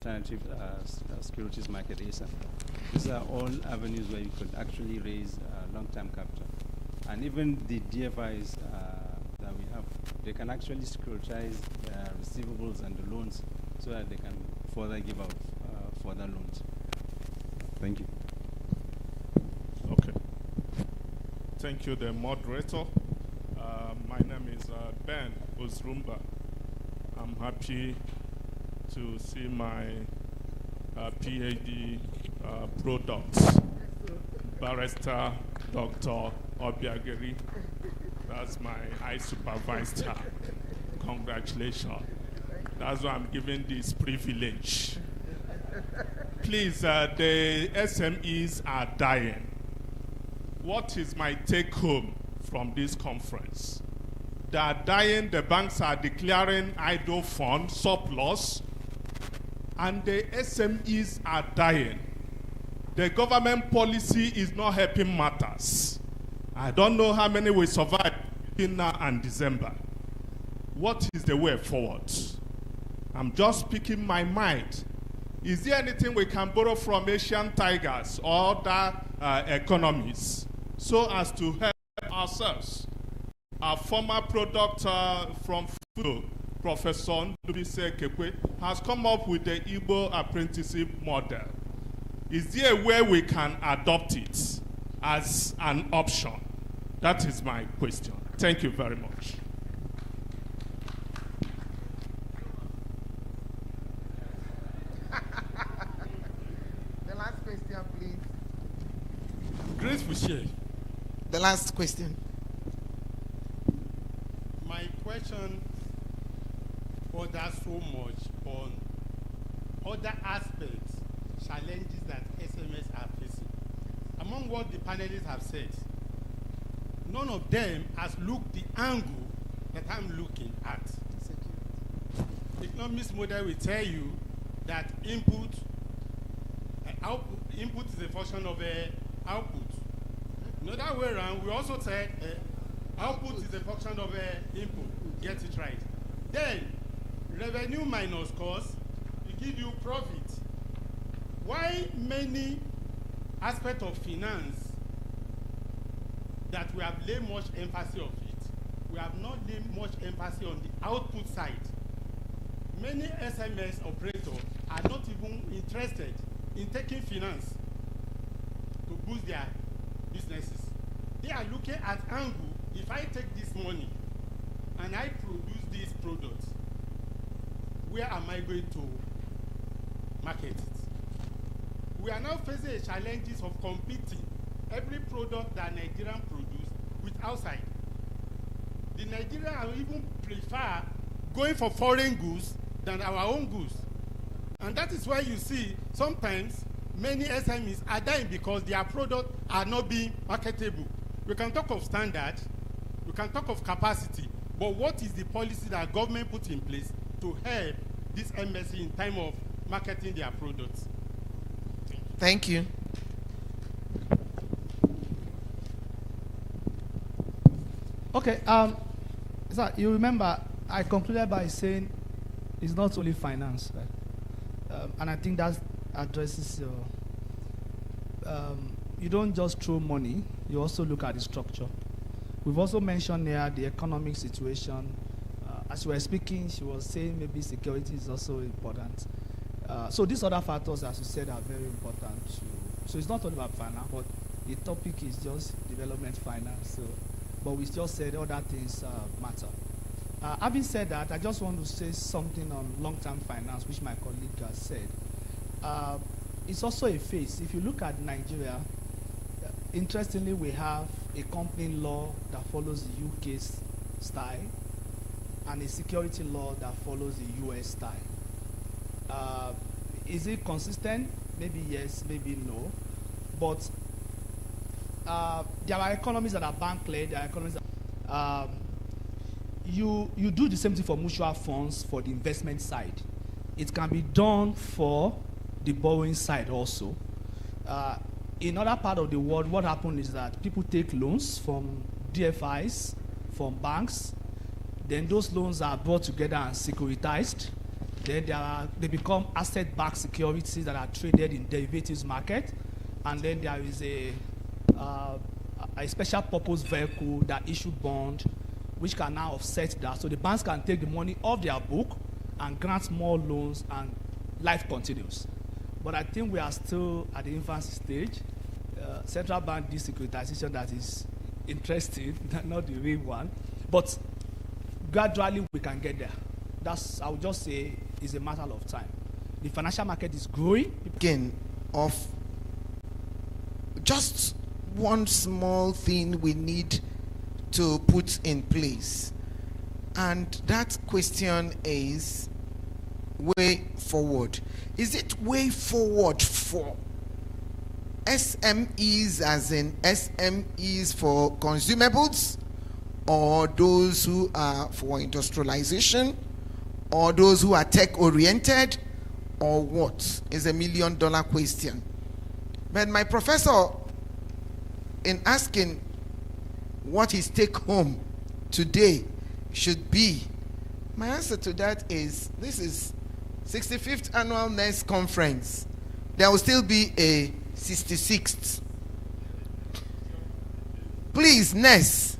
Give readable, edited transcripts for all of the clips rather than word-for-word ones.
alternative securities market ASAP. These are all avenues where you could actually raise long-term capital. And even the DFIs that we have, they can actually securitize receivables and the loans so that they can further give out further loans. Thank you. Okay. Thank you, the moderator. My name is Ben Ozrumba. I'm happy to see my PhD products, Barrister Dr. Obiageri. That's my high supervisor. Congratulations. That's why I'm giving this privilege. Please, the SMEs are dying. What is my take home from this conference? They are dying, the banks are declaring idle fund surplus, and the SMEs are dying. The government policy is not helping matters. I don't know how many will survive in now and December. What is the way forward? I'm just speaking my mind. Is there anything we can borrow from Asian tigers or other economies so as to help ourselves? Our former product from FUDO, Professor Ndubise Kekwe, has come up with the Igbo apprenticeship model. Is there a way we can adopt it as an option? That is my question. Thank you very much. The last question, please. Grace Fouché. The last question. My question borders so much on other aspects, challenges that SMS are facing. Among what the panelists have said, none of them has looked the angle that I'm looking at. The economics model will tell you that input is a function of output. Another way around, we also said output is a function of input. Get it right. Then, revenue minus cost will give you profit. Why many aspects of finance that we have laid much emphasis on it, we have not laid much emphasis on the output side. Many SMS operators are not even interested in taking finance to boost their businesses. They are looking at angle. If I take this money and I produce this product, where am I going to market it? We are now facing the challenges of competing every product that Nigerian produce with outside. The Nigerians even prefer going for foreign goods than our own goods. And that is why you see sometimes many SMEs are dying because their products are not being marketable. We can talk of standard, we can talk of capacity, but what is the policy that government put in place to help this MSC in time of marketing their products? Thank you. Okay, so you remember I concluded by saying it's not only finance, right? And I think that addresses your, you don't just throw money, you also look at the structure. We've also mentioned here the economic situation. As you were speaking, she was saying maybe security is also important. So these other factors, as you said, are very important too. So it's not all about finance, but the topic is just development finance. So, but we just said other things matter. Having said that, I just want to say something on long-term finance, which my colleague has said. It's also a phase. If you look at Nigeria, interestingly, we have a company law that follows the UK's style and a security law that follows the US style. Is it consistent? Maybe yes, maybe no. But there are economies that are bank-led, there are economies that you do the same thing for mutual funds for the investment side. It can be done for the borrowing side also. In other part of the world, what happens is that people take loans from DFIs, from banks, then those loans are brought together and securitized. Then they become asset-backed securities that are traded in derivatives market. And then there is a special purpose vehicle that issue bond, which can now offset that. So the banks can take the money off their book and grant more loans, and life continues. But I think we are still at the infancy stage. Central bank desecuritization, that is interesting, not the real one. But gradually we can get there. I would just say, is a matter of time. The financial market is growing. Again, of just one small thing we need to put in place. And that question is way forward. Is it way forward for SMEs, as in SMEs for consumables, or those who are for industrialization, or those who are tech-oriented, or what? Is a $1 million question. But my professor, in asking what his take-home today should be, my answer to that is, this is 65th Annual Nes Conference. There will still be a 66th. Please, Nes,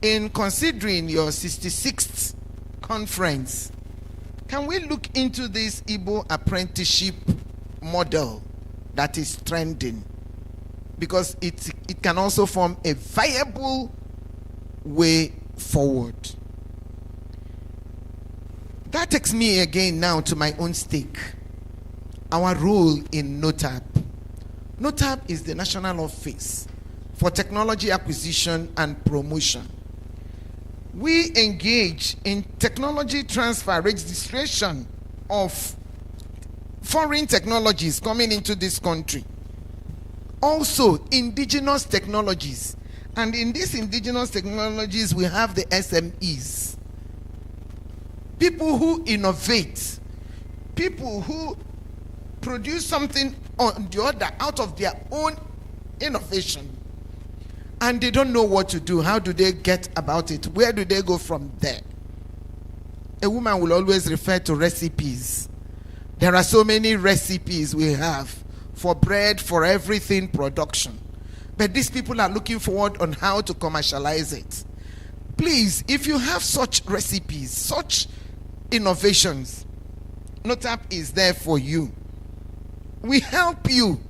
in considering your 66th conference, can we look into this Igbo apprenticeship model that is trending? Because it can also form a viable way forward. That takes me again now to my own stake. Our role in NOTAP. NOTAP is the national office for technology acquisition and promotion. We engage in technology transfer, registration of foreign technologies coming into this country. Also, indigenous technologies. And in these indigenous technologies, we have the SMEs. People who innovate. People who produce something on the other out of their own innovation. And they don't know what to do. How do they get about it? Where do they go from there? A woman will always refer to recipes. There are so many recipes we have for bread, for everything production. But these people are looking forward on how to commercialize it. Please, if you have such recipes, such innovations, NOTAP is there for you. We help you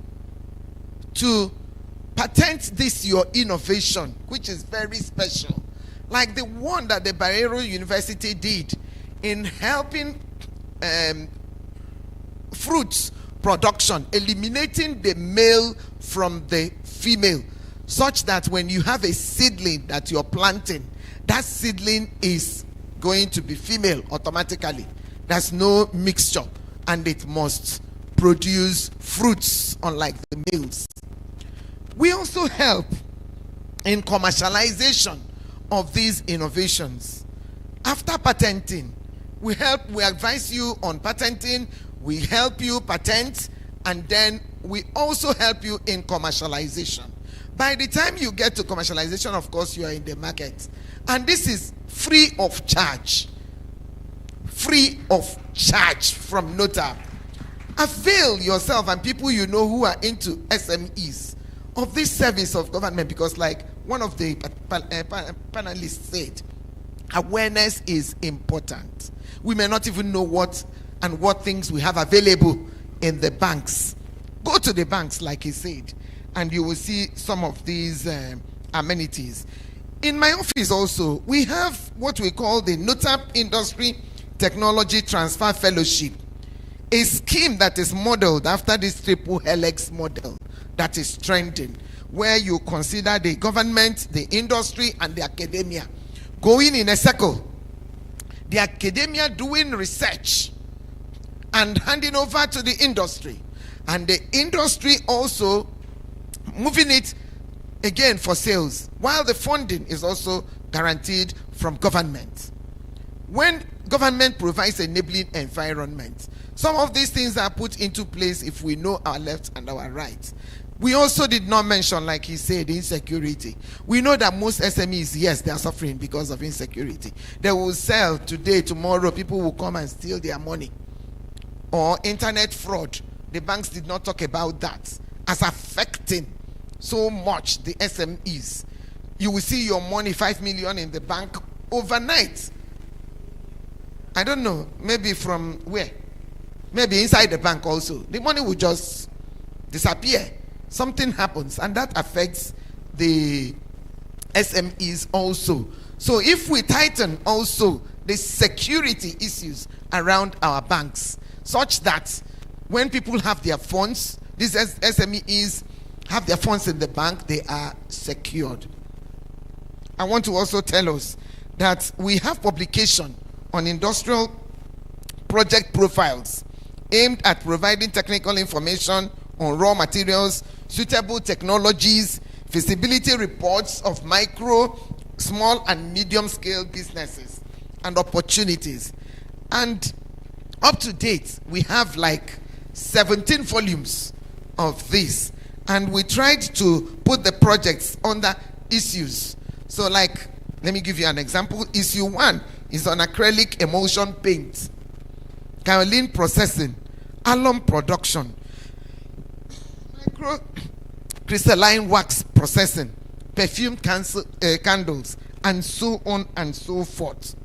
to patent this your innovation, which is very special. Like the one that the Barreiro University did in helping fruits production, eliminating the male from the female, such that when you have a seedling that you're planting, that seedling is going to be female automatically. There's no mixture, and it must produce fruits unlike the males. We also help in commercialization of these innovations. After patenting, we advise you on patenting, we help you patent, and then we also help you in commercialization. By the time you get to commercialization, of course, you are in the market. And this is free of charge. Free of charge from NOTAP. Avail yourself and people you know who are into SMEs of this service of government, because like one of the panelists said, awareness is important. We may not even know what things we have available in the banks. Go to the banks, like he said, and you will see some of these amenities. In my office also, we have what we call the NOTAP Industry Technology Transfer Fellowship, a scheme that is modeled after this triple helix model that is trending, where you consider the government, the industry, and the academia going in a circle. The academia doing research and handing over to the industry, and the industry also moving it again for sales, while the funding is also guaranteed from government. When government provides enabling environment, some of these things are put into place if we know our left and our right. We also did not mention, like he said, insecurity. We know that most SMEs, yes, they are suffering because of insecurity. They will sell today, tomorrow, people will come and steal their money. or internet fraud, the banks did not talk about that as affecting so much the SMEs. You will see your money, 5 million in the bank overnight. I don't know, maybe from where? Maybe inside the bank also. The money will just disappear. Something happens, and that affects the SMEs also. So if we tighten also the security issues around our banks, such that when people have their funds, these SMEs have their funds in the bank, they are secured. I want to also tell us that we have publication on industrial project profiles aimed at providing technical information on raw materials, suitable technologies, feasibility reports of micro, small and medium scale businesses and opportunities. And up to date, we have like 17 volumes of this, and we tried to put the projects under issues. So like, let me give you an example. Issue 1 is on acrylic emulsion paint, kaolin processing, alum production, micro crystalline wax processing, perfume candles, and so on and so forth.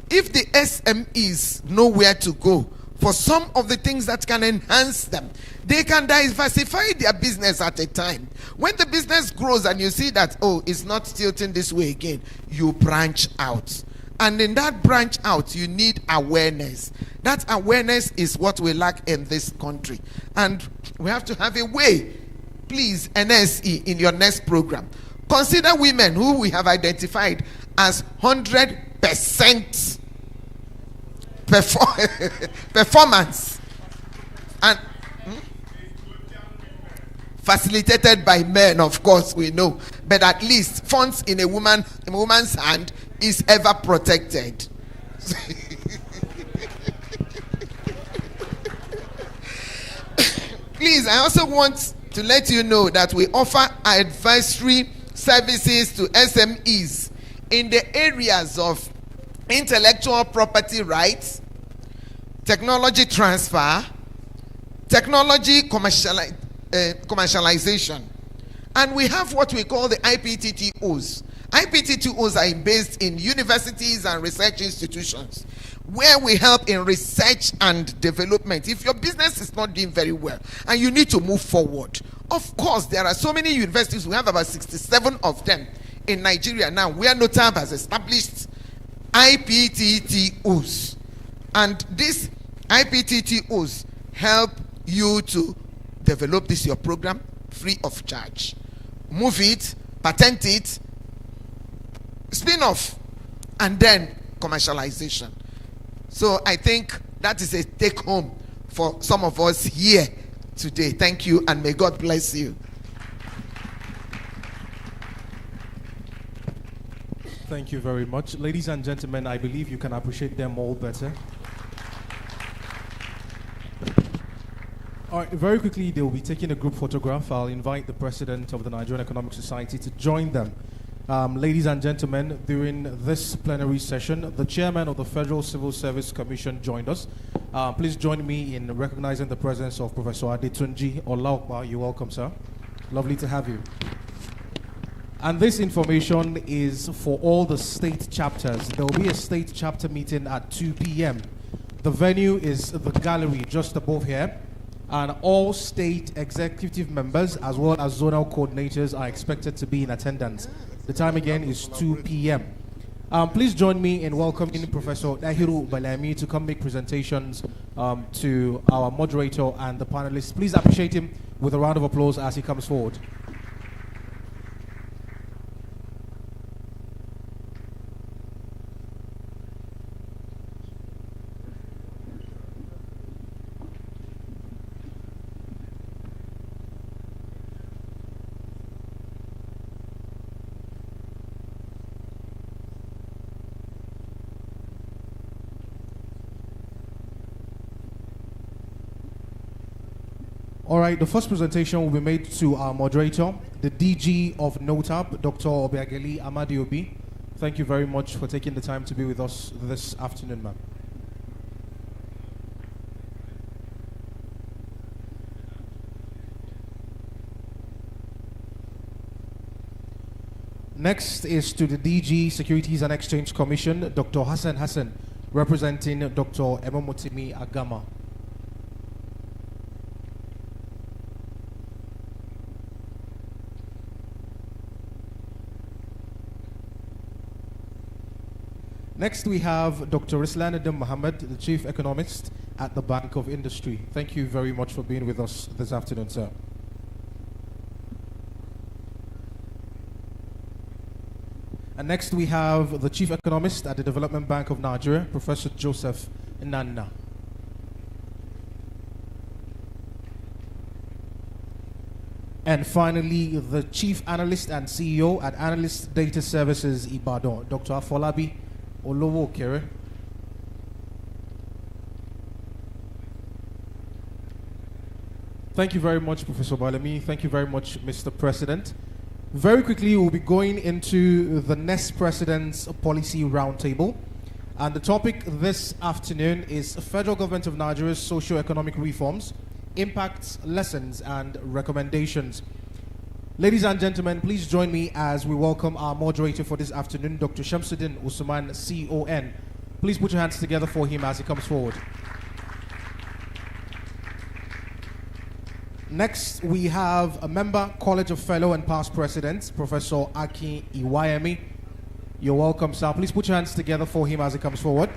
If the SMEs know where to go for some of the things that can enhance them, they can diversify their business at a time. When the business grows and you see that, oh, it's not tilting this way again, you branch out. And in that branch out, you need awareness. That awareness is what we lack in this country. And we have to have a way. Please, NSE, in your next program, consider women who we have identified as 100% performance and facilitated by men, of course, we know, but at least funds in a woman's hand is ever protected. Please, I also want to let you know that we offer advisory services to SMEs in the areas of intellectual property rights, technology transfer, technology commercialization. And we have what we call the IPTTOs. IPTTOs are based in universities and research institutions where we help in research and development. If your business is not doing very well and you need to move forward, of course, there are so many universities. We have about 67 of them in Nigeria now, where NOTAB has established IPTTOs. And these IPTTOs help you to develop this your program free of charge. Move it, patent it, spin off, and then commercialization. So I think that is a take home for some of us here today. Thank you, and may God bless you. Thank you very much. Ladies and gentlemen, I believe you can appreciate them all better. All right, very quickly, they will be taking a group photograph. I'll invite the president of the Nigerian Economic Society to join them. Ladies and gentlemen, during this plenary session, the chairman of the Federal Civil Service Commission joined us. Please join me in recognizing the presence of Professor Adetunji Olaokpa. You're welcome, sir. Lovely to have you. And this information is for all the state chapters. There will be a state chapter meeting at 2 p.m. The venue is the gallery just above here. And all state executive members as well as zonal coordinators are expected to be in attendance. The time again is 2 p.m. Please join me in welcoming Professor Dahiru Balami to come make presentations to our moderator and the panelists. Please appreciate him with a round of applause as he comes forward. All right, the first presentation will be made to our moderator, the DG of NOTAB, Dr. Obiageli Amadiobi. Thank you very much for taking the time to be with us this afternoon, ma'am. Next is to the DG, Securities and Exchange Commission, Dr. Hassan, representing Dr. Emomotimi Agama. Next, we have Dr. Rislan Adam Mohammed, the Chief Economist at the Bank of Industry. Thank you very much for being with us this afternoon, sir. And next, we have the Chief Economist at the Development Bank of Nigeria, Professor Joseph Nana. And finally, the Chief Analyst and CEO at Analyst Data Services Ibadan, Dr. Afolabi Olowo Kere. Thank you very much, Professor Balami. Thank you very much, Mr. President. Very quickly, we'll be going into the Nes President's Policy Roundtable. And the topic this afternoon is Federal Government of Nigeria's socio-economic reforms, impacts, lessons, and recommendations. Ladies and gentlemen, please join me as we welcome our moderator for this afternoon, Dr. Shamsuddin Usman, CON. Please put your hands together for him as he comes forward. Next, we have a member, College of Fellow and Past Presidents, Professor Aki Iwayemi. You're welcome, sir. Please put your hands together for him as he comes forward.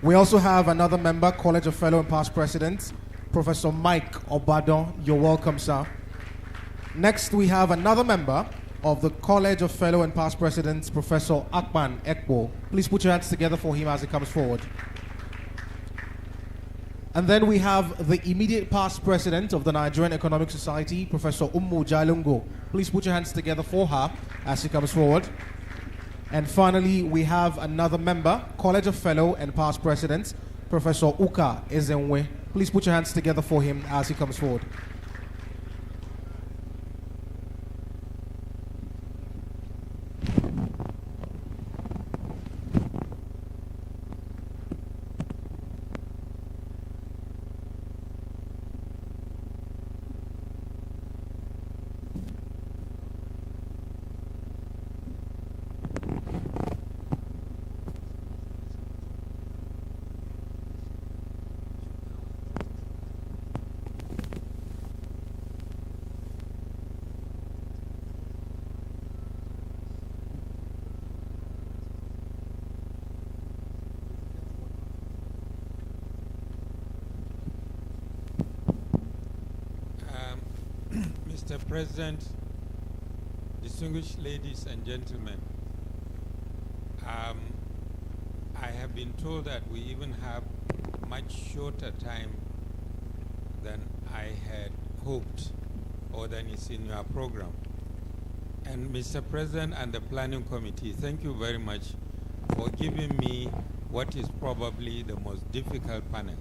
We also have another member, College of Fellow and Past Presidents, Professor Mike Obadon. You're welcome, sir. Next, we have another member of the College of Fellow and Past Presidents, Professor Akpan Ekbo. Please put your hands together for him as he comes forward. And then we have the immediate past president of the Nigerian Economic Society, Professor Ummu Jalungo. Please put your hands together for her as she comes forward. And finally, we have another member, College of Fellow and Past Presidents, Professor Uka Ezenwe. Please put your hands together for him as he comes forward. Mr. President, distinguished ladies and gentlemen, I have been told that we even have much shorter time than I had hoped or than is in your program. And Mr. President and the Planning Committee, thank you very much for giving me what is probably the most difficult panel.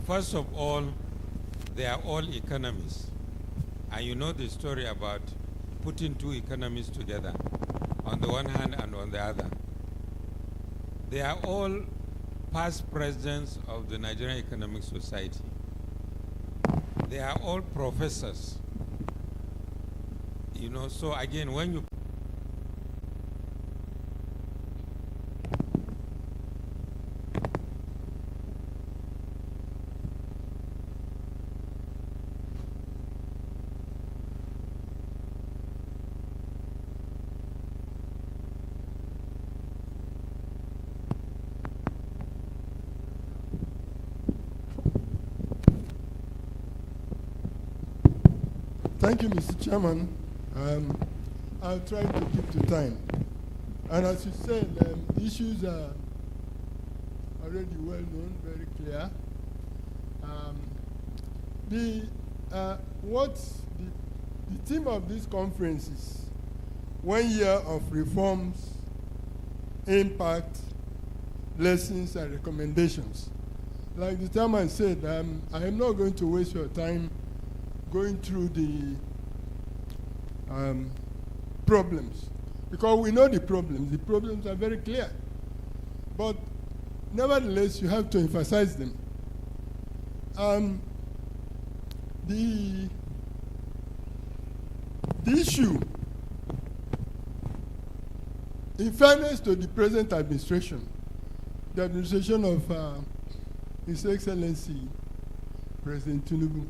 First of all, they are all economists. And you know the story about putting two economists together, on the one hand and on the other. They are all past presidents of the Nigerian Economic Society. They are all professors. You know, so again, when you Thank you, Mr. Chairman. I'll try to keep to time. And as you said, the issues are already well known, very clear. The theme of this conference is 1 year of reforms, impact, lessons, and recommendations. Like the chairman said, I am not going to waste your time going through the problems, because we know the problems. The problems are very clear. But nevertheless, you have to emphasize them. The issue, in fairness to the present administration, the administration of His Excellency President Tinubu,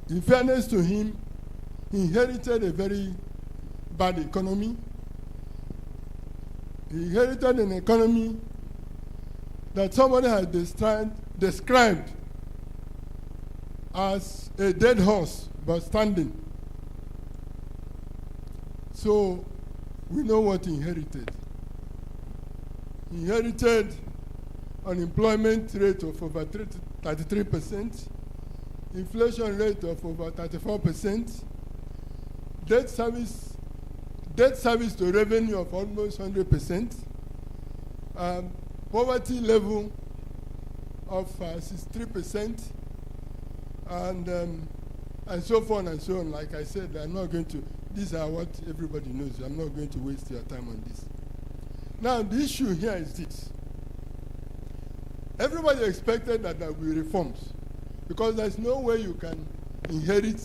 in fairness to him, he inherited a very bad economy. He inherited an economy that somebody had described as a dead horse but standing. So we know what he inherited. He inherited unemployment rate of over 33%, inflation rate of over 34%, debt service to revenue of almost 100%, poverty level of 63%, and so forth and so on. Like I said, I'm not going to, these are what everybody knows. I'm not going to waste your time on this. Now, the issue here is this. Everybody expected that there will be reforms, because there's no way you can inherit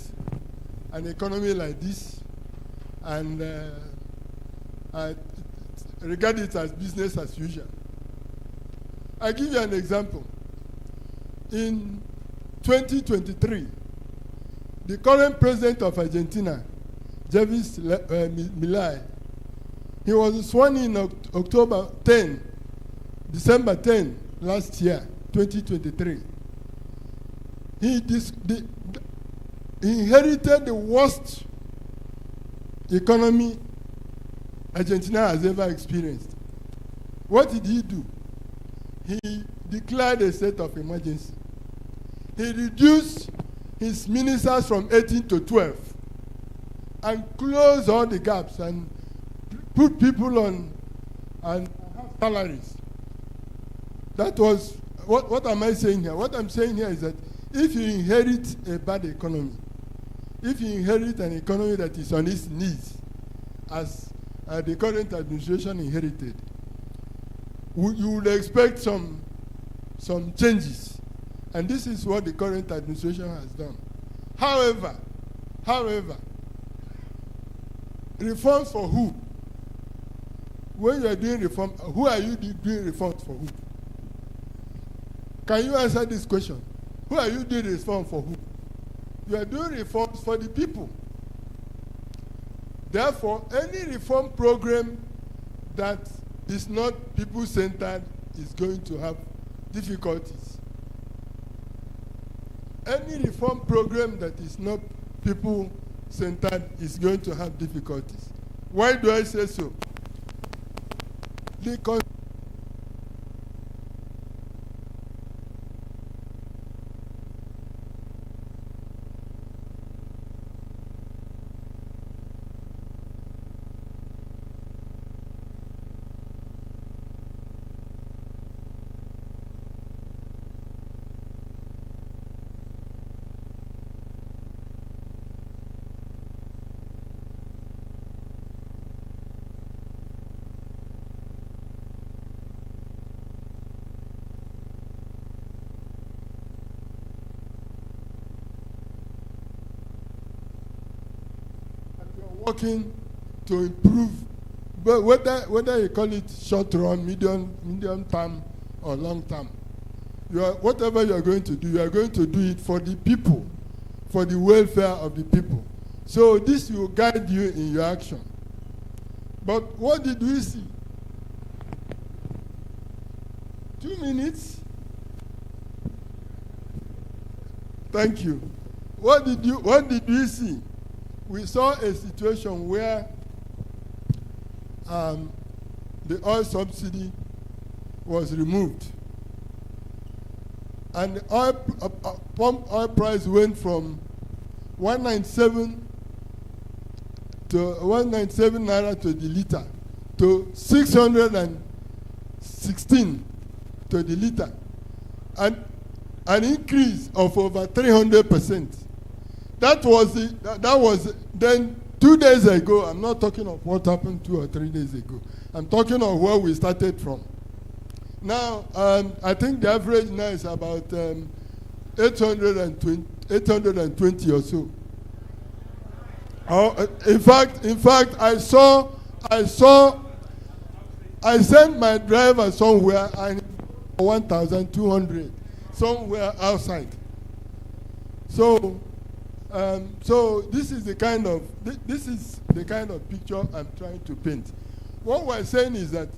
an economy like this and regard it as business as usual. I'll give you an example. In 2023, the current president of Argentina, Javier Milei, he was sworn in December 10 last year, 2023. He inherited the worst economy Argentina has ever experienced. What did he do? He declared a state of emergency. He reduced his ministers from 18 to 12 and closed all the gaps and put people on salaries. That was, what am I saying here? What I'm saying here is that if you inherit a bad economy, if you inherit an economy that is on its knees, as the current administration inherited, you would expect some changes. And this is what the current administration has done. However, reforms for who? When you are doing reform, who are you doing reforms for who? Can you answer this question? Who are you doing reform for who? You are doing reforms for the people. Therefore, any reform program that is not people-centered is going to have difficulties. Any reform program that is not people-centered is going to have difficulties. Why do I say so? Because working to improve, but whether you call it short run, medium term, or long term, whatever you are going to do, you are going to do it for the people, for the welfare of the people. So this will guide you in your action. But what did we see? 2 minutes. Thank you. What did we see? We saw a situation where the oil subsidy was removed, and the pump oil price went from 197 naira to the liter to 616 to the liter, and an increase of over 300%. That was then 2 days ago. I'm not talking of what happened 2 or 3 days ago. I'm talking of where we started from. Now, I think the average now is about 820 or so. In fact, I sent my driver somewhere and 1,200 somewhere outside. So this is the kind of picture I'm trying to paint. What we're saying is that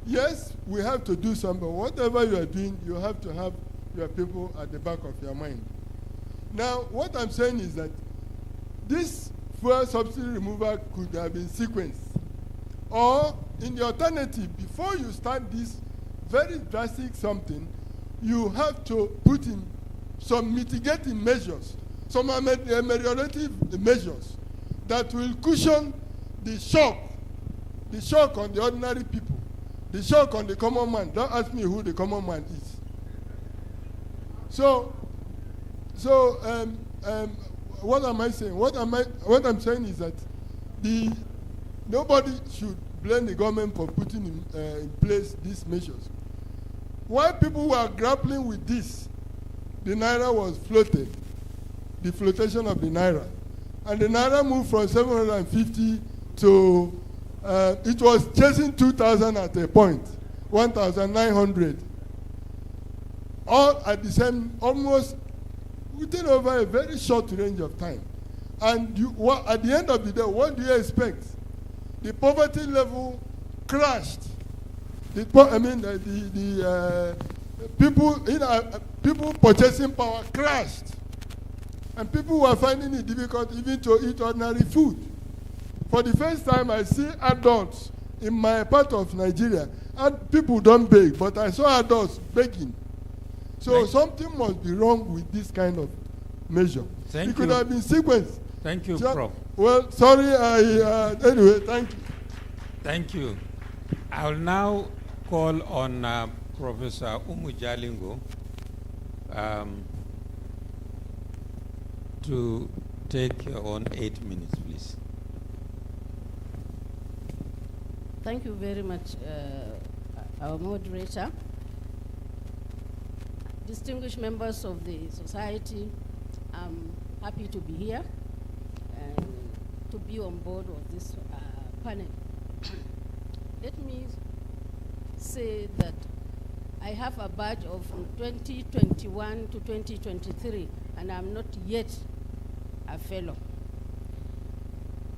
yes, we have to do something. Whatever you are doing, you have to have your people at the back of your mind. Now, what I'm saying is that this fuel subsidy removal could have been sequenced. Or, in the alternative, before you start this very drastic something, you have to put in some mitigating measures, some ameliorative measures that will cushion the shock on the ordinary people, the shock on the common man. Don't ask me who the common man is. So what am I saying? What I'm saying is that nobody should blame the government for putting in place these measures. While people were grappling with this, the naira was floated, the flotation of the naira, and the naira moved from 750 to it was chasing 2,000 at a point, 1,900, all at the same, almost within over a very short range of time. And at the end of the day, what do you expect? The poverty level crashed. People purchasing power crashed, and people were finding it difficult even to eat ordinary food. For the first time, I see adults in my part of Nigeria, and people don't beg, but I saw adults begging. So something must be wrong with this kind of measure. It could have been sequenced. Thank you, Prof. Well, sorry, anyway, thank you. Thank you. I'll now call on Professor Umujalingo to take your own 8 minutes, please. Thank you very much, our moderator. Distinguished members of the society, I'm happy to be here and to be on board of this panel. Let me say that I have a badge of 2021 to 2023, and I'm not yet a fellow.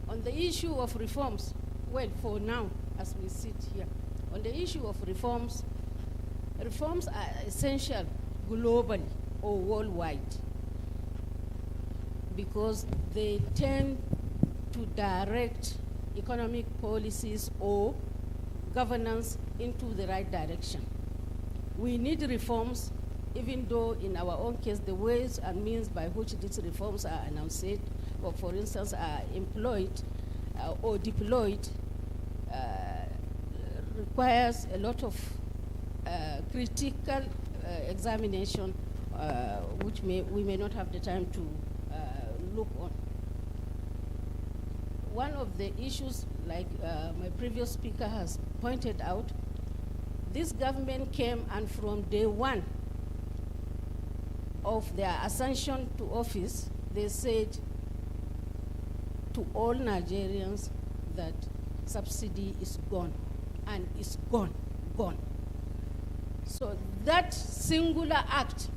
On the issue of reforms, well, for now, as we sit here, on the issue of reforms, reforms are essential globally or worldwide because they tend to direct economic policies or governance into the right direction. We need reforms, even though in our own case, the ways and means by which these reforms are announced, or for instance, are employed or deployed, requires a lot of critical examination, which we may not have the time to look on. One of the issues, like my previous speaker has pointed out, this government came, and from day one of their ascension to office, they said to all Nigerians that subsidy is gone, and it's gone. So that singular act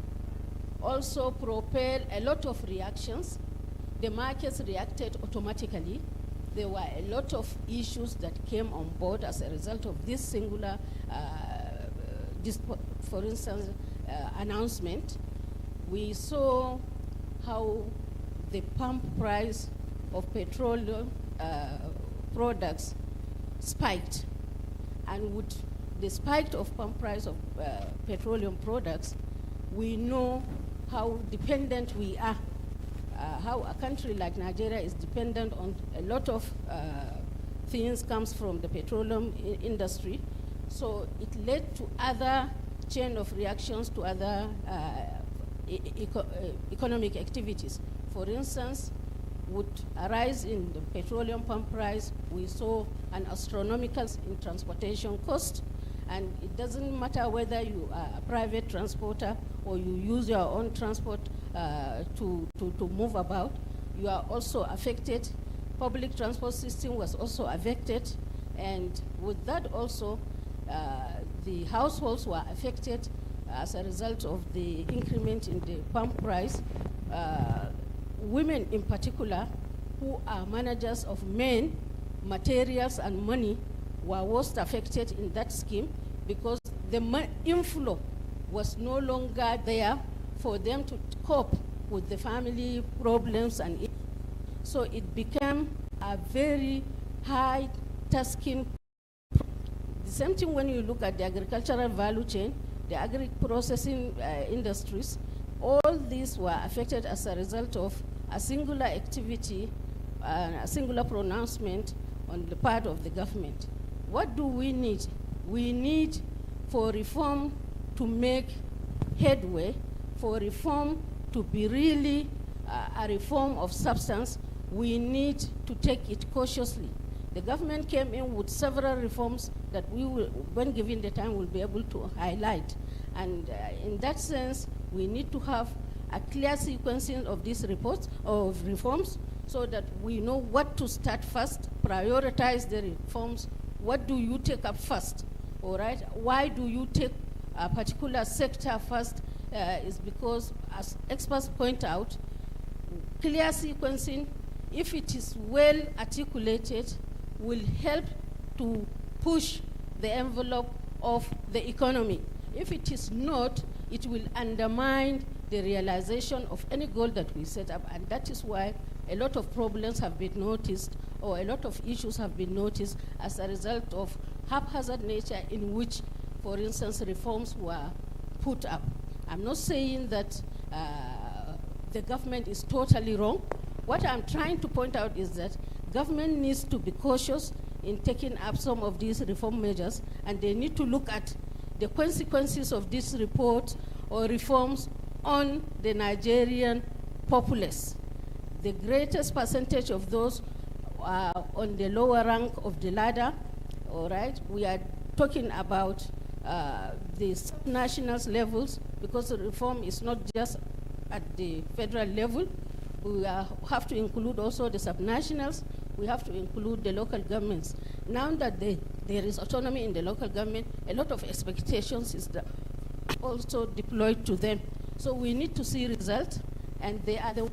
also propelled a lot of reactions. The markets reacted automatically. There were a lot of issues that came on board as a result of this singular, for instance, announcement. We saw how the pump price of petroleum products spiked. And with the spike of pump price of petroleum products, we know how dependent we are, how a country like Nigeria is dependent on a lot of things comes from the petroleum industry. So it led to other chain of reactions to other economic activities. For instance, would arise in the petroleum pump price, we saw an astronomical in transportation cost, and it doesn't matter whether you are a private transporter or you use your own transport to move about, you are also affected public transport system was also affected, and with that also, the households were affected as a result of the increment in the pump price. Women in particular, who are managers of men, materials and money, were most affected in that scheme because the inflow was no longer there for them to cope with the family problems, and so it became a very high tasking. The same thing when you look at the agricultural value chain, the agri-processing industries, all these were affected as a result of a singular activity, a singular pronouncement on the part of the government. What do we need? We need for reform to make headway, for reform to be really a reform of substance. We need to take it cautiously. The government came in with several reforms that we will, when given the time, will be able to highlight. And in that sense, we need to have a clear sequencing of these reports, of reforms, so that we know what to start first, prioritize the reforms. What do you take up first, all right? Why do you take a particular sector first? Is because, as experts point out, clear sequencing, if it is well articulated, will help to push the envelope of the economy. If it is not, it will undermine the realization of any goal that we set up, and that is why a lot of problems have been noticed, or a lot of issues have been noticed as a result of haphazard nature in which, for instance, reforms were put up. I'm not saying that the government is totally wrong. What I'm trying to point out is that government needs to be cautious in taking up some of these reform measures, and they need to look at the consequences of this report or reforms on the Nigerian populace. The greatest percentage of those are on the lower rank of the ladder, all right? We are talking about the sub-national levels, because the reform is not just at the federal level. We have to include also the subnationals. We have to include the local governments. Now that there is autonomy in the local government, a lot of expectations is also deployed to them. So we need to see results, and they are the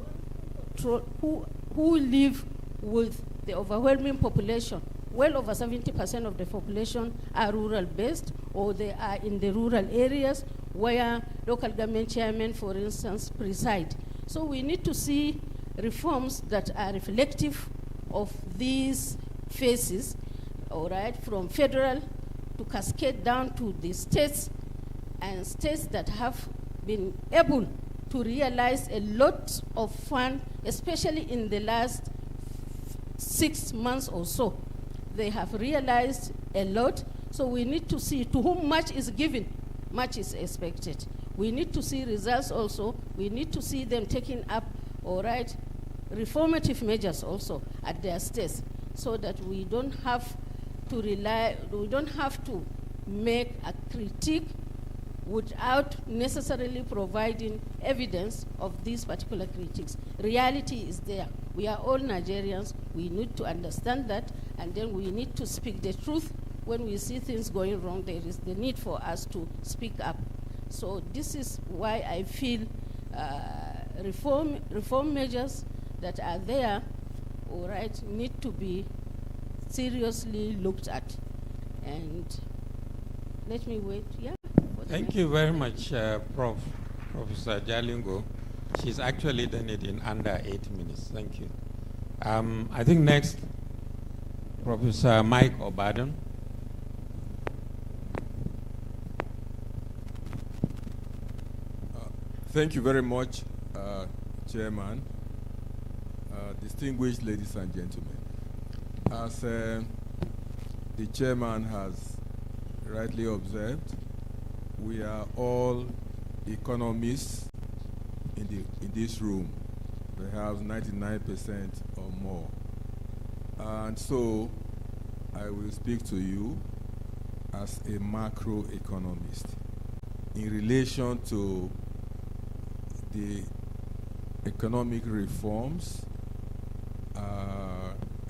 who live with the overwhelming population. Well over 70% of the population are rural-based, or they are in the rural areas where local government chairmen, for instance, preside. So we need to see reforms that are reflective of these phases, all right, from federal to cascade down to the states, and states that have been able to realize a lot of fund, especially in the last 6 months or so. They have realized a lot, so we need to see to whom much is given, much is expected. We need to see results also. We need to see them taking up, all right, reformative measures also at their states, so that we don't have to make a critique without necessarily providing evidence of these particular critiques. Reality is there. We are all Nigerians. We need to understand that, and then we need to speak the truth. When we see things going wrong, there is the need for us to speak up. So this is why I feel reform measures that are there, all right, need to be seriously looked at. And let me wait, yeah. Thank you very much, Professor Jalingo. She's actually done it in under 8 minutes. Thank you. I think next, Professor Mike Obadan. Thank you very much, Chairman, distinguished ladies and gentlemen. As the Chairman has rightly observed, we are all economists in this room, perhaps 99% or more. And so I will speak to you as a macroeconomist in relation to the economic reforms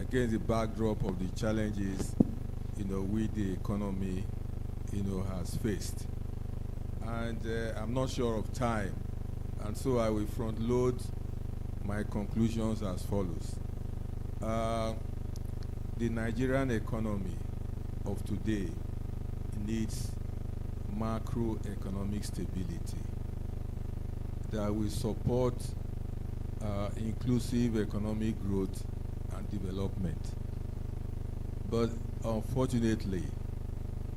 against the backdrop of the challenges, with the economy, has faced. And I'm not sure of time, and so I will front load my conclusions as follows. The Nigerian economy of today needs macroeconomic stability that will support inclusive economic growth and development. But unfortunately,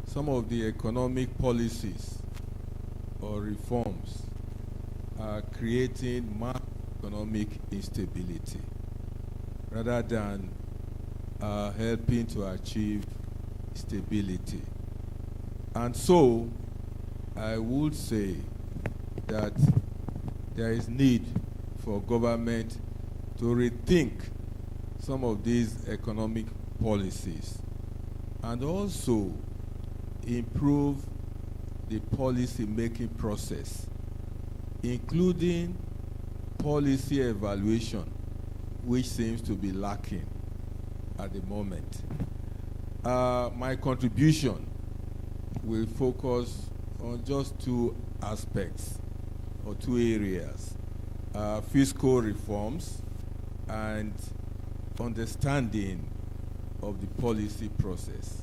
some of the economic policies or reforms are creating macroeconomic instability rather than helping to achieve stability. And so, I would say that there is need for government to rethink some of these economic policies and also improve the policy-making process, including policy evaluation, which seems to be lacking at the moment. My contribution will focus on just two aspects or two areas, fiscal reforms and understanding of the policy process.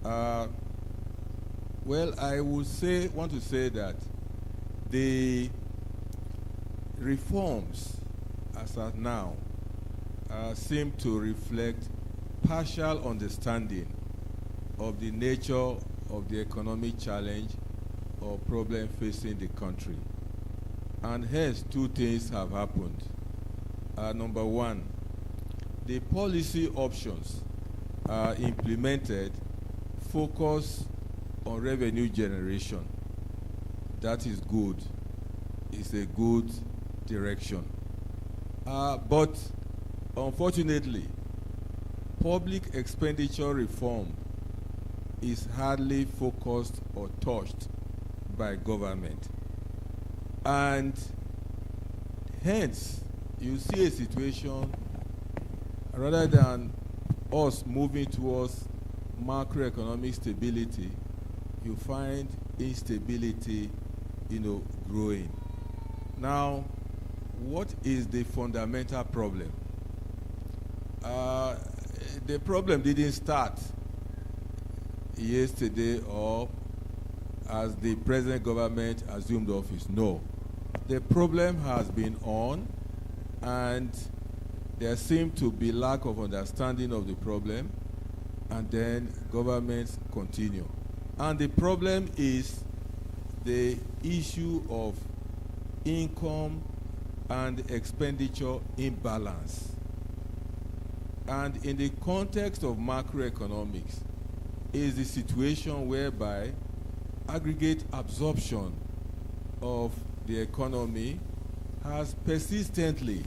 Well, I would want to say that the reforms as of now seem to reflect partial understanding of the nature of the economic challenge or problem facing the country. And hence, two things have happened. Number one, the policy options implemented focus on revenue generation. That is good. It's a good direction. But unfortunately, public expenditure reform is hardly focused or touched by government. And hence, you see a situation, rather than us moving towards macroeconomic stability, you find instability, growing. Now, what is the fundamental problem? The problem didn't start yesterday or as the present government assumed office. No. The problem has been on, and there seemed to be lack of understanding of the problem, and then governments continue. And the problem is the issue of income and expenditure imbalance. And in the context of macroeconomics is the situation whereby aggregate absorption of the economy has persistently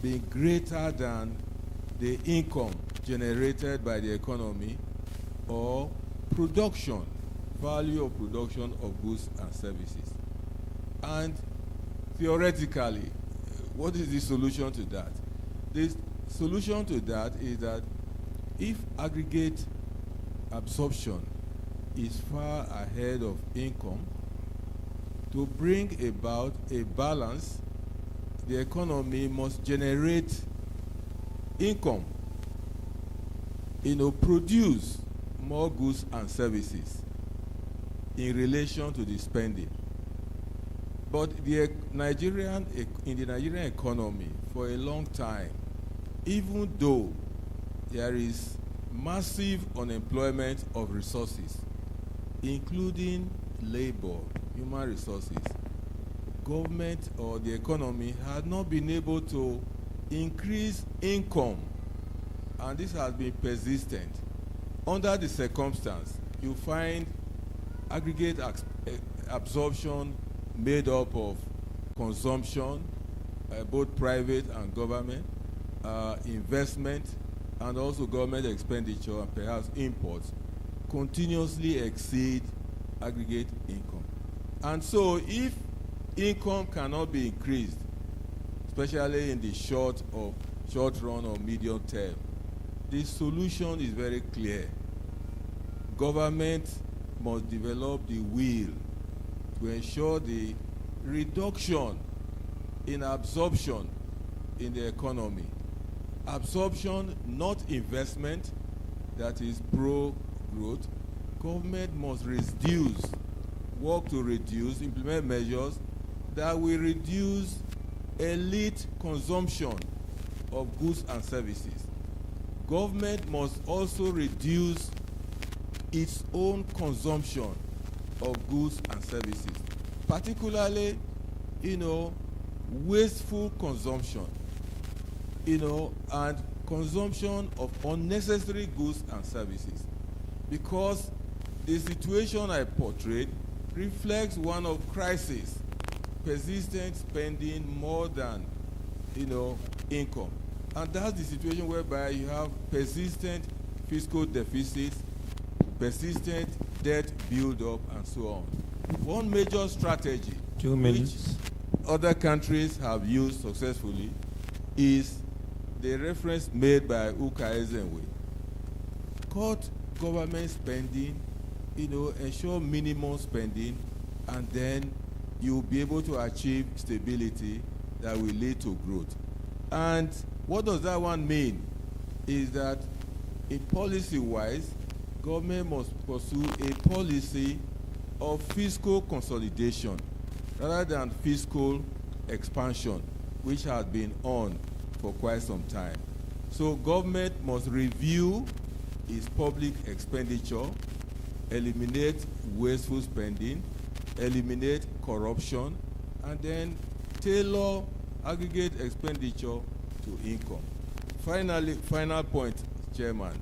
been greater than the income generated by the economy or production, value of production of goods and services. And theoretically, what is the solution to that? The solution to that is that if aggregate absorption is far ahead of income, to bring about a balance, the economy must generate income, produce more goods and services in relation to the spending. But in the Nigerian economy, for a long time, even though there is massive unemployment of resources, including labor, human resources, government or the economy had not been able to increase income, and this has been persistent. Under the circumstance, you find aggregate absorption made up of consumption, both private and government, investment, and also government expenditure and perhaps imports continuously exceed aggregate income. And so if income cannot be increased, especially in the short run or medium term, the solution is very clear. Government must develop the will to ensure the reduction in absorption in the economy. Absorption, not investment, that is pro-growth. Government must work to reduce, implement measures that will reduce elite consumption of goods and services. Government must also reduce its own consumption of goods and services, particularly, wasteful consumption, and consumption of unnecessary goods and services. Because the situation I portrayed reflects one of crisis, persistent spending more than, income. And that's the situation whereby you have persistent fiscal deficits, persistent debt build-up, and so on. One major strategy 2 minutes. which other countries have used successfully is the reference made by Uka Ezenwe. Cut government spending, ensure minimum spending, and then you'll be able to achieve stability that will lead to growth. And what does that one mean? Is that in policy-wise, government must pursue a policy of fiscal consolidation rather than fiscal expansion, which has been on for quite some time. So government must review its public expenditure, eliminate wasteful spending, eliminate corruption, and then tailor aggregate expenditure to income. Finally, final point, Chairman,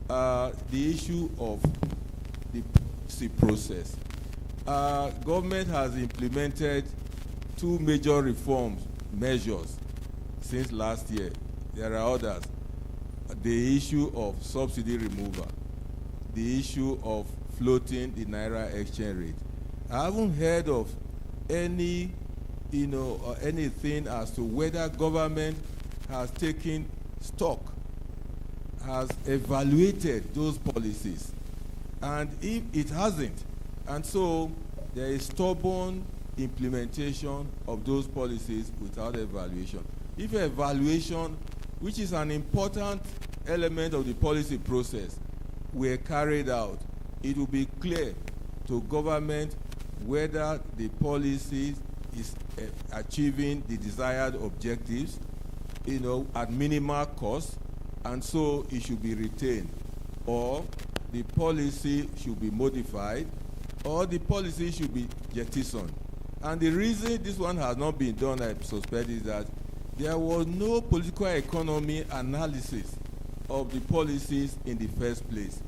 the issue of the policy process. Government has implemented 2 major measures since last year. There are others. The issue of subsidy removal, the issue of floating the Naira exchange rate. I haven't heard of any, anything as to whether government has taken stock, has evaluated those policies. And if it hasn't, and so there is stubborn implementation of those policies without evaluation. If evaluation, which is an important element of the policy process, were carried out, it will be clear to government whether the policy is achieving the desired objectives, at minimal cost, and so it should be retained, or the policy should be modified, or the policy should be jettisoned. And the reason this one has not been done, I suspect, is that there was no political economy analysis of the policies in the first place.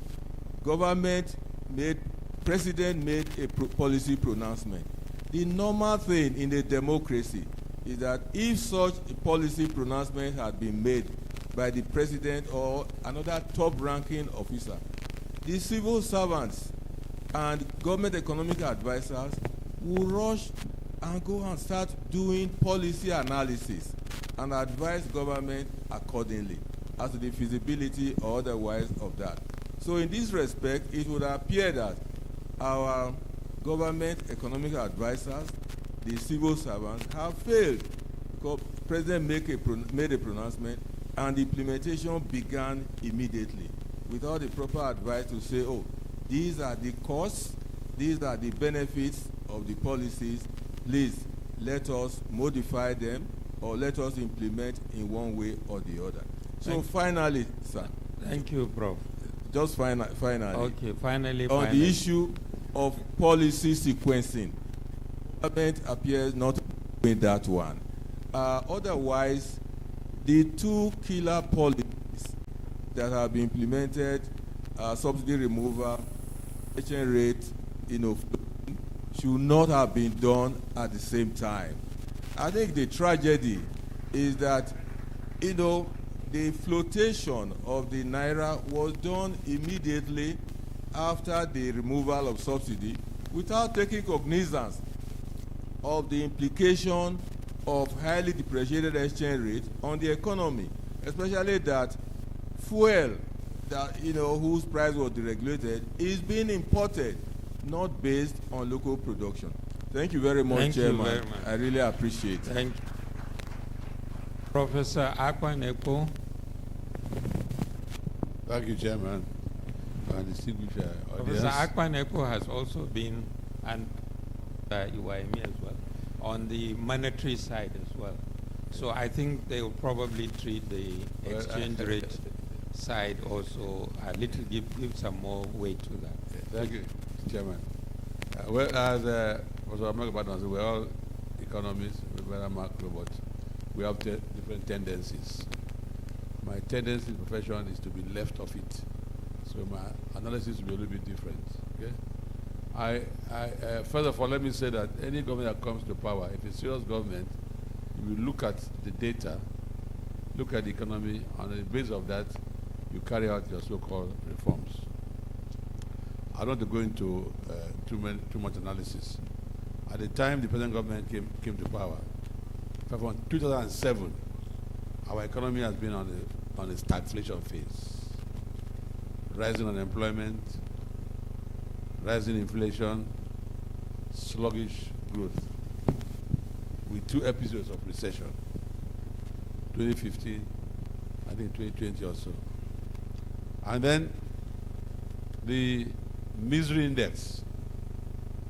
President made a policy pronouncement. The normal thing in a democracy is that if such a policy pronouncement had been made by the president or another top-ranking officer, the civil servants and government economic advisors will rush and go and start doing policy analysis and advise government accordingly as to the feasibility or otherwise of that. So in this respect, it would appear that our government economic advisors, the civil servants, have failed because the president made a pronouncement and the implementation began immediately without the proper advice to say, oh, these are the costs, these are the benefits of the policies, please let us modify them or let us implement in one way or the other. So finally, sir. Thank you, Prof. Just finally. Okay, finally. On the issue of policy sequencing, government appears not doing that one. Otherwise, the 2 killer policies that have been implemented, subsidy removal, exchange rate, should not have been done at the same time. I think the tragedy is that, the flotation of the Naira was done immediately after the removal of subsidy without taking cognizance of the implication of highly depreciated exchange rate on the economy, especially that fuel that, whose price was deregulated is being imported, not based on local production. Thank you very much, Chairman. Thank you very much. I really appreciate it. Thank you. Professor Akwanepo. Thank you, Chairman. And distinguished Professor audience. Akwanepo has also been, and UIME as well, on the monetary side as well. So I think they will probably treat the exchange rate side also a little, give some more weight to that. Thank you, Chairman. Well, as Professor Amagabadan said, we're all economists, we're very macro, but we have different tendencies. My tendency in the profession is to be left of it. So my analysis will be a little bit different. Okay? First of all, let me say that any government that comes to power, if it's a serious government, you will look at the data, look at the economy, and on the basis of that, you carry out your so-called reforms. I don't want to go into too much analysis. At the time the present government came to power, from 2007, our economy has been on a stagflation phase. Rising unemployment, rising inflation, sluggish growth, with 2 episodes of recession, 2015, I think 2020 or so. And then the misery index,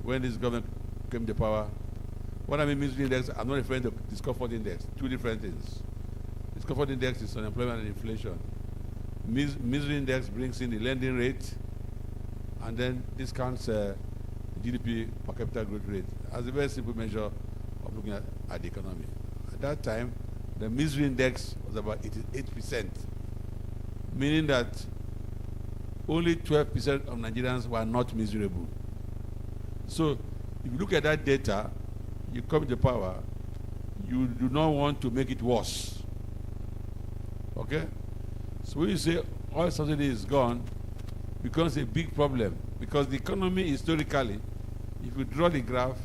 when this government came to power. When I mean misery index, I'm not referring to discomfort index, 2 different things. Discomfort index is unemployment and inflation. Misery index brings in the lending rate, and then discounts the GDP per capita growth rate as a very simple measure of looking at the economy. At that time, the misery index was about 88%, meaning that only 12% of Nigerians were not miserable. So, if you look at that data, you come to power, you do not want to make it worse. Okay? So when you say oil subsidy is gone, it becomes a big problem, because the economy historically, if you draw the graph,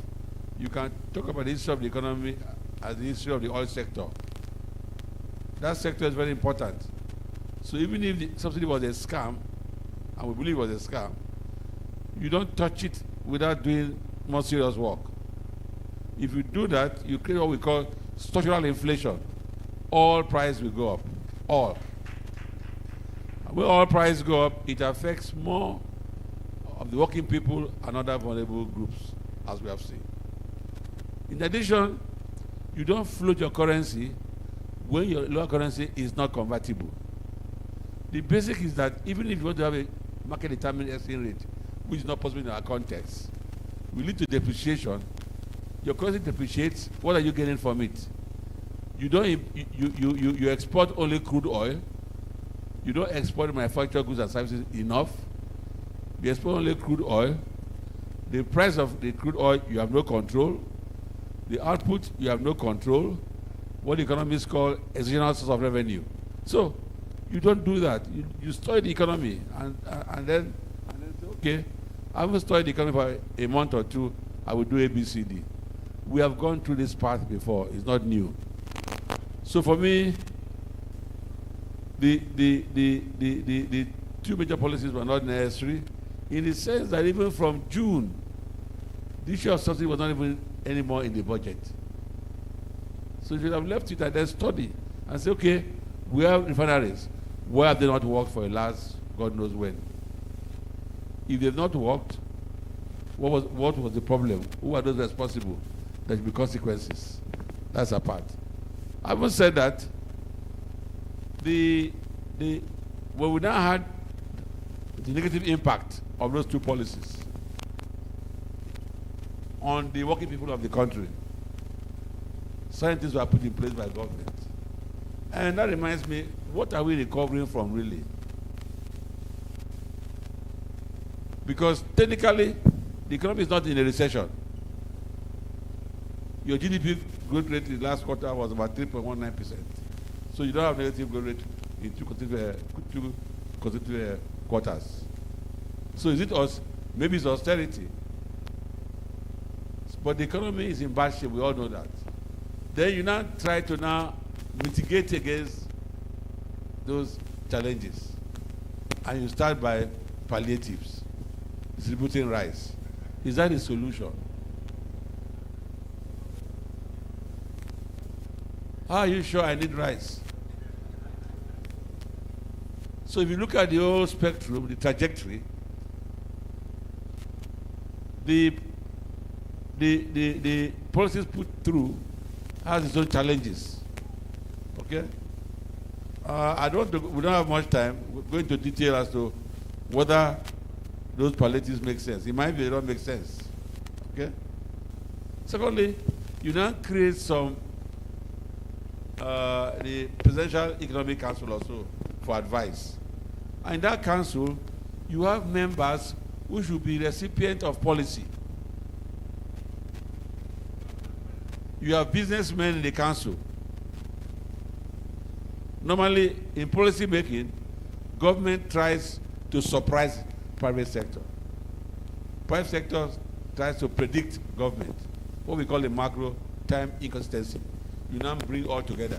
you can talk about the history of the economy as the history of the oil sector. That sector is very important. So even if the subsidy was a scam, and we believe it was a scam, you don't touch it without doing more serious work. If you do that, you create what we call structural inflation. All price will go up. All. And when all prices go up, it affects more of the working people and other vulnerable groups, as we have seen. In addition, you don't float your currency when your local currency is not convertible. The basic is that even if you want to have a market determined exchange rate, which is not possible in our context, will lead to depreciation. Your currency depreciates. What are you getting from it? You don't you export only crude oil. You don't export manufactured goods and services enough. You export only crude oil. The price of the crude oil, you have no control. The output, you have no control. What economists call exogenous source of revenue. So you don't do that. You destroy the economy and then say, okay, I haven't destroyed the economy for a month or 2. I will do ABCD. We have gone through this path before. It's not new. So for me, the 2 major policies were not necessary, in the sense that even from June, the issue of subsidy was not even anymore in the budget. So you should have left it and then study and say, okay, we have refineries. Why have they not worked for the last God knows when? If they've not worked, what was the problem? Who are those responsible? There should be consequences. That's a part. Having said that, when we now had the negative impact of those 2 policies on the working people of the country, scientists were put in place by government. And that reminds me, what are we recovering from really? Because technically, the economy is not in a recession. Your GDP growth rate in the last quarter was about 3.19%. So you don't have negative growth rate in 2 consecutive quarters. So is it us? Maybe it's austerity. But the economy is in bad shape, we all know that. Then you now try to mitigate against those challenges, and you start by palliatives, distributing rice. Is that a solution? How are you sure I need rice? So if you look at the whole spectrum, the trajectory, the policies put through has its own challenges. Okay? We don't have much time. We're going into detail as to whether those palliatives make sense. In my view, they don't make sense. Okay? Secondly, you now create some the Presidential Economic Council also for advice. And in that council, you have members who should be recipients of policy. You have businessmen in the council. Normally, in policy making, government tries to surprise private sector. Private sector tries to predict government, what we call the macro time inconsistency. You now bring all together.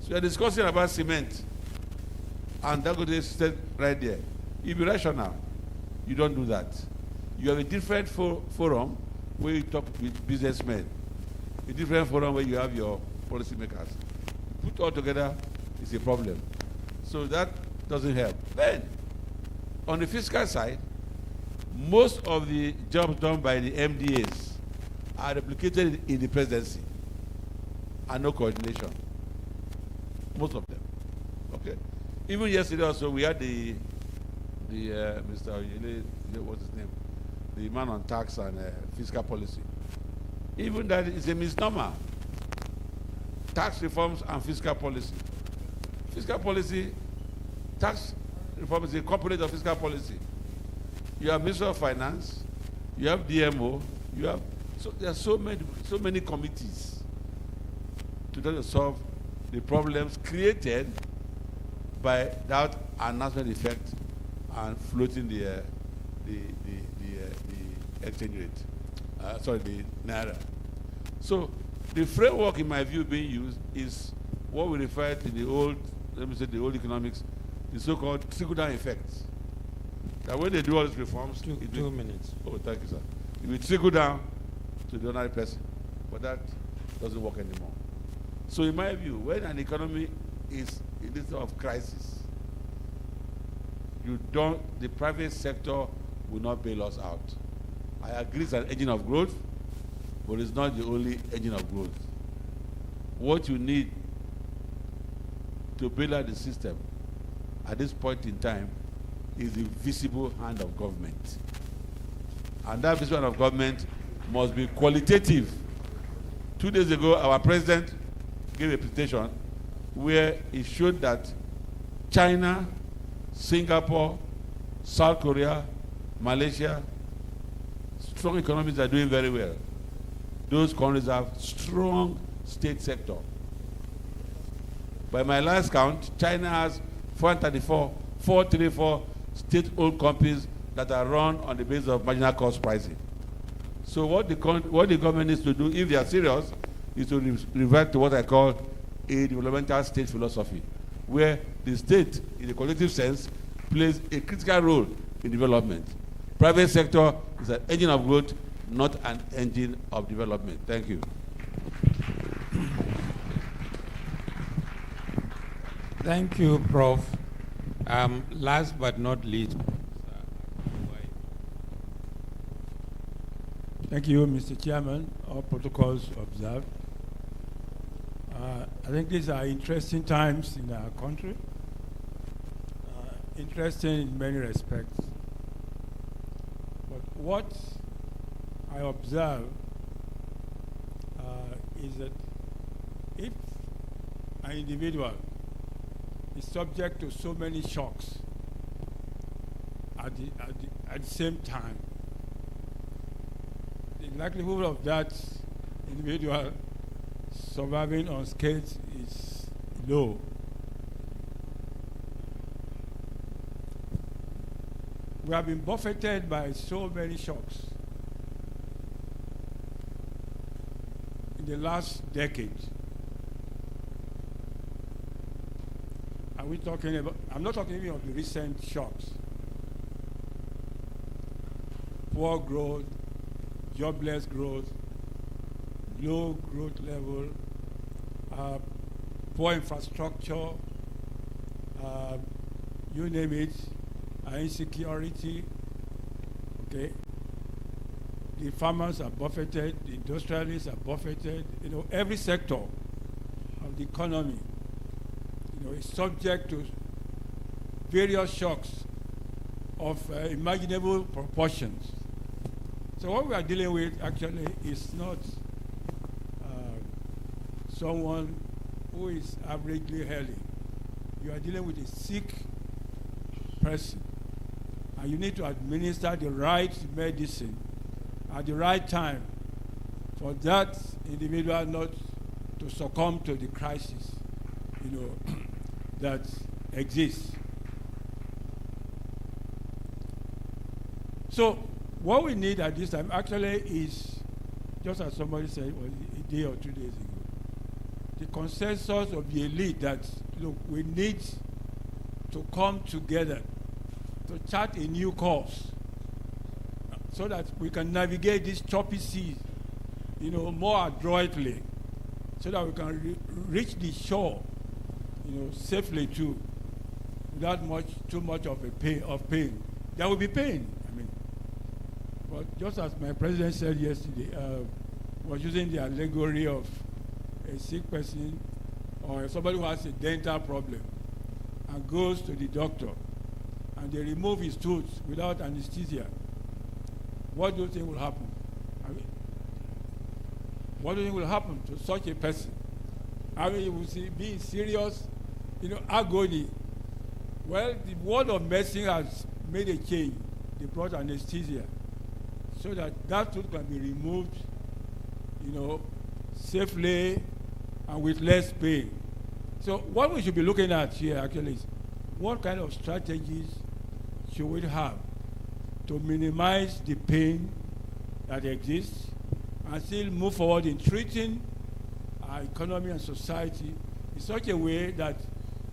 So you're discussing about cement, and that goes said right there. You'll be rational. You don't do that. You have a different forum where you talk with businessmen, a different forum where you have your policymakers. Put all together is a problem. So that doesn't help. Then, on the fiscal side, most of the jobs done by the MDAs are replicated in the presidency and no coordination. Most of them. Okay? Even yesterday also, we had the Mr. Oyele, what's his name? The man on tax and fiscal policy. Even that is a misnomer. Tax reforms and fiscal policy. Fiscal policy, tax reform is a component of fiscal policy. You have Minister of Finance, you have DMO, you have, so there are so many committees to try to solve the problems created by that announcement effect and floating the exchange rate. The naira. So the framework, in my view, being used is what we refer to the old, the old economics, the so-called trickle-down effect. That when they do all these reforms, 2 minutes. Oh, thank you, sir. It will trickle down to the ordinary person, but that doesn't work anymore. So, in my view, when an economy is in this sort of crisis, the private sector will not bail us out. I agree it's an engine of growth, but it's not the only engine of growth. What you need to bail out the system at this point in time is the visible hand of government. And that visible hand of government must be qualitative. 2 days ago, our president gave a presentation where he showed that China, Singapore, South Korea, Malaysia, strong economies are doing very well. Those countries have strong state sector. By my last count, China has 434 state-owned companies that are run on the basis of marginal cost pricing. So what the government needs to do, if they are serious, is to revert to what I call a developmental state philosophy, where the state, in a collective sense, plays a critical role in development. Private sector is an engine of growth, not an engine of development. Thank you. Thank you, Prof. Last but not least. Thank you, Mr. Chairman. All protocols observed. I think these are interesting times in our country. Interesting in many respects. But what I observe is that if an individual is subject to so many shocks at the same time, the likelihood of that individual surviving unscathed is low. We have been buffeted by so many shocks in the last decade. are we talking about? I'm not talking even of the recent shocks. Poor growth, jobless growth, low growth level, poor infrastructure, you name it, insecurity, okay? The farmers are buffeted, the industrialists are buffeted, you know, every sector of the economy, you know, is subject to various shocks of imaginable proportions. So what we are dealing with actually is not someone who is averagely healthy. You are dealing with a sick person, and you need to administer the right medicine at the right time for that individual not to succumb to the crisis, you know, that exists. So what we need at this time actually is, just as somebody said, was a day or 2 days ago, the consensus of the elite that, look, we need to come together to chart a new course so that we can navigate this choppy sea, you know, more adroitly, so that we can reach the shore, you know, safely too, without too much of pain. There will be pain, I mean, but just as my president said yesterday, was using the allegory of a sick person or somebody who has a dental problem and goes to the doctor and they remove his tooth without anesthesia. What do you think will happen? I mean, what do you think will happen to such a person? I mean, you will be in serious, you know, agony. Well, the world of medicine has made a change. They brought anesthesia so that that tooth can be removed, you know, safely and with less pain. So what we should be looking at here actually is what kind of strategies should we have to minimize the pain that exists and still move forward in treating our economy and society in such a way that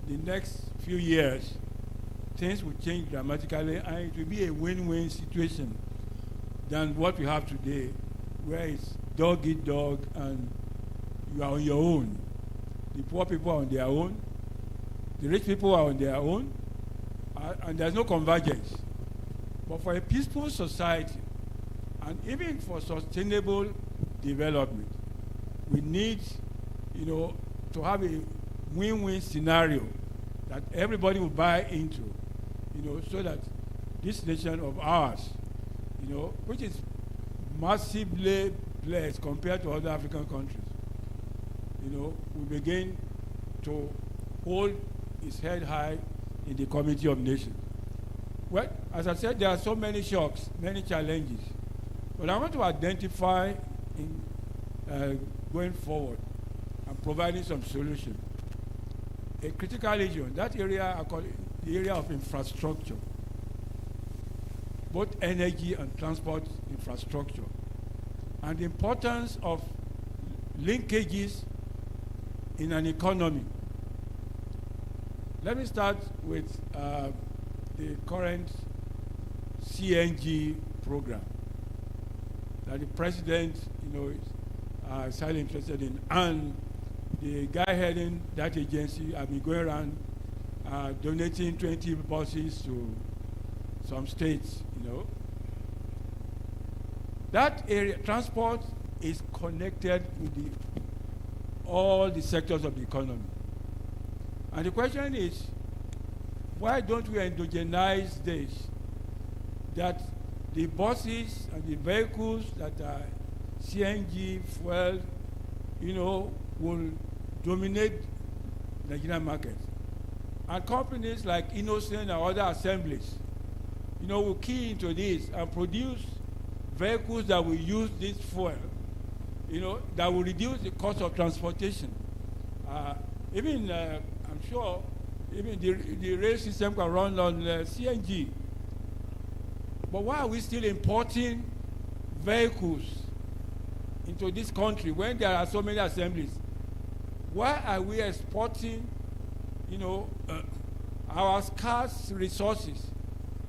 the next few years things will change dramatically and it will be a win-win situation than what we have today, where it's dog eat dog and you are on your own. The poor people are on their own, the rich people are on their own, and there's no convergence. But for a peaceful society, and even for sustainable development, we need, you know, to have a win-win scenario that everybody will buy into, you know, so that this nation of ours, you know, which is massively blessed compared to other African countries, you know, will begin to hold its head high in the community of nations. Well, as I said, there are so many shocks, many challenges. But I want to identify in going forward and providing some solution. A critical issue, that area I call it the area of infrastructure, both energy and transport infrastructure, and the importance of linkages in an economy. Let me start with the current CNG program that the president, you know, is highly interested in, and the guy heading that agency has been going around donating 20 buses to some states, you know. That area, transport, is connected with all the sectors of the economy. And the question is, why don't we endogenize this? That the buses and the vehicles that are CNG, fuel, you know, will dominate the Nigerian market. And companies like Innocent and other assemblies, you know, will key into this and produce vehicles that will use this fuel, you know, that will reduce the cost of transportation. I'm sure, even the rail system can run on CNG. But why are we still importing vehicles into this country when there are so many assemblies? Why are we exporting, you know, our scarce resources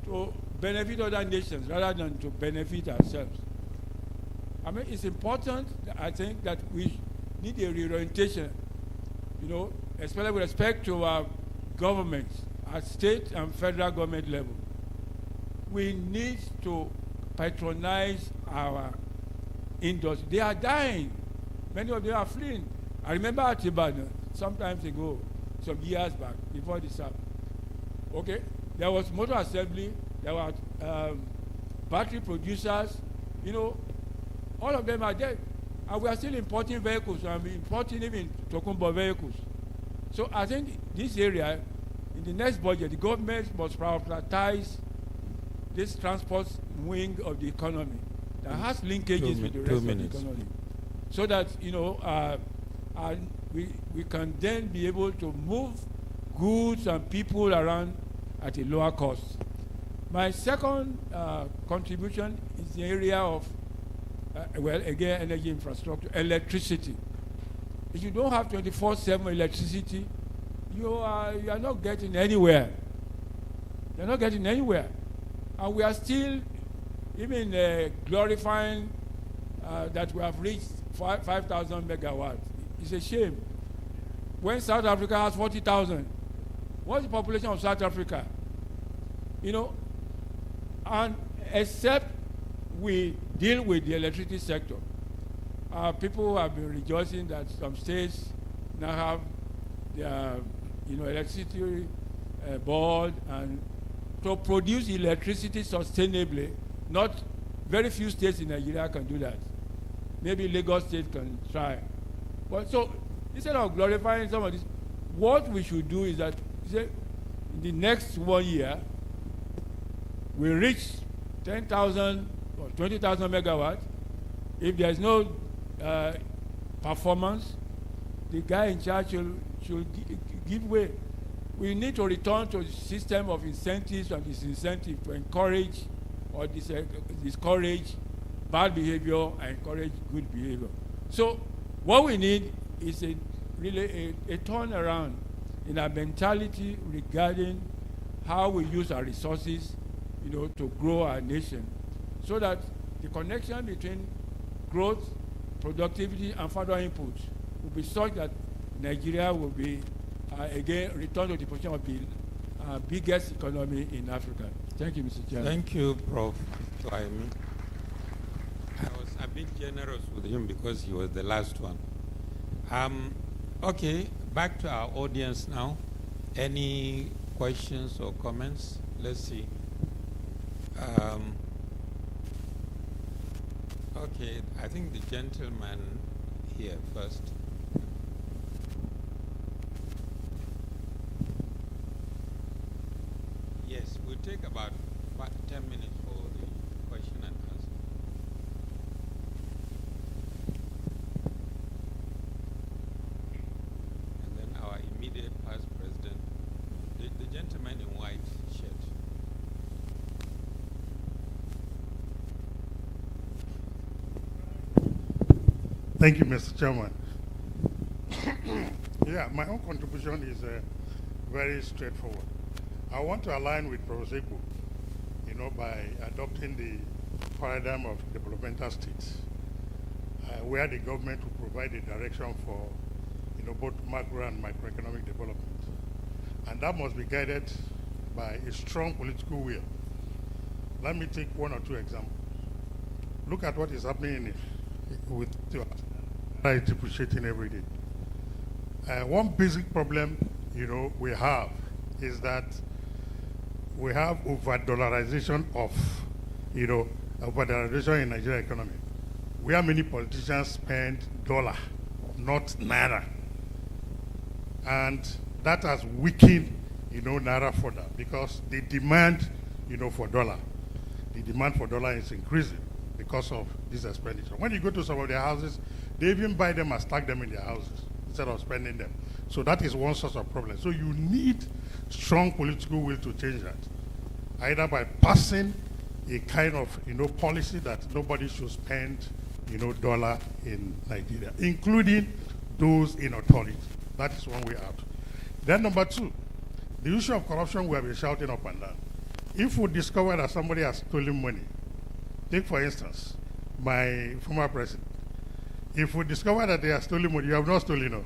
to benefit other nations rather than to benefit ourselves. I mean, it's important, I think, that we need a reorientation, you know, especially with respect to our governments at state and federal government level. We need to patronize our industry. They are dying. Many of them are fleeing. I remember at Ibadan, some times ago, some years back, before this happened. Okay, there was motor assembly, there were battery producers, you know, all of them are dead. And we are still importing vehicles, and we're importing even Tokumbo vehicles. So I think this area, in the next budget, the government must prioritize this transport wing of the economy that has linkages with the rest of the economy. So that, you know, we can then be able to move goods and people around at a lower cost. My second contribution is the area of, well, again, energy infrastructure, electricity. If you don't have 24/7 electricity, you are not getting anywhere. You're not getting anywhere. And we are still even glorifying that we have reached 5,000 megawatts. It's a shame. When South Africa has 40,000, what's the population of South Africa? You know, and except we deal with the electricity sector, people have been rejoicing that some states now have their, you know, electricity board, and to produce electricity sustainably, not very few states in Nigeria can do that. Maybe Lagos State can try. But so instead of glorifying some of this, what we should do is that in the next 1 year, we reach 10,000 or 20,000 megawatts. If there's no performance, the guy in charge should give way. We need to return to the system of incentives and disincentives to encourage or discourage bad behavior and encourage good behavior. So what we need is really a turnaround in our mentality regarding how we use our resources, you know, to grow our nation, so that the connection between growth, productivity, and further inputs will be such that Nigeria will be, again, return to the position of the biggest economy in Africa. Thank you, Mr. Chairman. Thank you, Prof. I was a bit generous with him because he was the last one. Okay, back to our audience now. Any questions or comments? Let's see. Okay, I think the gentleman here first. Yes, we'll take about 10 minutes for the question and answer. And then our immediate past president, the gentleman in white shirt. Thank you, Mr. Chairman. Yeah, my own contribution is very straightforward. I want to align with Professor Ibu, you know, by adopting the paradigm of developmental states, where the government will provide a direction for, you know, both macro and microeconomic development. And that must be guided by a strong political will. Let me take one or two examples. Look at what is happening with depreciating every day. One basic problem, you know, we have is that we have over-dollarization of, you know, over-dollarization in Nigerian economy, where many politicians spend dollar, not naira. And that has weakened, you know, naira further because the demand, you know, for dollar, the demand for dollar is increasing because of this expenditure. When you go to some of their houses, they even buy them and stack them in their houses instead of spending them. So that is one source of problem. So you need strong political will to change that, either by passing a kind of, you know, policy that nobody should spend, you know, dollar in Nigeria, including those in authority. That is one way out. Then number two, The issue of corruption we have been shouting up and down. If we discover that somebody has stolen money, take for instance, my former president. If we discover that they have stolen money, you have not stolen it.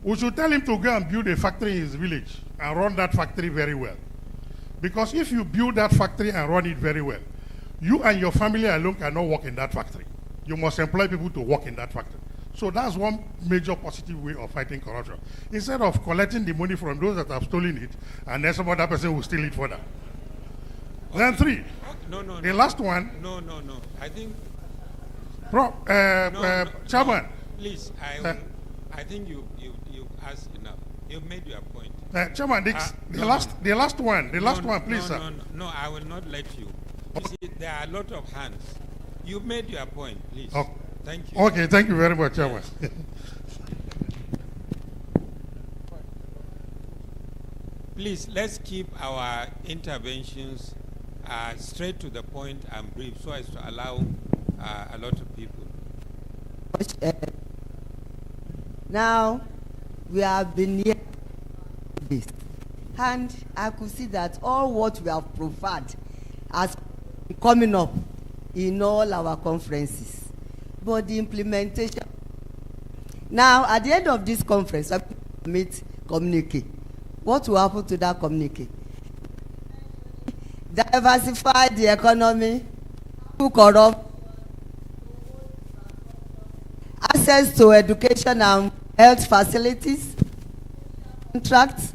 We should tell him to go and build a factory in his village and run that factory very well. Because if you build that factory and run it very well, you and your family alone cannot work in that factory. You must employ people to work in that factory. So that's one major positive way of fighting corruption. Instead of collecting the money from those that have stolen it, and then some other person will steal it further. Okay. Then three. No. The last one. No. I think. Chairman. Please, I think you asked enough. You've made your point. Chairman, the last one, please, sir. No, I will not let you. You see, there are a lot of hands. You've made your point, please. Okay. Thank you. Okay, thank you very much, Chairman. Yes. Please, let's keep our interventions straight to the point and brief so as to allow a lot of people. Now, we have been here this, and I could see that all what we have proffered has coming up in all our conferences. But the implementation. Now, at the end of this conference, I meet communique. What will happen to that communique? Diversify the economy, to corrupt, access to education and health facilities, contracts,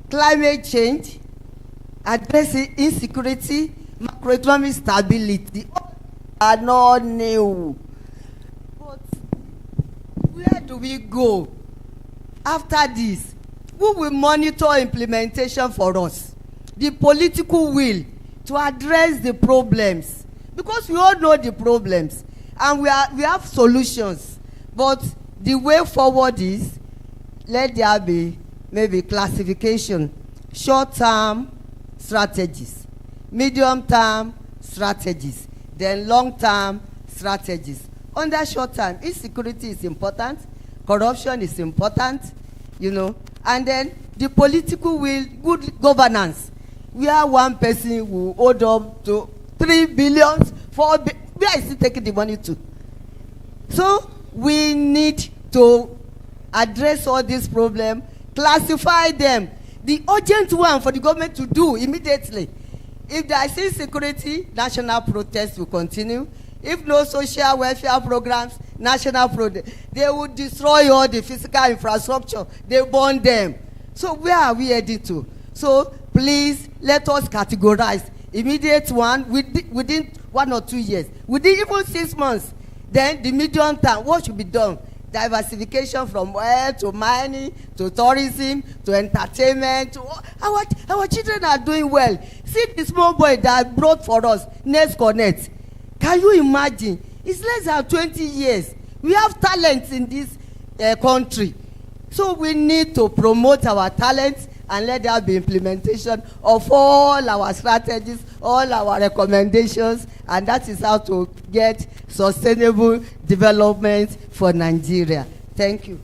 climate change, addressing insecurity, macroeconomic stability. Are not new. But where do we go after this? Who will monitor implementation for us? The political will to address the problems, because we all know the problems and we have solutions. But the way forward is, let there be maybe classification, short-term strategies, medium-term strategies, then long-term strategies. Under short-term, insecurity is important, corruption is important, and then the political will, good governance, where one person will hold up to 3 billion, 4 billion, where is he taking the money to? So we need to address all these problems, classify them. The urgent one for the government to do immediately. If there is insecurity, national protest will continue. If no social welfare programs, national protest, they will destroy all the physical infrastructure. They burn them. So where are we heading to? So please let us categorize immediate one within 1 or 2 years, within even 6 months. Then the medium term, what should be done? Diversification from oil to mining to tourism to entertainment. Our children are doing well. See the small boy that brought for us Nes Connect. Can you imagine? It's less than 20 years. We have talents in this country. So we need to promote our talents and let there be implementation of all our strategies, all our recommendations, and that is how to get sustainable development for Nigeria. Thank you.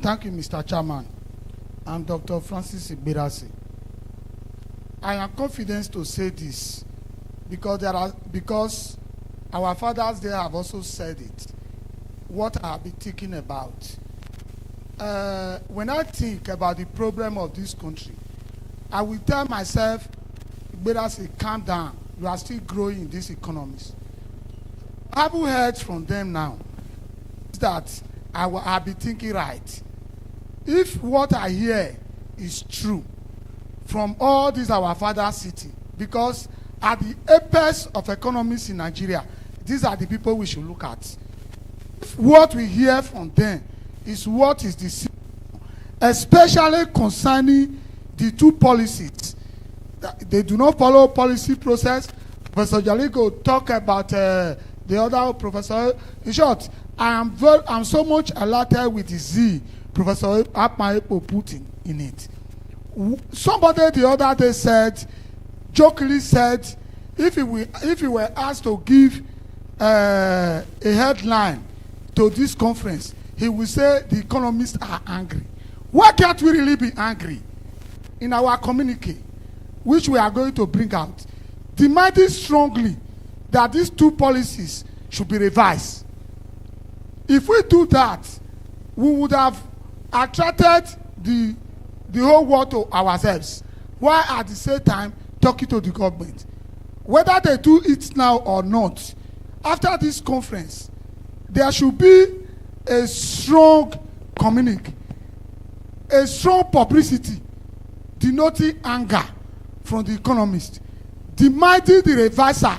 Thank you, Mr. Chairman. I'm Dr. Francis Ibirasi. I am confident to say this because our fathers there have also said it. What I have been thinking about. When I think about the problem of this country, I will tell myself, Ibirasi, calm down. You are still growing in these economies. I haven't heard from them now that I'll be thinking right. If what I hear is true from all these our father city, because at the apex of economics in Nigeria, these are the people we should look at. If what we hear from them is what is the, especially concerning the two policies, they do not follow policy process. Professor Jaliko talk about the other professor. In short, I'm so much alerted with the Z Professor Apmaepo put in it. Somebody the other day said jokingly said, if he were asked to give a headline to this conference, he will say the economists are angry. Why can't we really be angry? In our communique, which we are going to bring out, demanding strongly that these two policies should be revised. If we do that, we would have attracted the whole world to ourselves, while at the same time talking to the government. Whether they do it now or not, after this conference, there should be a strong communique, a strong publicity denoting anger from the economists, demanding the reversal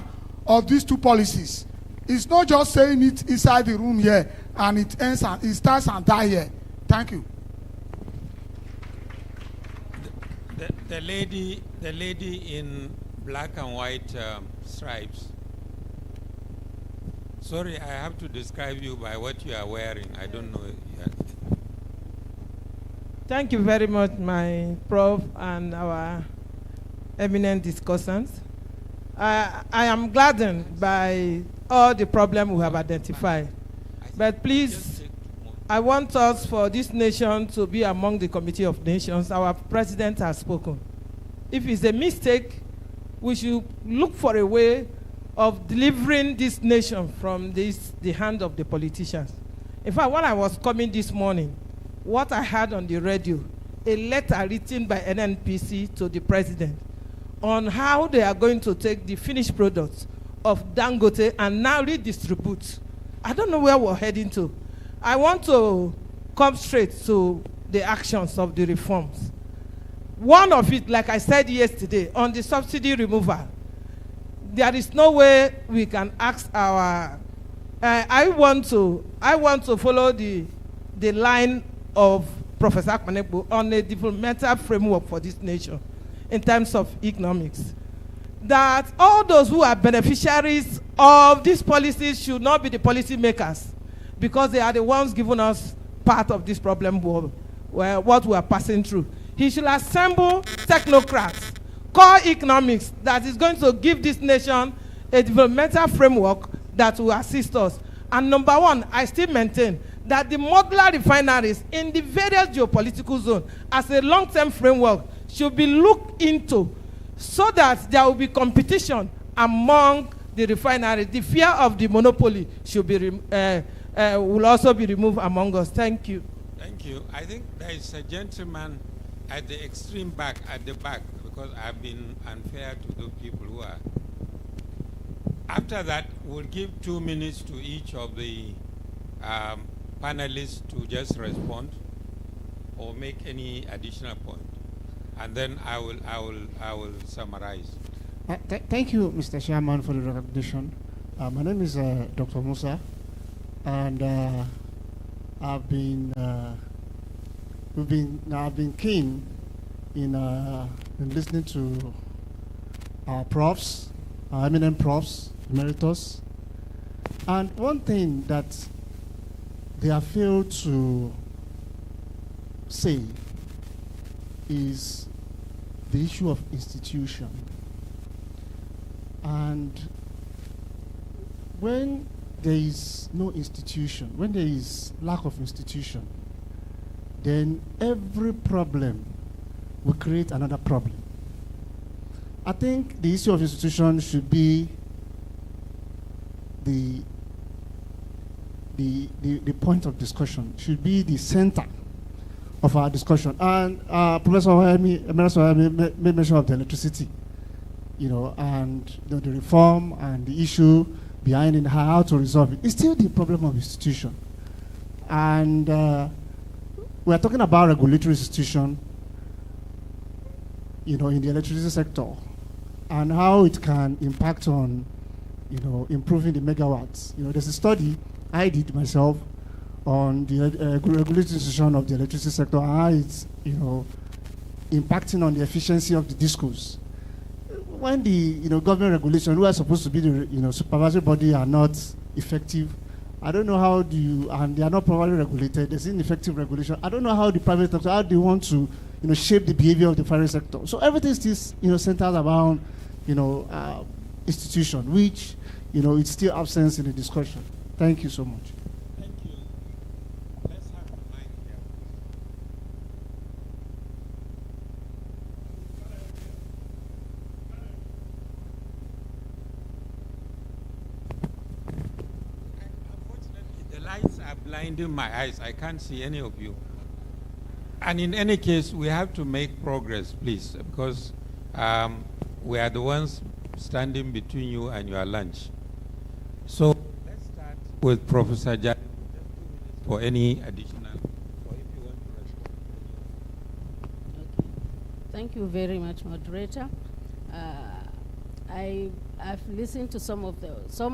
of these two policies. It's not just saying it inside the room here and it ends and it starts and dies here. Thank you. The lady in black and white stripes. Sorry, I have to describe you by what you are wearing. I don't know yet. Thank you very much, my prof and our eminent discussants. I am gladdened by all the problems we have identified. But please, I want us for this nation to be among the Committee of Nations. Our president has spoken. If it's a mistake, we should look for a way of delivering this nation from the hand of the politicians. In fact, when I was coming this morning, what I heard on the radio, a letter written by NNPC to the president on how they are going to take the finished products of Dangote and now redistribute. I don't know where we're heading to. I want to come straight to the actions of the reforms. One of it, like I said yesterday, on the subsidy removal, there is no way we can ask our. I want to follow the line of Professor Akmanekbo on a developmental framework for this nation in terms of economics. That all those who are beneficiaries of these policies should not be the policy makers, because they are the ones giving us part of this problem, what we are passing through. He should assemble technocrats, core economics, that is going to give this nation a developmental framework that will assist us. And number one, I still maintain that the modular refineries in the various geopolitical zones as a long-term framework should be looked into so that there will be competition among the refineries. The fear of the monopoly should be will also be removed among us. Thank you. Thank you. I think there is a gentleman at the extreme back, because I've been unfair to those people who are. After that, we'll give 2 minutes to each of the panelists to just respond or make any additional point, and then I will summarize. Thank you, Mr. Chairman, for the recognition. My name is Dr. Musa, and I've been keen in listening to our profs, our eminent profs, emeritus, and one thing that they have failed to say is the issue of institution. And when there is no institution, when there is lack of institution, then every problem will create another problem. I think the issue of institution should be the point of discussion, should be the center of our discussion. And Professor Ohemi made mention of the electricity, and the reform and the issue behind it, how to resolve it. It's still the problem of institution. And we are talking about regulatory institution, in the electricity sector, and how it can impact on, improving the megawatts. There's a study I did myself on the regulatory institution of the electricity sector, and how it's, impacting on the efficiency of the discos. When the government regulation, who are supposed to be the supervisory body, are not effective, I don't know how and they are not properly regulated. There's ineffective regulation. I don't know how the private sector, how they want to shape the behavior of the private sector. So everything is centered around institution, which, it's still absent in the discussion. Thank you so much. Thank you. Let's have the mic here. Unfortunately, the lights are blinding my eyes. I can't see any of you. And in any case, we have to make progress, please, because we are the ones standing between you and your lunch. So let's start with Professor Jack for any additional, or if you want to respond. Okay. Thank you very much, moderator. I've listened to some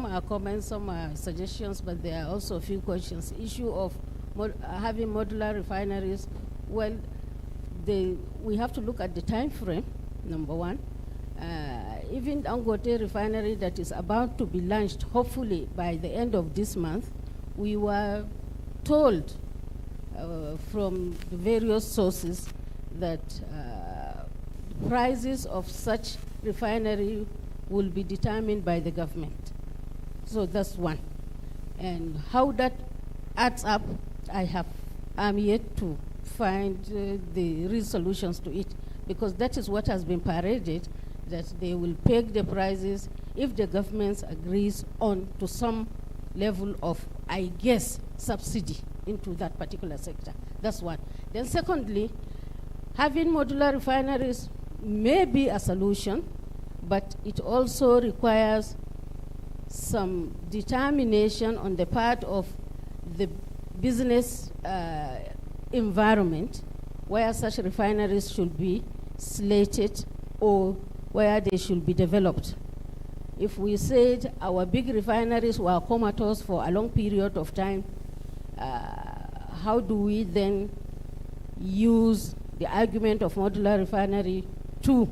are comments, some are suggestions, but there are also a few questions. Issue of having modular refineries. Well, we have to look at the time frame, number one. Even Dangote refinery that is about to be launched, hopefully by the end of this month, we were told from the various sources that prices of such refinery will be determined by the government. So that's one. And how that adds up, I'm yet to find the real solutions to it, because that is what has been paraded, that they will peg the prices if the government agrees on to some level of, I guess, subsidy into that particular sector. That's one. Then secondly, having modular refineries may be a solution, but it also requires some determination on the part of the business environment where such refineries should be slated or where they should be developed. If we said our big refineries were comatose for a long period of time, how do we then use the argument of modular refinery to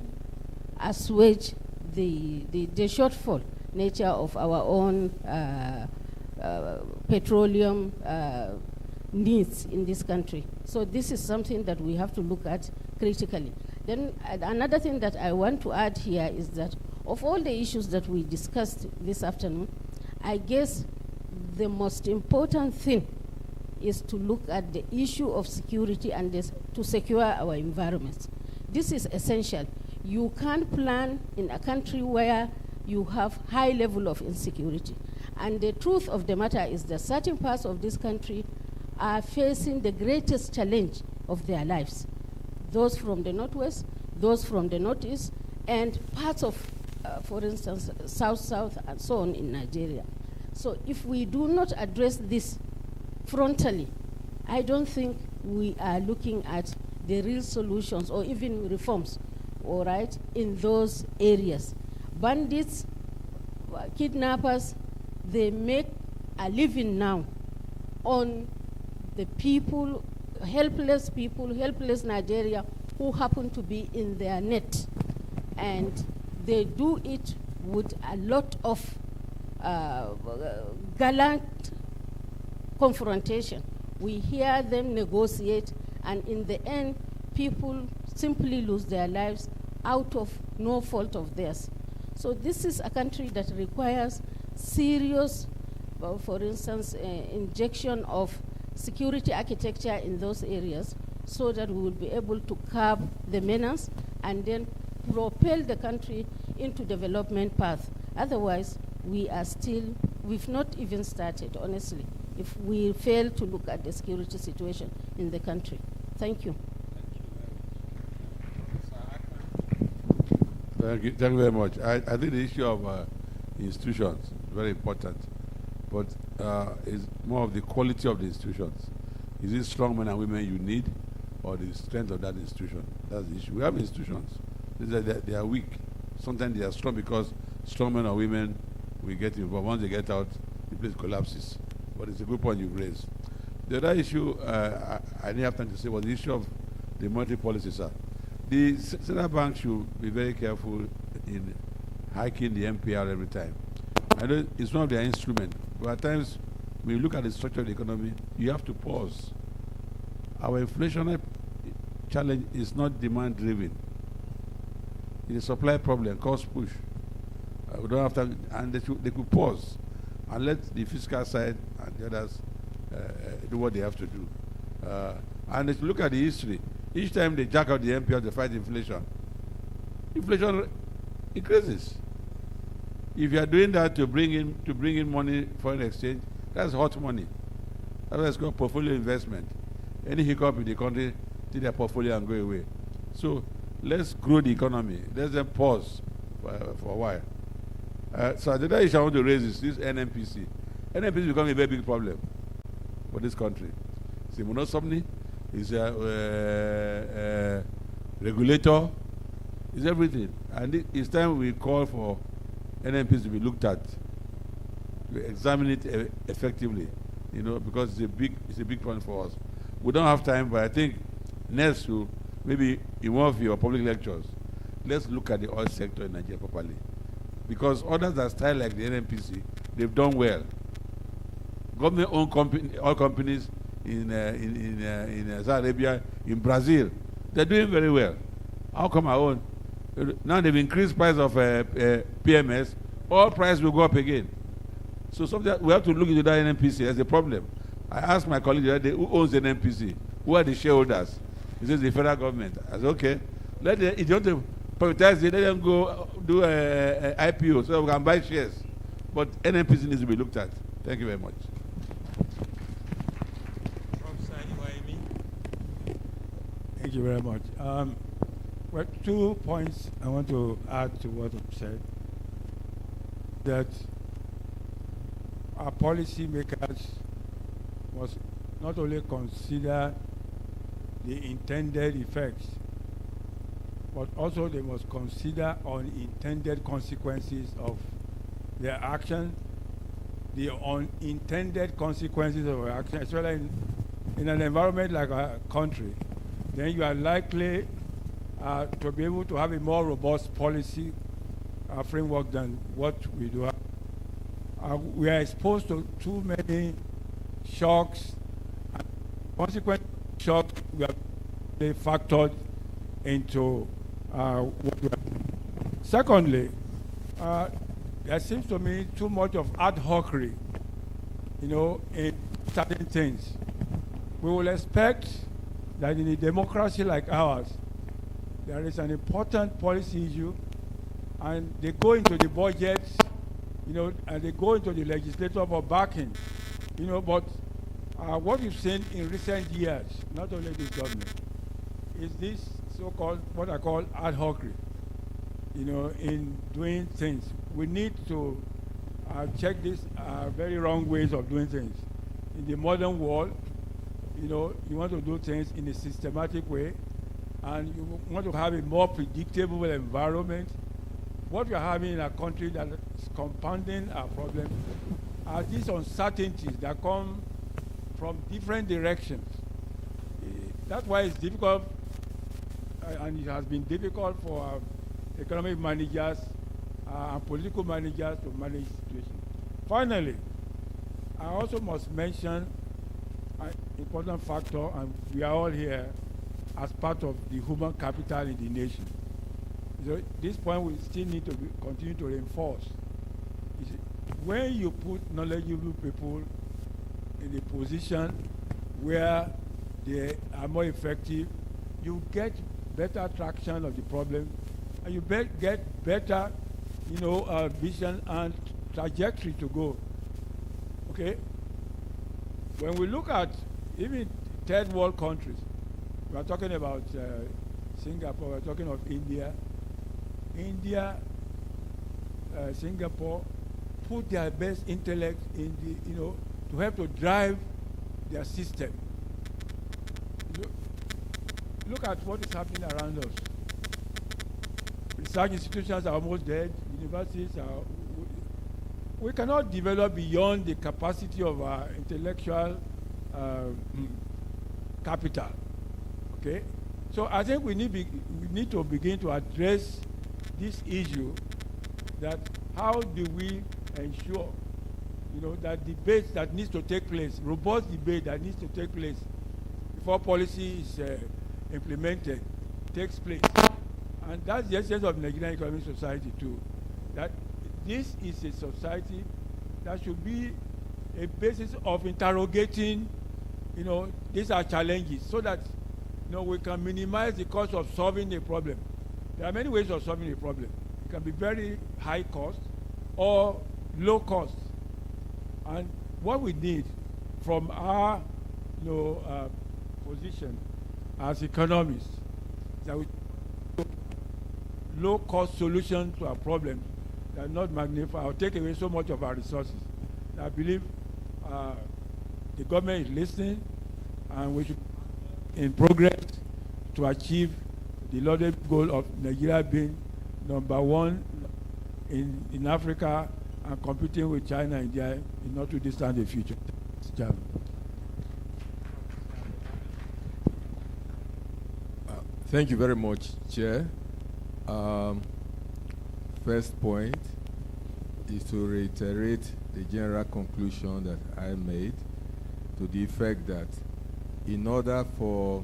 assuage the shortfall nature of our own petroleum needs in this country? So this is something that we have to look at critically. Then another thing that I want to add here is that of all the issues that we discussed this afternoon, I guess the most important thing is to look at the issue of security and to secure our environments. This is essential. You can't plan in a country where you have high level of insecurity. And the truth of the matter is that certain parts of this country are facing the greatest challenge of their lives. Those from the northwest, those from the northeast, and parts of, for instance, south, and so on in Nigeria. So if we do not address this frontally, I don't think we are looking at the real solutions or even reforms, all right, in those areas. Bandits, kidnappers, they make a living now on the people, helpless Nigeria who happen to be in their net. And they do it with a lot of gallant confrontation. We hear them negotiate, and in the end, people simply lose their lives out of no fault of theirs. So this is a country that requires serious, for instance, injection of security architecture in those areas so that we will be able to curb the menace and then propel the country into development path. Otherwise, we've not even started, honestly, if we fail to look at the security situation in the country. Thank you. Thank you very much. I think the issue of institutions is very important, but it's more of the quality of the institutions. Is it strong men and women you need, or the strength of that institution? That's the issue. We have institutions. They are weak. Sometimes they are strong because strong men or women will get involved. Once they get out, the place collapses. But it's a good point you've raised. The other issue I didn't have time to say was the issue of the monetary policy, sir. The central bank should be very careful in hiking the MPR every time. I know it's one of their instruments, but at times when you look at the structure of the economy, you have to pause. Our inflationary challenge is not demand-driven. It's a supply problem, cost push. We don't have time, and they could pause and let the fiscal side and the others do what they have to do. And if you look at the history, each time they jack out the MPR to fight inflation, inflation increases. If you are doing that to bring in money, foreign exchange, that's hot money. That's why it's called portfolio investment. Any hiccup in the country, take their portfolio and go away. So let's grow the economy. Let's then pause for a while. So the other issue I want to raise is this NNPC. NNPC is becoming a very big problem for this country. It's a monosomny, it's a regulator, it's everything. And it's time we call for NNPC to be looked at, to examine it effectively, because it's a big problem for us. We don't have time, but I think next to maybe in one of your public lectures, let's look at the oil sector in Nigeria properly. Because others that style like the NNPC, they've done well. Government-owned oil companies in Saudi Arabia, in Brazil, they're doing very well. How come our own? Now they've increased price of PMS, all price will go up again. So something we have to look into that NNPC as a problem. I asked my colleague the other day, who owns the NNPC? Who are the shareholders? He says the federal government. I said, okay. If you want to privatize it, let them go do a IPO so that we can buy shares. But NNPC needs to be looked at. Thank you very much. Thank you very much. Well, 2 points I want to add to what I've said. That our policy makers must not only consider the intended effects, but also they must consider unintended consequences of their action, the unintended consequences of our action, especially in an environment like our country. Then you are likely to be able to have a more robust policy framework than what we do have. We are exposed to too many shocks, and consequent shocks we have factored into what we are. Secondly, there seems to me too much of ad hocery, in certain things. We will expect that in a democracy like ours, there is an important policy issue, and they go into the budgets, and they go into the legislature for backing, but what we've seen in recent years, not only this government, is this so-called, what I call ad hocery, in doing things. We need to check these very wrong ways of doing things. In the modern world, you want to do things in a systematic way, and you want to have a more predictable environment. What we are having in a country that is compounding our problem are these uncertainties that come from different directions. That's why it's difficult, and it has been difficult for economic managers and political managers to manage situations. Finally, I also must mention an important factor, and we are all here as part of the human capital in the nation. So this point we still need to continue to reinforce. When you put knowledgeable people in a position where they are more effective, you get better traction of the problem, and you get better, vision and trajectory to go. Okay? When we look at even third world countries, we are talking about Singapore, we are talking of India. Singapore put their best intellect in the, to help to drive their system. Look at what is happening around us. Research institutions are almost dead. Universities are. We cannot develop beyond the capacity of our intellectual capital. Okay, so I think we need to begin to address this issue. That how do we ensure, that debate that needs to take place, robust debate that needs to take place before policy is implemented, takes place. And that's the essence of Nigerian economic society too. That this is a society that should be a basis of interrogating, these are challenges, so that, we can minimize the cost of solving a problem. There are many ways of solving a problem. It can be very high cost or low cost. And what we need from our, position as economists, that we low cost solution to our problems that not magnify or take away so much of our resources. I believe the government is listening, and we should in progress to achieve the lauded goal of Nigeria being #1 in Africa and competing with China and India in not too distant a future. Thank you very much, Chair. First point is to reiterate the general conclusion that I made, to the effect that in order for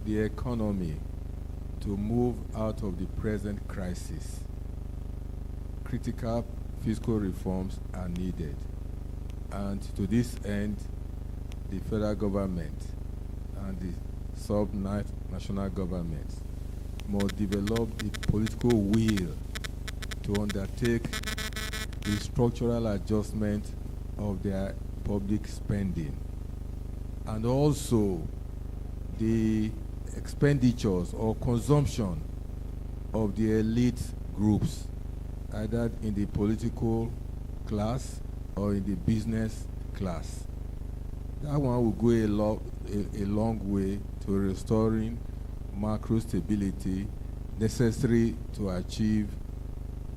the economy to move out of the present crisis, critical fiscal reforms are needed. And to this end, the federal government and the sub-national governments must develop the political will to undertake the structural adjustment of their public spending, and also the expenditures or consumption of the elite groups, either in the political class or in the business class. That one will go a long way to restoring macro stability necessary to achieve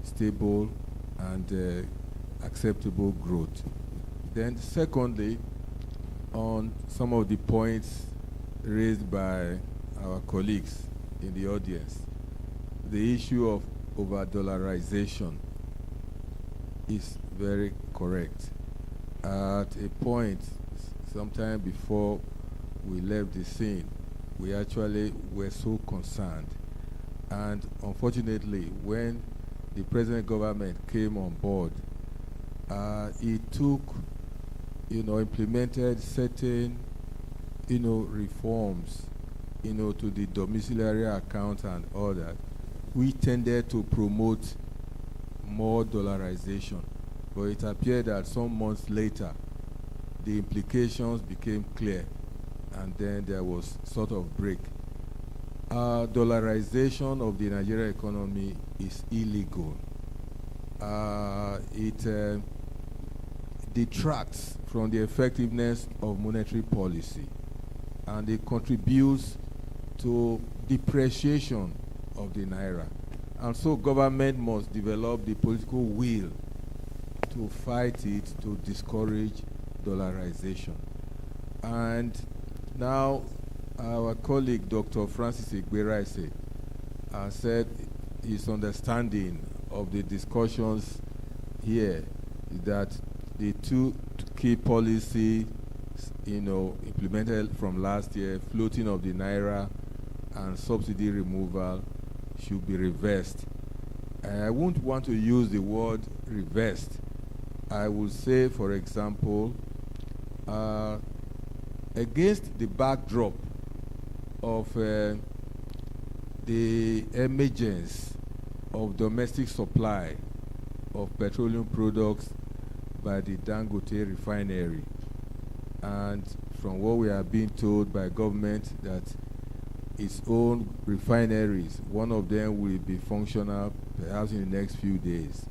stable and acceptable growth. Then secondly, on some of the points raised by our colleagues in the audience, the issue of over-dollarization is very correct. At a point, sometime before we left the scene, we actually were so concerned. And unfortunately, when the present government came on board, it took, implemented certain, reforms, to the domiciliary account and all that. We tended to promote more dollarization, but it appeared that some months later, the implications became clear, and then there was sort of break. Dollarization of the Nigerian economy is illegal. It detracts from the effectiveness of monetary policy, and it contributes to depreciation of the naira. And so government must develop the political will to fight it, to discourage dollarization. And now our colleague Dr. Francis Igbereise said his understanding of the discussions here is that the two key policies, implemented from last year, floating of the naira and subsidy removal, should be reversed. I wouldn't want to use the word reversed. I would say, for example, against the backdrop of the emergence of domestic supply of petroleum products by the Dangote refinery, and from what we are being told by government that its own refineries, one of them will be functional perhaps in the next few days.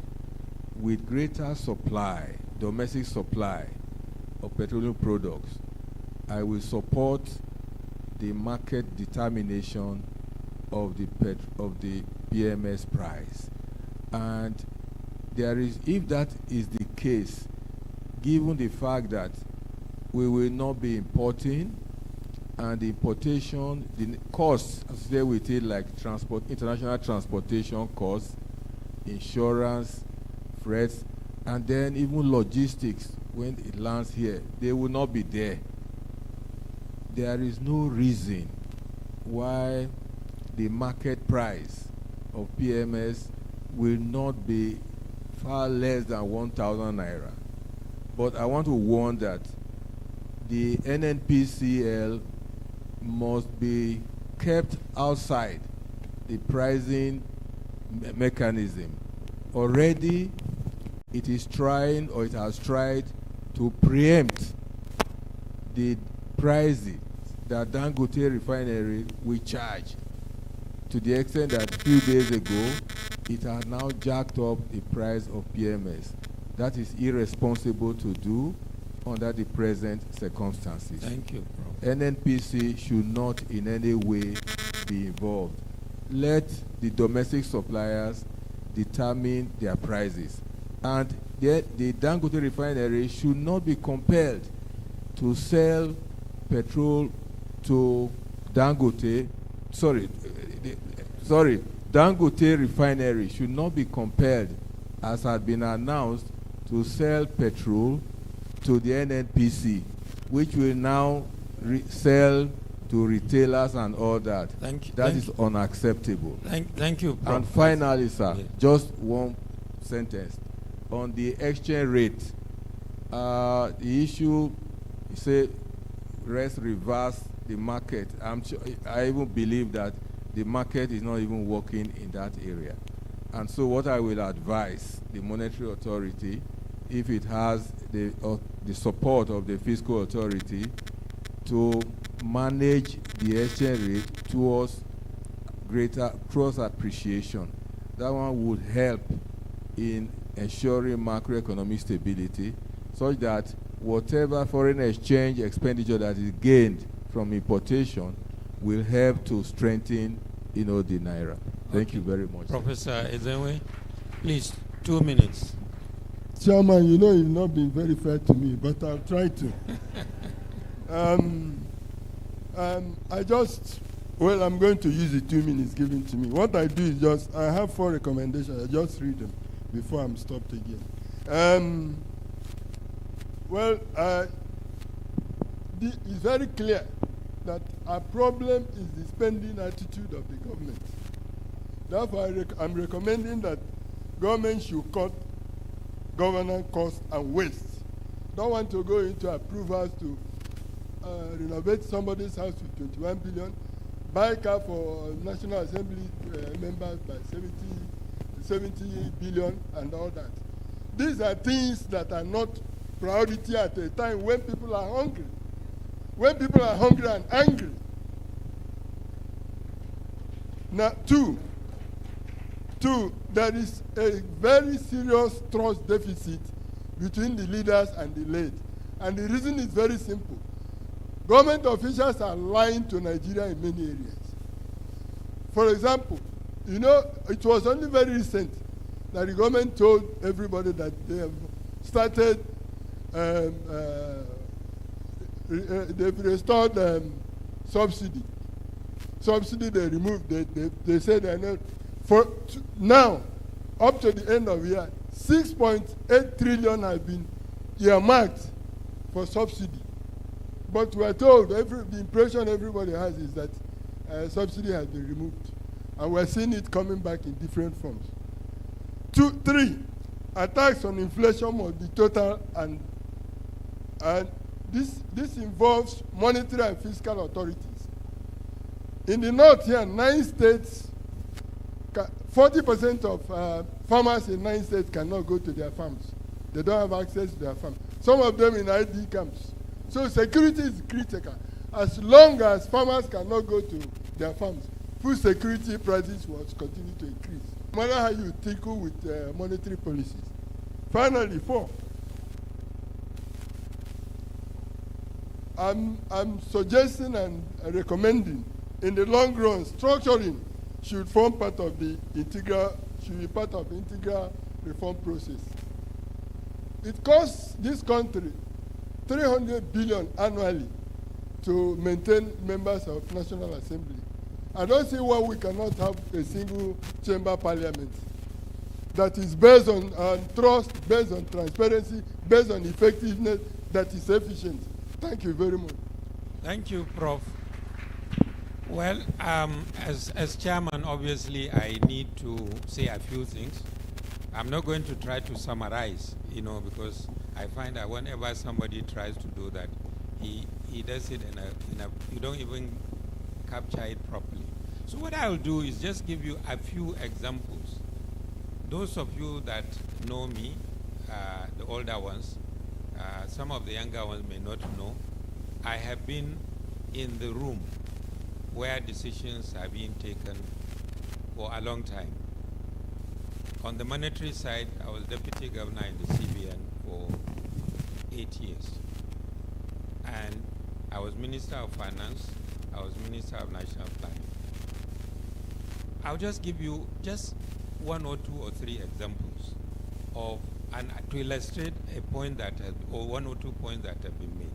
With greater supply, domestic supply of petroleum products, I will support the market determination of the PMS price. And there is, if that is the case, given the fact that we will not be importing, and the importation, the costs associated with it, like international transportation costs, insurance, freight, and then even logistics when it lands here, they will not be there. There is no reason why the market price of PMS will not be far less than 1,000 naira. But I want to warn that the NNPCL must be kept outside the pricing mechanism. Already, it is trying, or it has tried, to preempt the prices that Dangote refinery will charge, to the extent that a few days ago, it has now jacked up the price of PMS. That is irresponsible to do under the present circumstances. Thank you, Prof. NNPC should not in any way be involved. Let the domestic suppliers determine their prices. And the Dangote refinery should not be compelled to sell petrol to Dangote. Dangote refinery should not be compelled, as had been announced, to sell petrol to the NNPC, which will now sell to retailers and all that. That is unacceptable. Thank you, Prof. And finally, sir, just one sentence. On the exchange rate, the issue, you say, reverse the market. I even believe that the market is not even working in that area. And so what I will advise the Monetary Authority, if it has the support of the Fiscal Authority, to manage the exchange rate towards greater cross appreciation. That one would help in ensuring macroeconomic stability, such that whatever foreign exchange expenditure that is gained from importation will help to strengthen, the naira. Thank you very much. Professor Ezenwe, please, 2 minutes. Chairman, you've not been very fair to me, but I'll try to. I'm going to use the 2 minutes given to me. What I do is I have 4 recommendations. I just read them before I'm stopped again. It's very clear that our problem is the spending attitude of the government. Therefore, I'm recommending that government should cut governance costs and waste. Don't want to go into approvals to renovate somebody's house with 21 billion, buy a car for National Assembly members by 70 billion and all that. These are things that are not priority at a time when people are hungry. When people are hungry and angry. Now, two, there is a very serious trust deficit between the leaders and the led. And the reason is very simple. Government officials are lying to Nigeria in many areas. For example, it was only very recent that the government told everybody that they have started, they've restored subsidy. Subsidy they removed, they said they're not. For now, up to the end of the year, 6.8 trillion has been earmarked for subsidy. But we are told, the impression everybody has is that subsidy has been removed. And we're seeing it coming back in different forms. 3, attacks on inflation must be total, and this involves monetary and fiscal authorities. In the north here, 9 states, 40% of farmers in 9 states cannot go to their farms. They don't have access to their farms. Some of them in ID camps. So security is critical. As long as farmers cannot go to their farms, food security prices will continue to increase, no matter how you tinkle with monetary policies. Finally, 4, I'm suggesting and recommending, in the long run, structuring should be part of the integral reform process. It costs this country 300 billion annually to maintain members of National Assembly. I don't see why we cannot have a single chamber parliament that is based on trust, based on transparency, based on effectiveness, that is efficient. Thank you very much. Thank you, Prof. Well, as chairman, obviously, I need to say a few things. I'm not going to try to summarize, because I find that whenever somebody tries to do that, he does it you don't even capture it properly. So what I'll do is just give you a few examples. Those of you that know me, the older ones, some of the younger ones may not know, I have been in the room where decisions are being taken for a long time. On the monetary side, I was deputy governor in the CBN for 8 years. And I was Minister of Finance, I was Minister of National Planning. I'll just give you just 1 or 2 or 3 examples of, and to illustrate a point that has, or 1 or 2 points that have been made.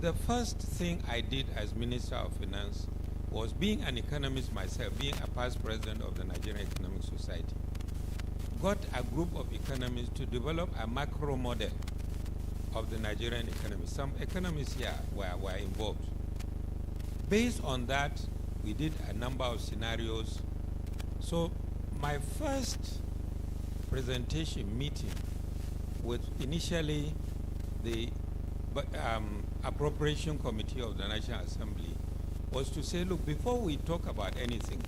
The first thing I did as Minister of Finance was, being an economist myself, being a past president of the Nigerian Economic Society, got a group of economists to develop a macro model of the Nigerian economy. Some economists here were involved. Based on that, we did a number of scenarios. So my first presentation meeting with initially the Appropriation Committee of the National Assembly was to say, look, before we talk about anything,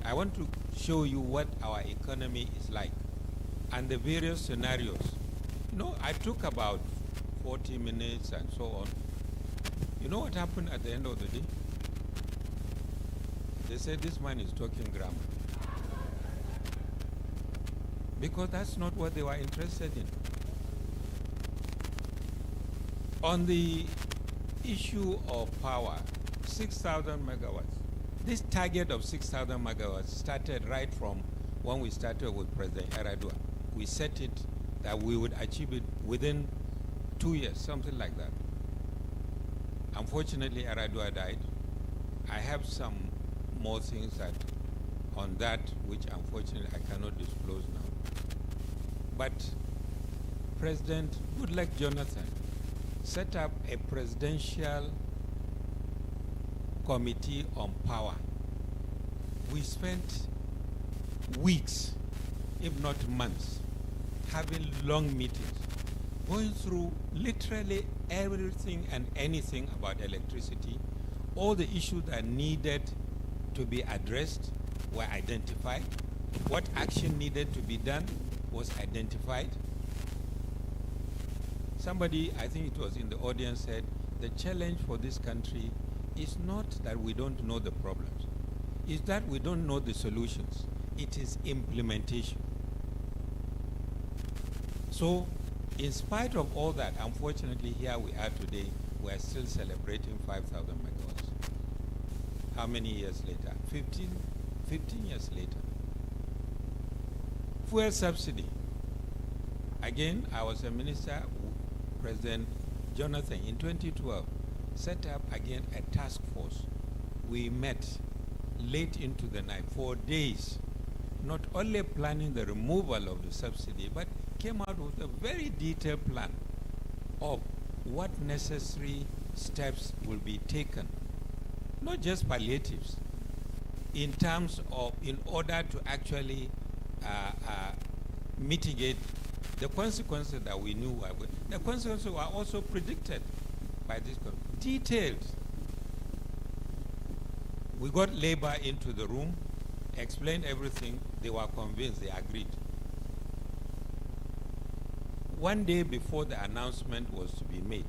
I want to show you what our economy is like and the various scenarios. I took about 40 minutes and so on. You know what happened at the end of the day? They said, this man is talking grammar. Because that's not what they were interested in. On the issue of power, 6,000 megawatts. This target of 6,000 megawatts started right from when we started with President Yar'Adua. We set it that we would achieve it within 2 years, something like that. Unfortunately, Yar'Adua died. I have some more things on that which unfortunately I cannot disclose now. But President Goodluck Jonathan set up a presidential committee on power. We spent weeks, if not months, having long meetings, going through literally everything and anything about electricity. All the issues that needed to be addressed were identified. What action needed to be done was identified. Somebody, I think it was in the audience, said the challenge for this country is not that we don't know the problems. It's that we don't know the solutions. It is implementation. So, in spite of all that, unfortunately, here we are today, we are still celebrating 5,000 megawatts. How many years later? 15 years later. Fuel subsidy. Again, I was a minister. President Jonathan, in 2012, set up again a task force. We met late into the night for days, not only planning the removal of the subsidy, but came out with a very detailed plan of what necessary steps will be taken, not just palliatives, in terms of, in order to actually mitigate the consequences that we knew were going. The consequences were also predicted by this detailed. We got labor into the room, explained everything. They were convinced, they agreed. One day before the announcement was to be made,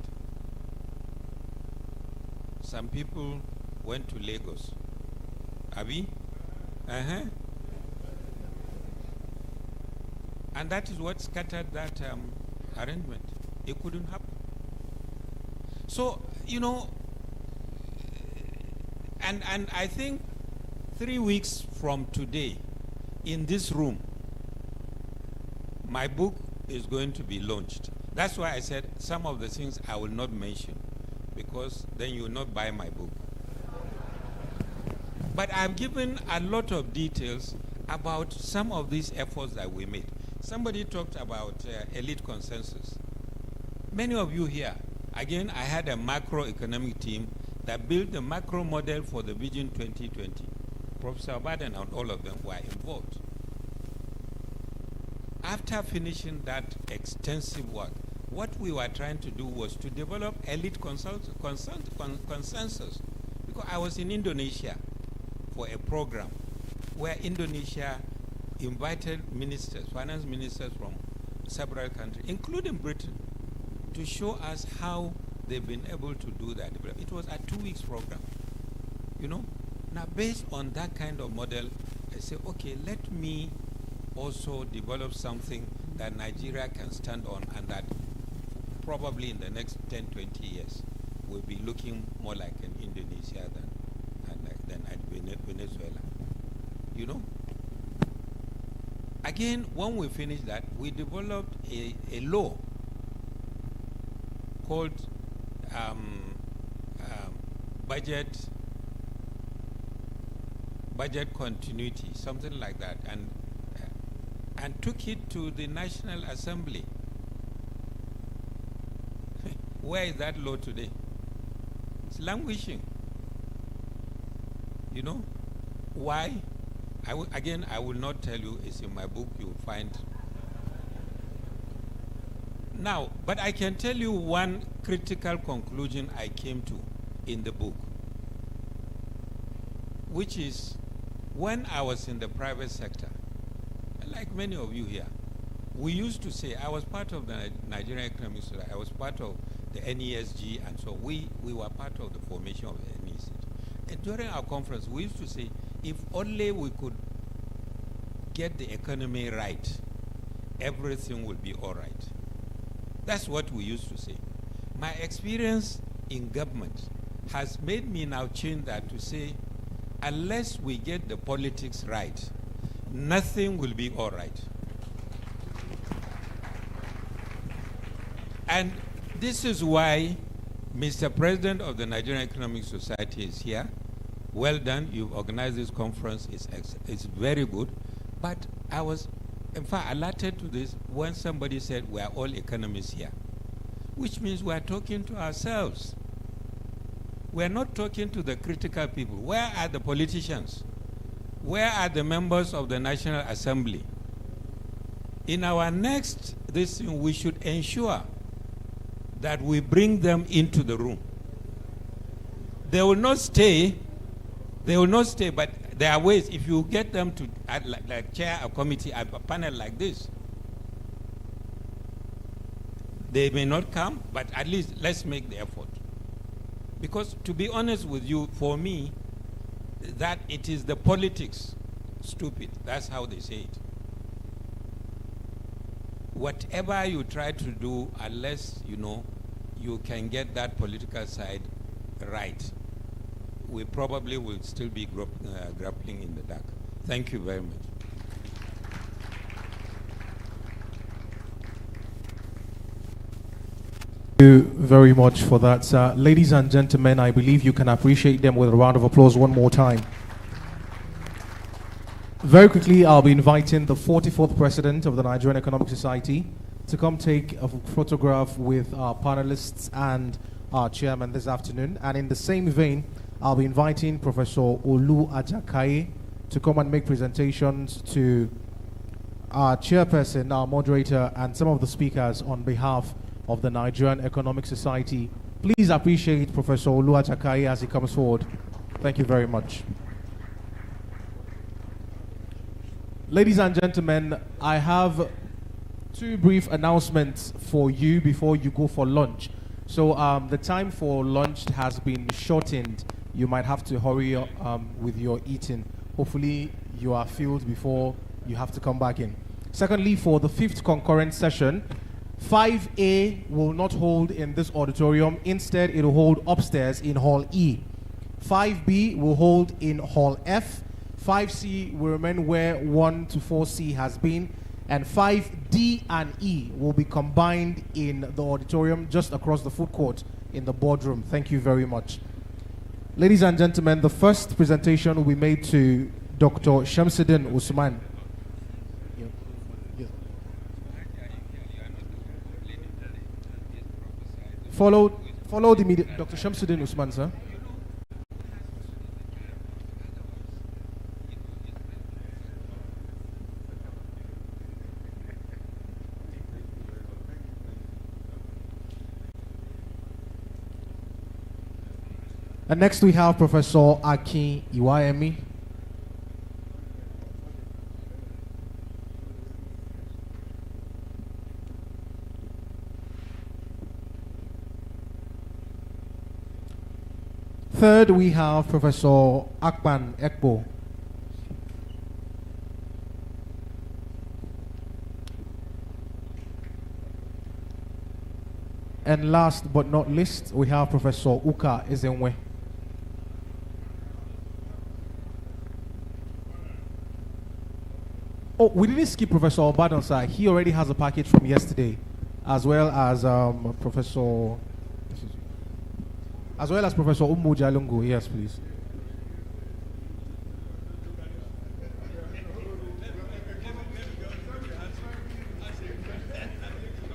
some people went to Lagos. Abi? And that is what scattered that arrangement. It couldn't happen. So, and I think 3 weeks from today, in this room, my book is going to be launched. That's why I said some of the things I will not mention, because then you will not buy my book. But I've given a lot of details about some of these efforts that we made. Somebody talked about elite consensus. Many of you here, again, I had a macroeconomic team that built the macro model for the Vision 2020. Professor Baden and all of them were involved. after finishing that extensive work, what we were trying to do was to develop elite consensus. Because I was in Indonesia for a program where Indonesia invited ministers, finance ministers from several countries, including Britain, to show us how they've been able to do that. It was a 2-week program, you know. Now, based on that kind of model, I say, okay, let me also develop something that Nigeria can stand on, and that probably in the next 10, 20 years will be looking more like an Indonesia than Venezuela. You know? Again, when we finished that, we developed a law called budget continuity, something like that, and took it to the National Assembly. Where is that law today? It's languishing. You know? Why? I will not tell you. It's in my book. You'll find. Now, but I can tell you one critical conclusion I came to in the book, which is when I was in the private sector, like many of you here, we used to say, I was part of the Nigerian Economic Society, I was part of the NESG, and so we were part of the formation of the NESG. And during our conference, we used to say, if only we could get the economy right, everything will be all right. That's what we used to say. My experience in government has made me now change that to say, unless we get the politics right, nothing will be all right. And this is why Mr. President of the Nigerian Economic Society is here. Well done, you've organized this conference, it's very good. But I was, in fact, alerted to this when somebody said we are all economists here, which means we are talking to ourselves. We are not talking to the critical people. Where are the politicians? Where are the members of the National Assembly? In our next thing, we should ensure that we bring them into the room. They will not stay, but there are ways. If you get them to like chair a committee, a panel like this, they may not come, but at least let's make the effort. Because to be honest with you, for me, that it is the politics, stupid. That's how they say it. Whatever you try to do, unless you can get that political side right, we probably will still be grappling in the dark. Thank you very much. Thank you very much for that. Ladies and gentlemen, I believe you can appreciate them with a round of applause one more time. Very quickly, I'll be inviting the 44th President of the Nigerian Economic Society to come take a photograph with our panelists and our chairman this afternoon. And in the same vein, I'll be inviting Professor Olu Ajakaye to come and make presentations to our chairperson, our moderator, and some of the speakers on behalf of the Nigerian Economic Society. Please appreciate Professor Olu Ajakaye as he comes forward. Thank you very much. Ladies and gentlemen, I have two brief announcements for you before you go for lunch. So the time for lunch has been shortened. You might have to hurry with your eating. Hopefully you are filled before you have to come back in. Secondly, for the 5th concurrent session, 5A will not hold in this auditorium. Instead, it will hold upstairs in Hall E. 5B will hold in Hall F. 5C will remain where 1 to 4C has been. And 5D and E will be combined in the auditorium just across the food court in the boardroom. Thank you very much. Ladies and gentlemen, the first presentation will be made to Dr. Shamsuddin Usman. Follow the media. Dr. Shamsuddin Usman, sir. And next we have Professor Akin Iwayemi. Third, we have Professor Akpan Ekpo. And last but not least, we have Professor Uka Ezenwe. Oh, we didn't skip Professor Obadonsa. He already has a package from yesterday, as well as Professor Umu Jalungu. Yes, please.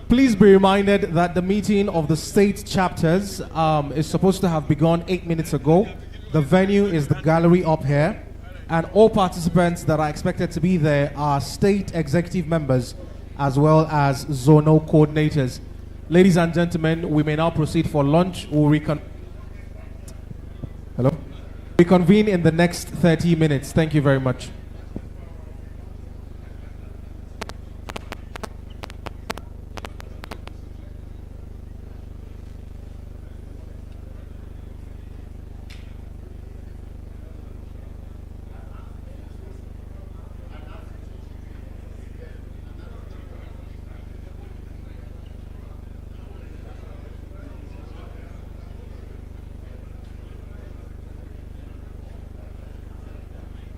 Please be reminded that the meeting of the state chapters is supposed to have begun 8 minutes ago. The venue is the gallery up here, and all participants that are expected to be there are state executive members as well as zonal coordinators. Ladies and gentlemen, we may now proceed for lunch. We'll reconvene in the next 30 minutes. Thank you very much.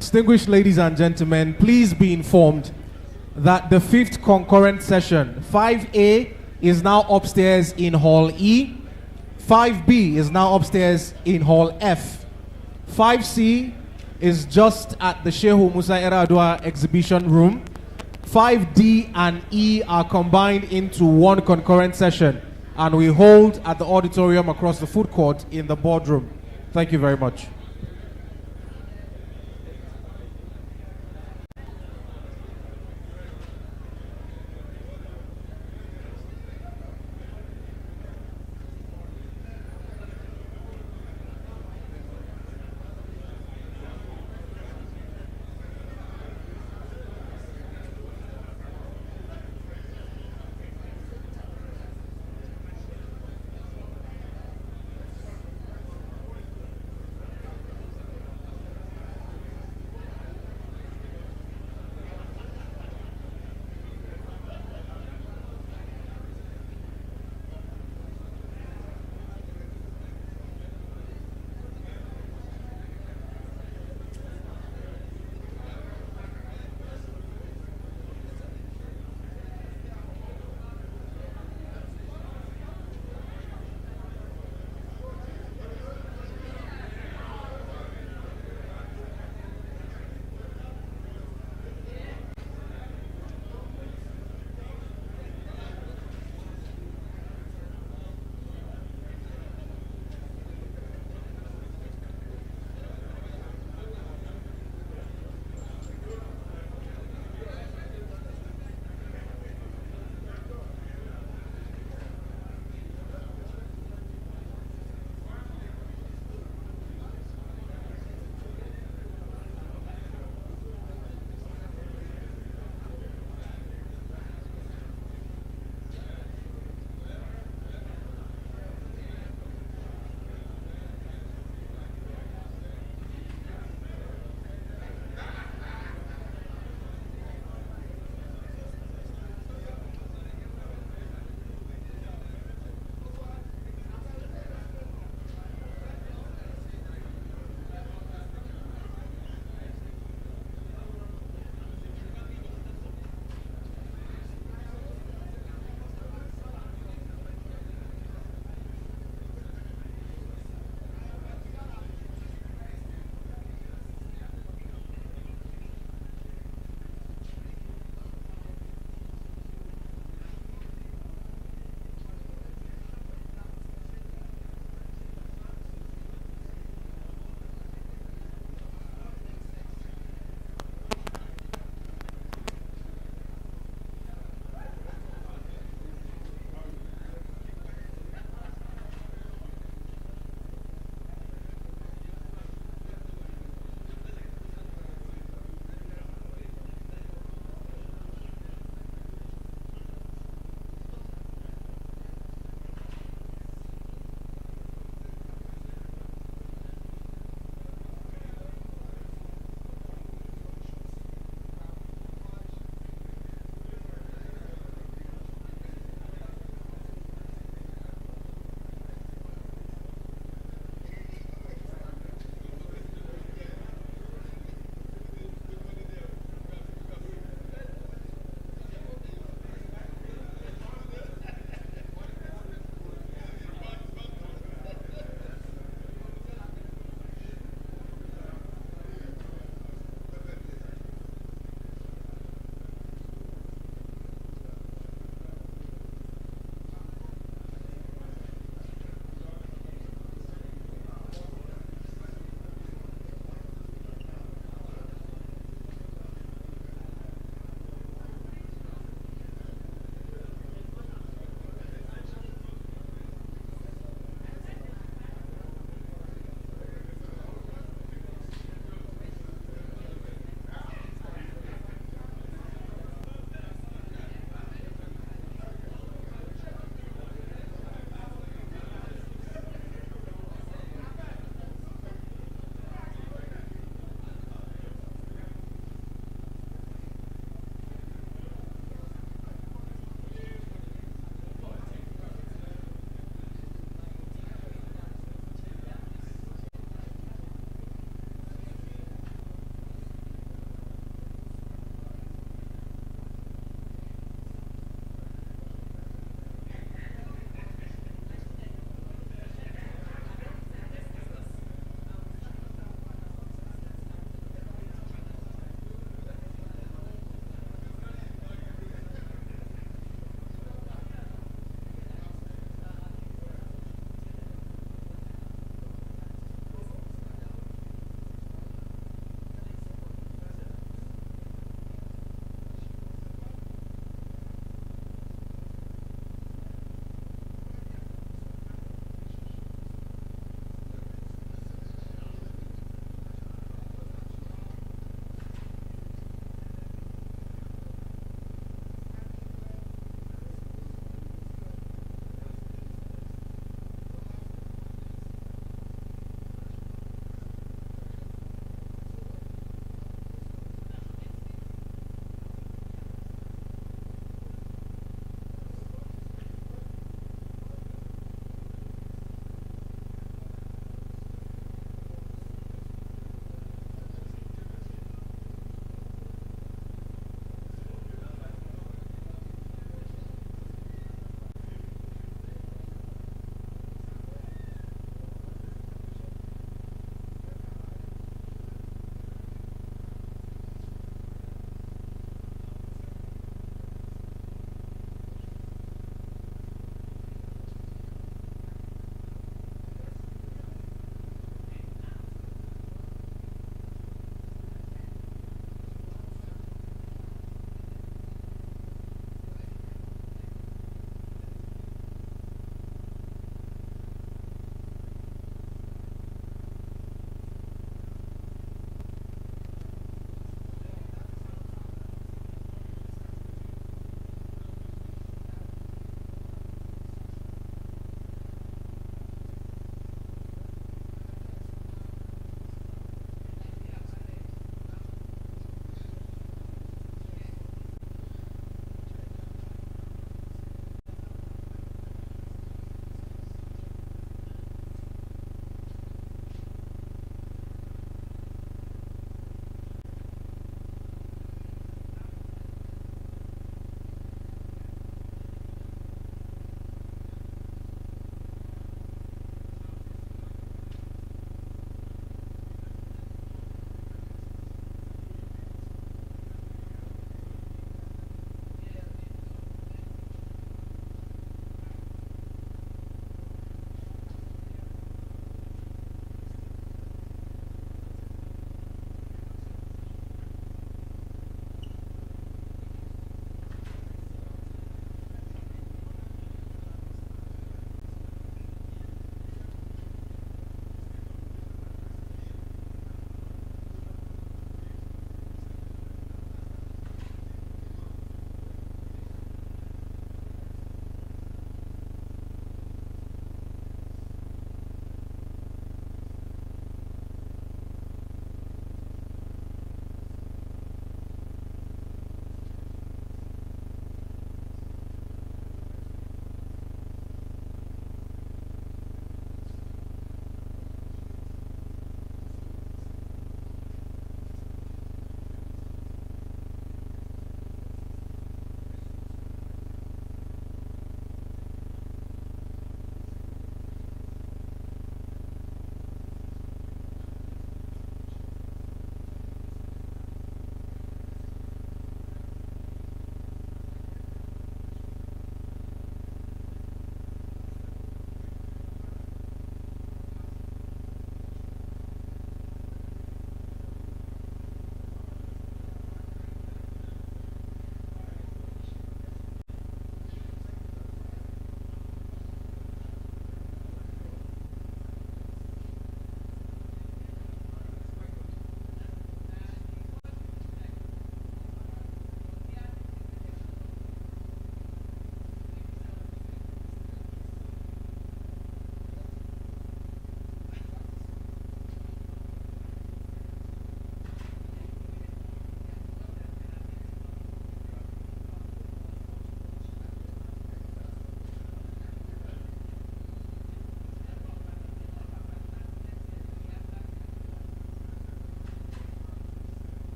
Distinguished ladies and gentlemen, please be informed that the 5th concurrent session, 5A, is now upstairs in Hall E. 5B is now upstairs in Hall F. 5C is just at the Shehu Musa Eradua exhibition room. 5D and E are combined into one concurrent session, and we hold at the auditorium across the food court in the boardroom. Thank you very much.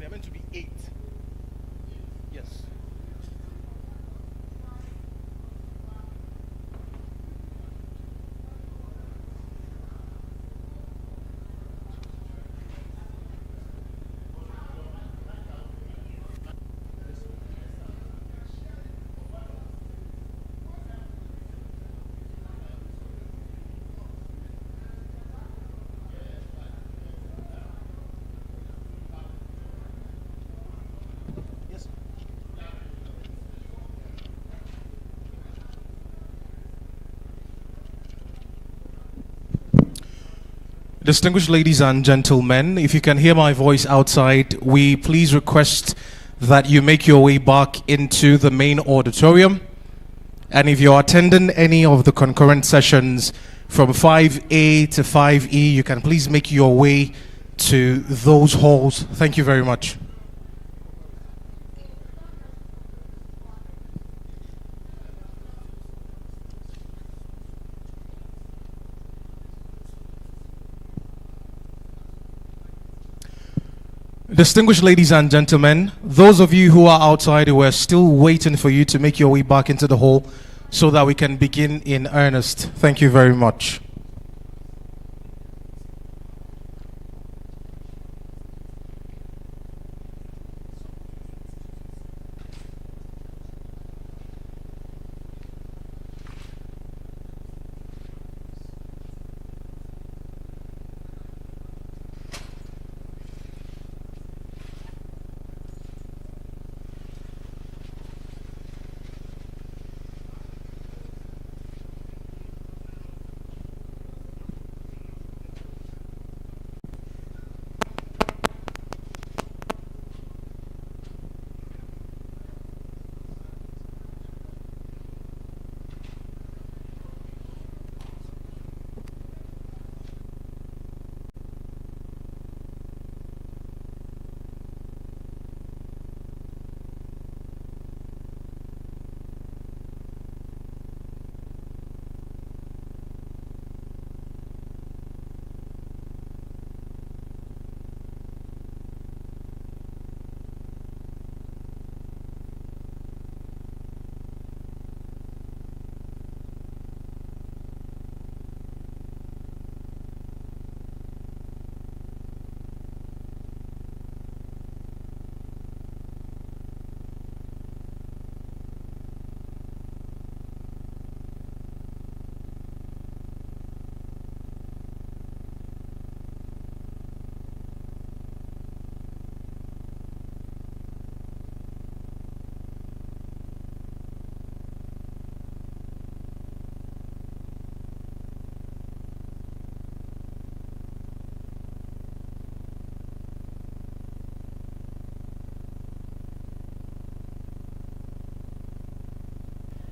are meant to be 8. Yes. Distinguished ladies and gentlemen, if you can hear my voice outside, we please request that you make your way back into the main auditorium. And if you're attending any of the concurrent sessions from 5A to 5E, you can please make your way to those halls. Thank you very much. Distinguished ladies and gentlemen, those of you who are outside, we're still waiting for you to make your way back into the hall so that we can begin in earnest. Thank you very much.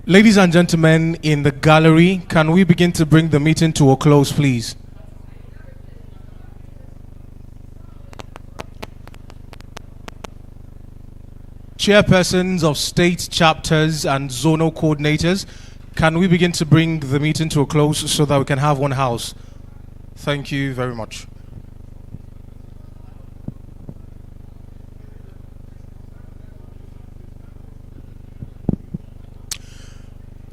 Ladies and gentlemen in the gallery, can we begin to bring the meeting to a close, please? Chairpersons of state chapters and zonal coordinators, can we begin to bring the meeting to a close so that we can have one house? Thank you very much.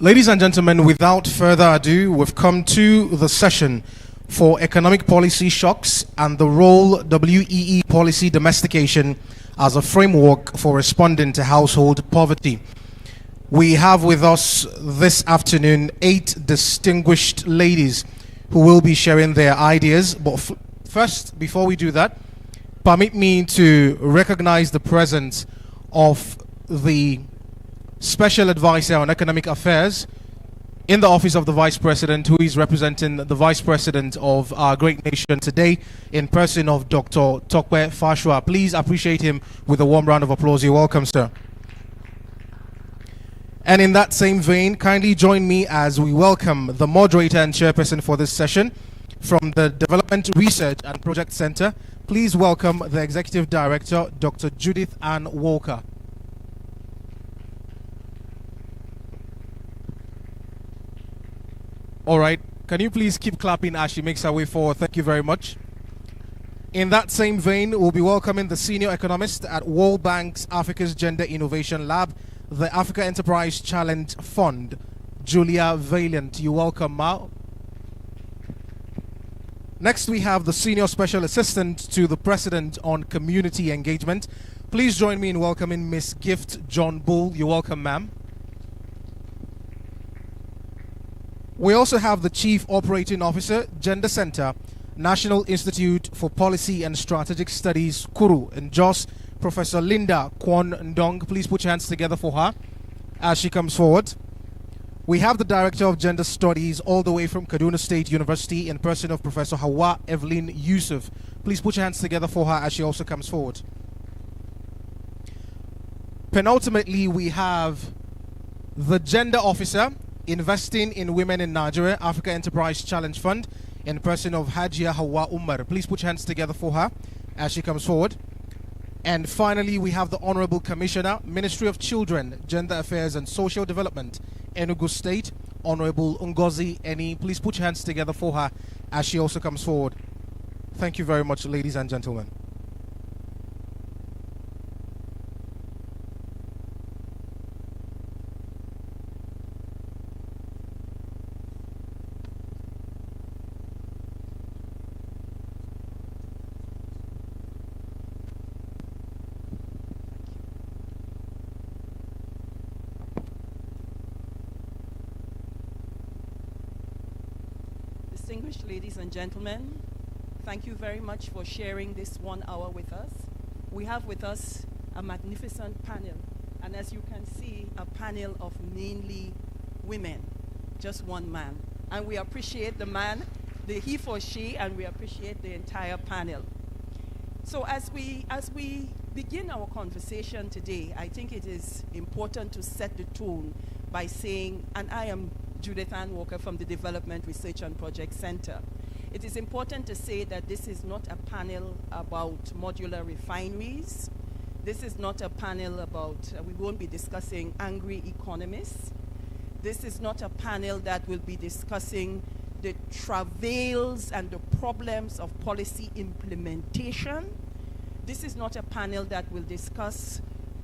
Ladies and gentlemen, without further ado, we've come to the session for economic policy shocks and the role WEE policy domestication as a framework for responding to household poverty. We have with us this afternoon 8 distinguished ladies who will be sharing their ideas. But first, before we do that, permit me to recognize the presence of the Special Advisor on Economic Affairs in the Office of the Vice President, who is representing the Vice President of our great nation today in person of Dr. Tokwe Fashua. Please appreciate him with a warm round of applause. You're welcome, sir. And in that same vein, kindly join me as we welcome the moderator and chairperson for this session from the Development Research and Project Center. Please welcome the Executive Director, Dr. Judith Ann Walker. All right, can you please keep clapping as she makes her way forward? Thank you very much. In that same vein, we'll be welcoming the senior economist at World Bank's Africa's Gender Innovation Lab, the Africa Enterprise Challenge Fund, Julia Valiant. You're welcome, Ma. Next, we have the Senior Special Assistant to the President on Community Engagement. Please join me in welcoming Miss Gift John Bull. You're welcome, ma'am. We also have the Chief Operating Officer, Gender Center, National Institute for Policy and Strategic Studies, Kuru, in Jos, Professor Linda Kwon Ndong. Please put your hands together for her as she comes forward. We have the Director of Gender Studies all the way from Kaduna State University in person of Professor Hawa Evelyn Yusuf. Please put your hands together for her as she also comes forward. Penultimately, we have the Gender Officer, Investing in Women in Nigeria, Africa Enterprise Challenge Fund, in person of Hajia Hawa Umar. Please put your hands together for her as she comes forward. And finally, we have the Honorable Commissioner, Ministry of Children, Gender Affairs and Social Development, Enugu State, Honorable Ngozi Eni. Please put your hands together for her as she also comes forward. Thank you very much, ladies and gentlemen. Distinguished ladies and gentlemen, thank you very much for sharing this 1 hour with us. We have with us a magnificent panel, and as you can see, a panel of mainly women, just one man. And we appreciate the man, the he for she, and we appreciate the entire panel. So as we begin our conversation today, I think it is important to set the tone by saying, and I am Judith Ann Walker from the Development Research and Project Center. It is important to say that this is not a panel about modular refineries. This is not a panel about, we won't be discussing angry economists. This is not a panel that will be discussing the travails and the problems of policy implementation. This is not a panel that will discuss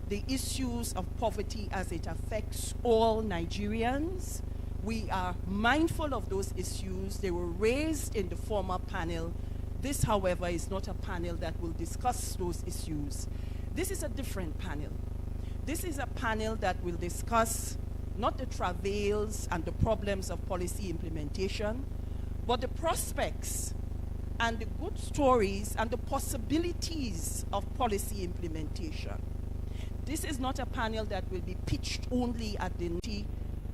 the issues of poverty as it affects all Nigerians. We are mindful of those issues. They were raised in the former panel. This, however, is not a panel that will discuss those issues. This is a different panel. This is a panel that will discuss not the travails and the problems of policy implementation, but the prospects and the good stories and the possibilities of policy implementation. This is not a panel that will be pitched only at the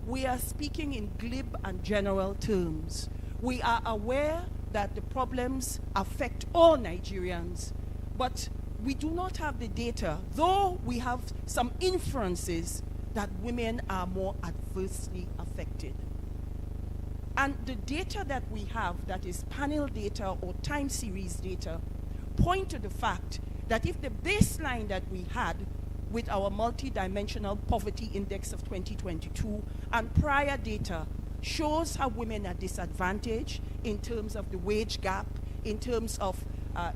We are speaking in glib and general terms. We are aware that the problems affect all Nigerians, but we do not have the data, though we have some inferences that women are more adversely affected. And the data that we have, that is panel data or time series data, point to the fact that if the baseline that we had with our multidimensional poverty index of 2022 and prior data shows how women are disadvantaged in terms of the wage gap, in terms of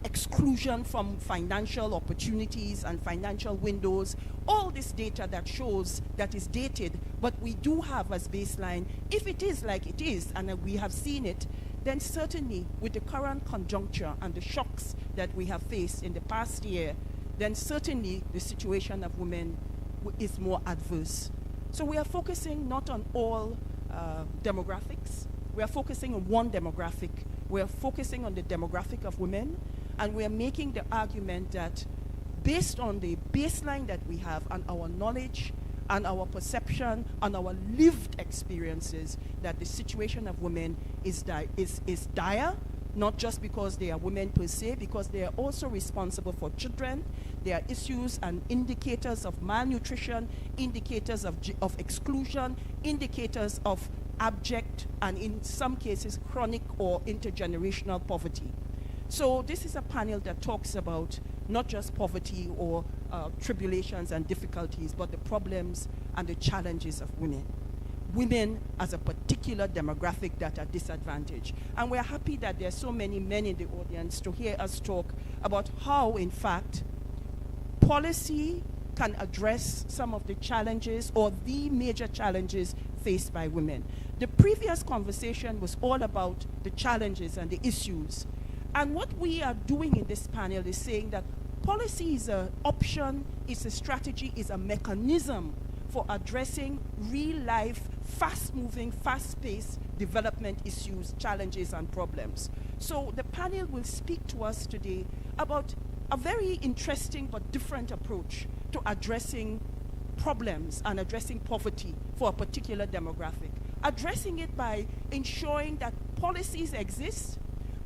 exclusion from financial opportunities and financial windows, all this data that shows that is dated, but we do have as baseline, if it is like it is, and we have seen it, then certainly with the current conjuncture and the shocks that we have faced in the past year, then certainly the situation of women is more adverse. So we are focusing not on all demographics. We are focusing on one demographic. We are focusing on the demographic of women, and we are making the argument that based on the baseline that we have and our knowledge and our perception and our lived experiences, that the situation of women is dire, not just because they are women per se, because they are also responsible for children. There are issues and indicators of malnutrition, indicators of exclusion, indicators of abject and in some cases chronic or intergenerational poverty. So this is a panel that talks about not just poverty or tribulations and difficulties, but the problems and the challenges of women. women as a particular demographic that are disadvantaged. And we're happy that there are so many men in the audience to hear us talk about how, in fact, policy can address some of the challenges or the major challenges faced by women. The previous conversation was all about the challenges and the issues. And what we are doing in this panel is saying that policy is an option, is a strategy, is a mechanism for addressing real-life, fast-moving, fast-paced development issues, challenges, and problems. So the panel will speak to us today about a very interesting but different approach to addressing problems and addressing poverty for a particular demographic. Addressing it by ensuring that policies exist,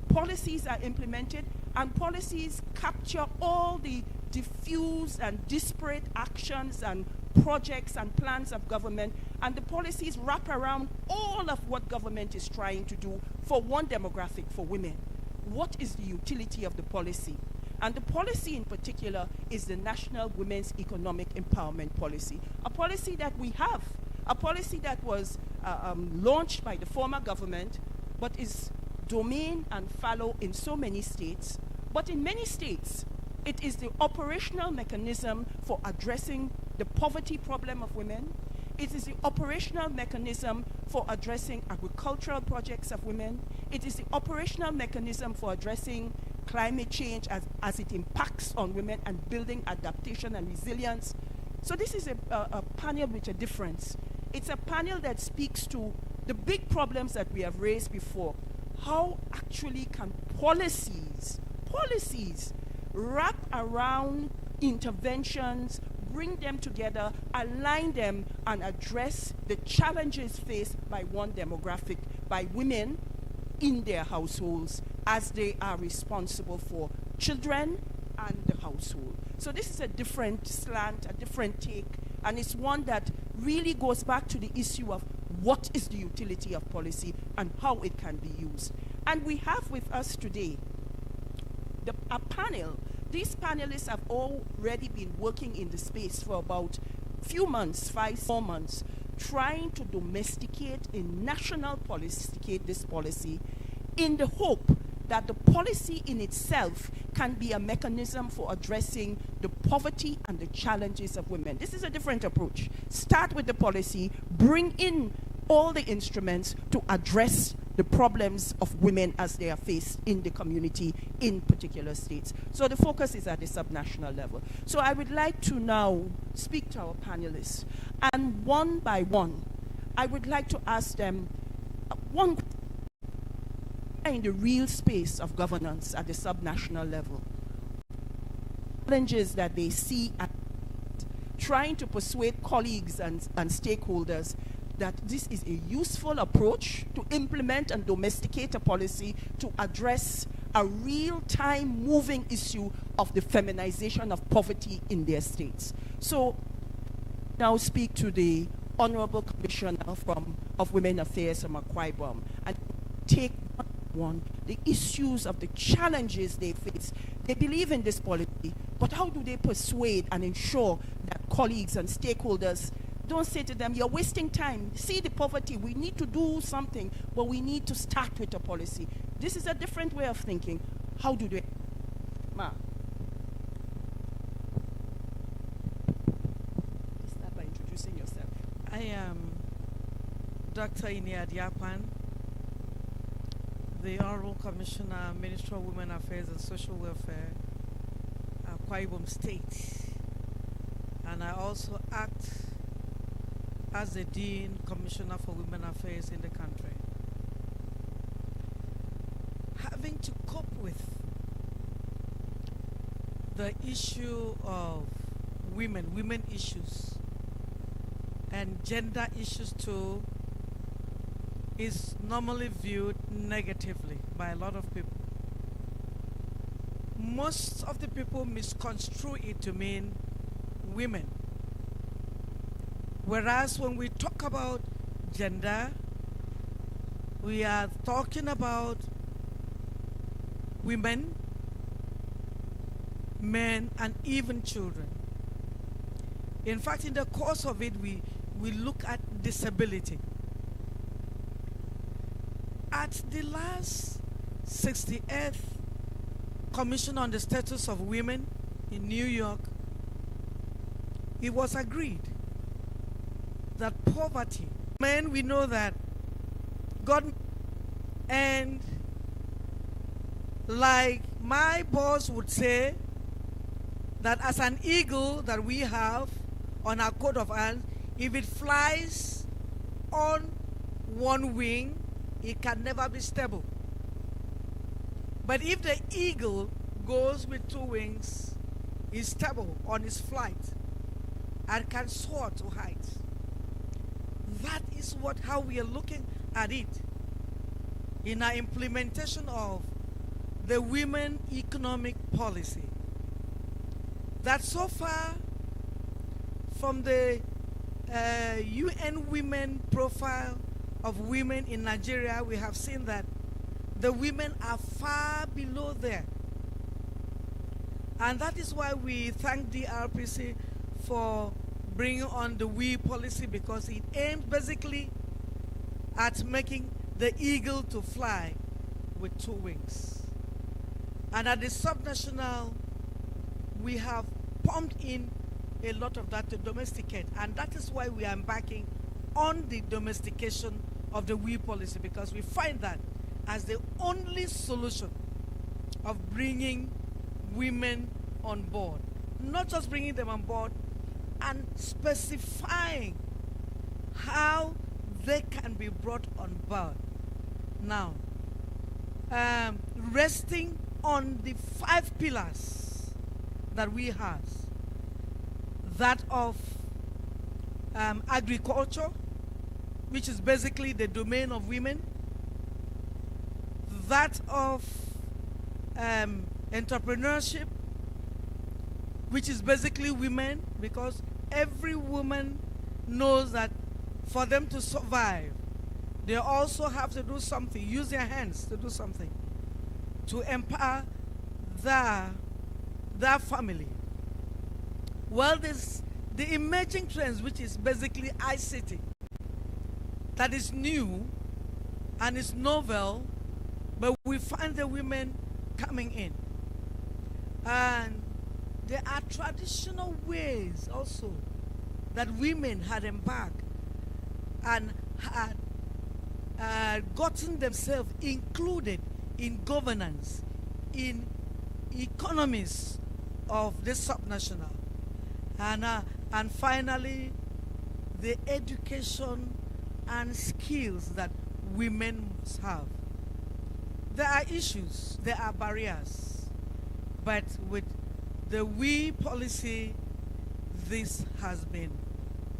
policies are implemented, and policies capture all the diffuse and disparate actions and projects and plans of government, and the policies wrap around all of what government is trying to do for one demographic, for women. What is the utility of the policy? And the policy in particular is the National Women's Economic Empowerment Policy, a policy that we have, a policy that was launched by the former government, but is domain and fallow in so many states. But in many states, it is the operational mechanism for addressing the poverty problem of women. It is the operational mechanism for addressing agricultural projects of women. It is the operational mechanism for addressing climate change as it impacts on women and building adaptation and resilience. So this is a panel with a difference. It's a panel that speaks to the big problems that we have raised before. How actually can policies wrap around interventions, bring them together, align them, and address the challenges faced by one demographic, by women in their households, as they are responsible for children and the household. So this is a different slant, a different take, and it's one that really goes back to the issue of what is the utility of policy and how it can be used. And we have with us today a panel. These panelists have already been working in the space for about few months, 4 months, trying to domesticate a national policy, this policy, in the hope that the policy in itself can be a mechanism for addressing the poverty and the challenges of women. This is a different approach. Start with the policy, bring in all the instruments to address the problems of women as they are faced in the community in particular states. So the focus is at the subnational level. So I would like to now speak to our panelists, and one by one, I would like to ask them one in the real space of governance at the subnational level. Challenges that they see at trying to persuade colleagues and stakeholders that this is a useful approach to implement and domesticate a policy to address a real-time moving issue of the feminization of poverty in their states. So now speak to the Honorable Commissioner of Women Affairs from Akwa Ibom and take one, the issues of the challenges they face. They believe in this policy, but how do they persuade and ensure that colleagues and stakeholders don't say to them, you're wasting time, see the poverty, we need to do something, but we need to start with a policy. This is a different way of thinking. How do they? Ma. Please start by introducing yourself. I am Dr. Inia Diakwan, the Honorable Commissioner, Minister of Women Affairs and Social Welfare, Akwa Ibom State. And I also act as the Dean Commissioner for Women Affairs in the country. Having to cope with the issue of women issues, and gender issues too, is normally viewed negatively by a lot of people. Most of the people misconstrue it to mean women. Whereas when we talk about gender, we are talking about women, men, and even children. In fact, in the course of it, we look at disability. At the last 68th Commission on the Status of Women in New York, it was agreed that poverty, men, we know that God, and like my boss would say, that as an eagle that we have on our coat of arms, if it flies on one wing, it can never be stable. But if the eagle goes with two wings, is stable on its flight and can soar to heights. That is how we are looking at it in our implementation of the women economic policy. That so far, from the UN Women Profile of Women in Nigeria, we have seen that the women are far below there. And that is why we thank the RPC for bringing on the WE policy, because it aims basically at making the eagle to fly with two wings. And at the subnational, we have pumped in a lot of that to domesticate. And that is why we are embarking on the domestication of the WE policy, because we find that as the only solution of bringing women on board. Not just bringing them on board, and specifying how they can be brought on board. Now, resting on the 5 pillars that we have, that of agriculture, which is basically the domain of women, that of entrepreneurship, which is basically women, because every woman knows that for them to survive, they also have to do something, use their hands to do something, to empower their family. Well, there's the emerging trends, which is basically ICT, that is new and is novel, but we find the women coming in. And there are traditional ways also that women had embarked and had gotten themselves included in governance, in economies of the subnational. And finally, the education and skills that women must have. There are issues, there are barriers, but with the WE policy, this has been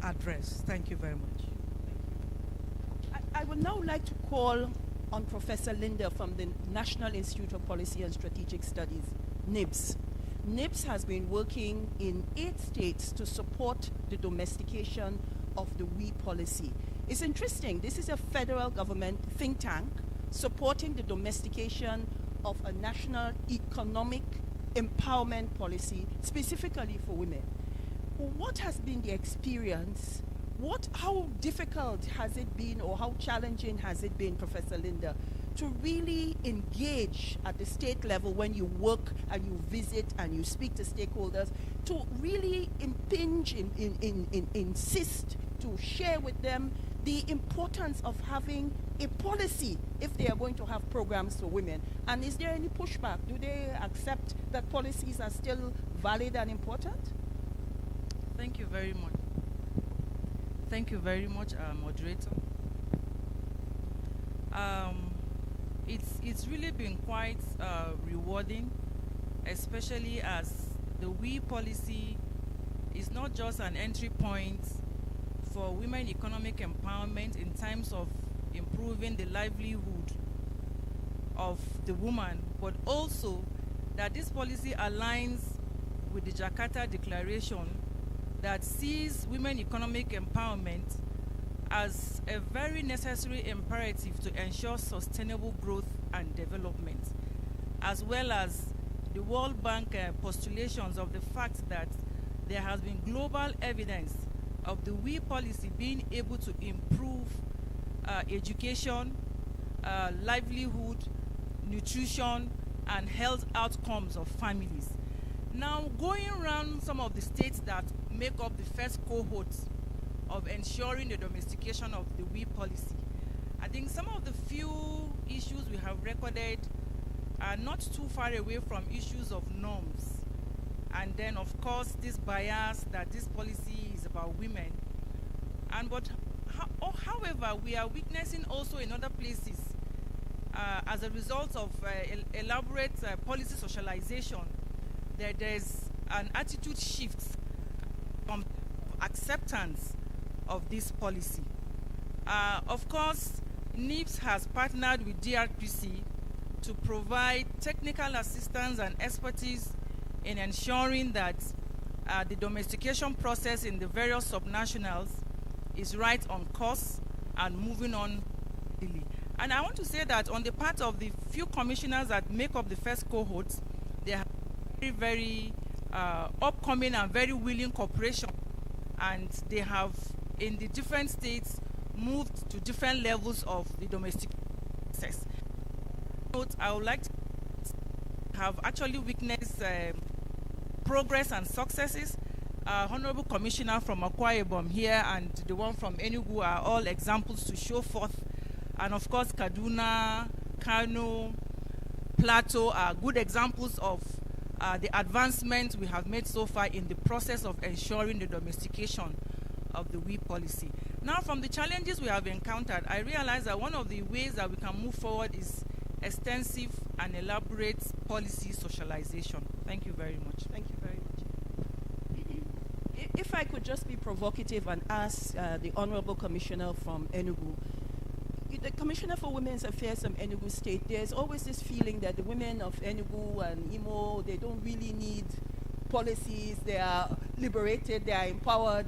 addressed. Thank you very much. I would now like to call on Professor Linda from the National Institute of Policy and Strategic Studies, NIBS. NIBS has been working in 8 states to support the domestication of the WE policy. It's interesting, this is a federal government think tank supporting the domestication of a national economic empowerment policy specifically for women. What has been the experience? How difficult has it been, or how challenging has it been, Professor Linda, to really engage at the state level when you work and you visit and you speak to stakeholders, to really insist to share with them the importance of having a policy if they are going to have programs for women? And is there any pushback? Do they accept that policies are still valid and important? Thank you very much. Thank you very much, moderator. It's really been quite rewarding, especially as the WE policy is not just an entry point for women economic empowerment in terms of improving the livelihood of the woman, but also that this policy aligns with the Jakarta Declaration that sees women economic empowerment as a very necessary imperative to ensure sustainable growth and development, as well as the World Bank postulations of the fact that there has been global evidence of the WE policy being able to improve education, livelihood, nutrition, and health outcomes of families. Now, going around some of the states that make up the first cohort of ensuring the domestication of the WE policy, I think some of the few issues we have recorded are not too far away from issues of norms. And then, of course, this bias that this policy is about women. However, we are witnessing also in other places, as a result of elaborate policy socialization, there's an attitude shift from acceptance of this policy. Of course, NIPS has partnered with DRPC to provide technical assistance and expertise in ensuring that the domestication process in the various subnationals is right on course and moving on daily. And I want to say that on the part of the few commissioners that make up the first cohort, they have very upcoming and very willing cooperation, and they have in the different states moved to different levels of the domestic process. I would like to have actually witnessed progress and successes. Honorable Commissioner from Akwa Ibom here and the one from Enugu are all examples to show forth, and of course Kaduna, Kano, Plateau are good examples of the advancement we have made so far in the process of ensuring the domestication of the WE policy. Now, from the challenges we have encountered, I realize that one of the ways that we can move forward is extensive and elaborate policy socialization. Thank you very much. Thank you very much. If I could just be provocative and ask the Honorable Commissioner from Enugu, the Commissioner for Women's Affairs from Enugu State, there's always this feeling that the women of Enugu and Imo, they don't really need policies, they are liberated, they are empowered.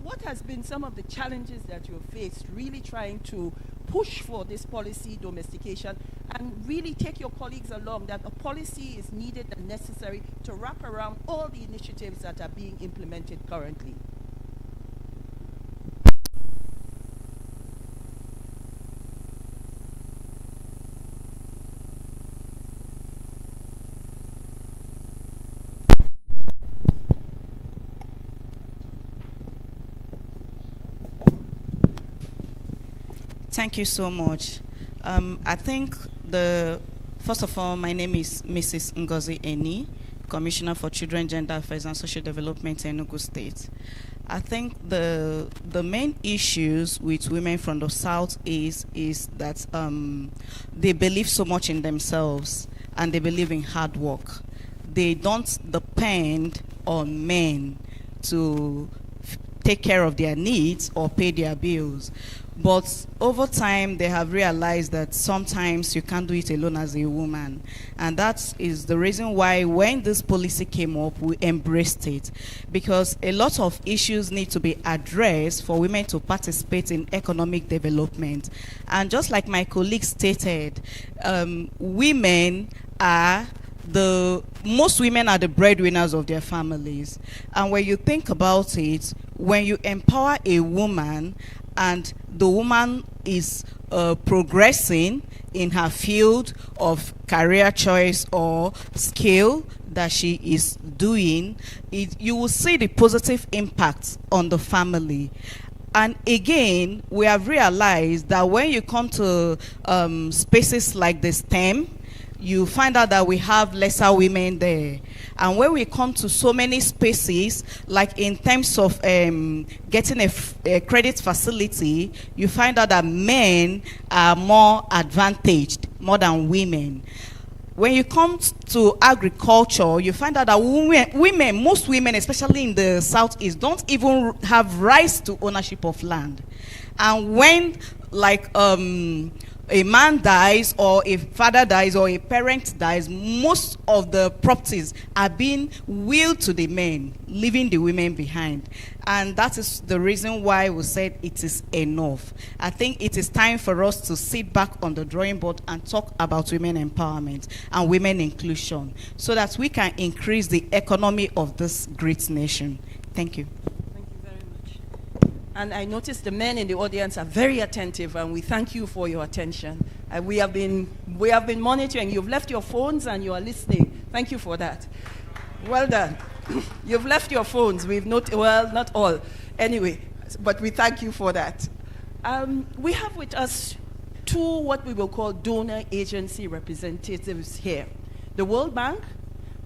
What has been some of the challenges that you have faced really trying to push for this policy domestication and really take your colleagues along that a policy is needed and necessary to wrap around all the initiatives that are being implemented currently? Thank you so much. I think first of all, my name is Mrs. Ngozi Eni, Commissioner for Children, Gender Affairs and Social Development in Enugu State. I think the main issues with women from the South is that they believe so much in themselves and they believe in hard work. They don't depend on men to take care of their needs or pay their bills. But over time, they have realized that sometimes you can't do it alone as a woman. And that is the reason why when this policy came up, we embraced it. Because a lot of issues need to be addressed for women to participate in economic development. And just like my colleague stated, women are most women are the breadwinners of their families. And when you think about it, when you empower a woman and the woman is progressing in her field of career choice or skill that she is doing, you will see the positive impact on the family. And again, we have realized that when you come to spaces like the STEM, you find out that we have lesser women there. And when we come to so many spaces, like in terms of getting a credit facility, you find out that men are more advantaged, more than women. When you come to agriculture, you find out that most women, especially in the Southeast, don't even have rights to ownership of land. And when, like, a man dies or a father dies or a parent dies, most of the properties are being willed to the men, leaving the women behind. And that is the reason why we said it is enough. I think it is time for us to sit back on the drawing board and talk about women empowerment and women inclusion so that we can increase the economy of this great nation. Thank you. Thank you very much. And I noticed the men in the audience are very attentive, and we thank you for your attention. We have been monitoring. You've left your phones and you are listening. Thank you for that. Well done. You've left your phones. We've not, well, not all. Anyway, but we thank you for that. We have with us two what we will call donor agency representatives here. The World Bank,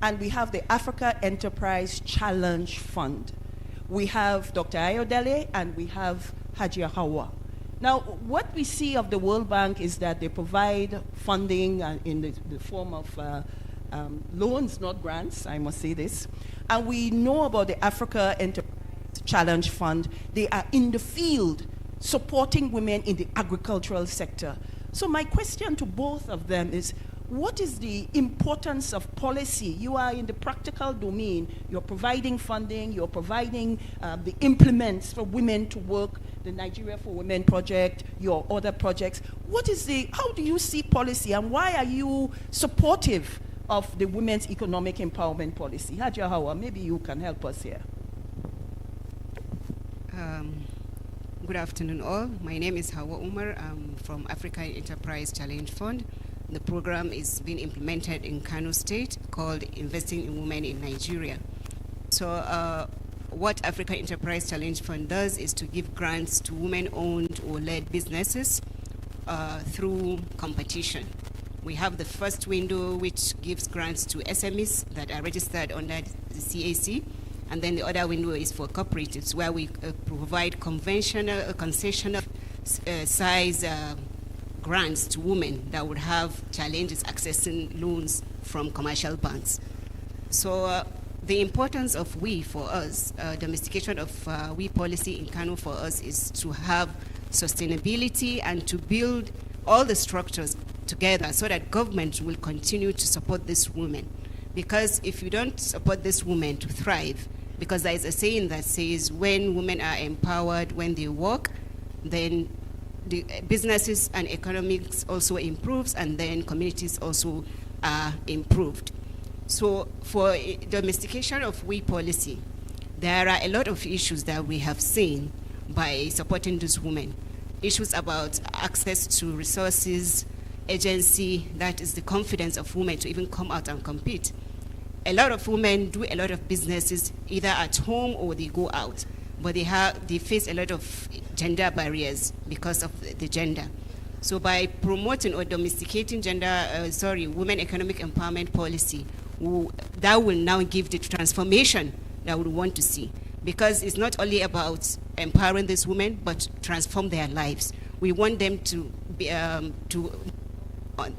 and we have the Africa Enterprise Challenge Fund. We have Dr. Ayodele and we have Hajia Hawa. Now, what we see of the World Bank is that they provide funding in the form of loans, not grants, I must say this. And we know about the Africa Enterprise Challenge Fund. They are in the field supporting women in the agricultural sector. So my question to both of them is, what is the importance of policy? You are in the practical domain. You're providing funding. You're providing the implements for women to work, the Nigeria for Women project, your other projects. How do you see policy, and why are you supportive of the women's economic empowerment policy? Hajia Hawa, maybe you can help us here. Good afternoon all. My name is Hawa Umar. I'm from Africa Enterprise Challenge Fund. The program is being implemented in Kano State called Investing in Women in Nigeria. So what Africa Enterprise Challenge Fund does is to give grants to women-owned or led businesses through competition. We have the first window which gives grants to SMEs that are registered under the CAC, and then the other window is for cooperatives where we provide conventional, concessional size grants to women that would have challenges accessing loans from commercial banks. So the importance of we for us, domestication of we policy in Kano for us is to have sustainability and to build all the structures together so that government will continue to support these women. Because if you don't support these women to thrive, because there is a saying that says when women are empowered, when they work, then the businesses and economics also improves, and then communities also are improved. So for domestication of we policy, there are a lot of issues that we have seen by supporting these women. Issues about access to resources, agency, that is the confidence of women to even come out and compete. A lot of women do a lot of businesses either at home or they go out, but they face a lot of gender barriers because of the gender. So by promoting or domesticating women economic empowerment policy, that will now give the transformation that we want to see. Because it's not only about empowering these women, but transform their lives. We want them to be on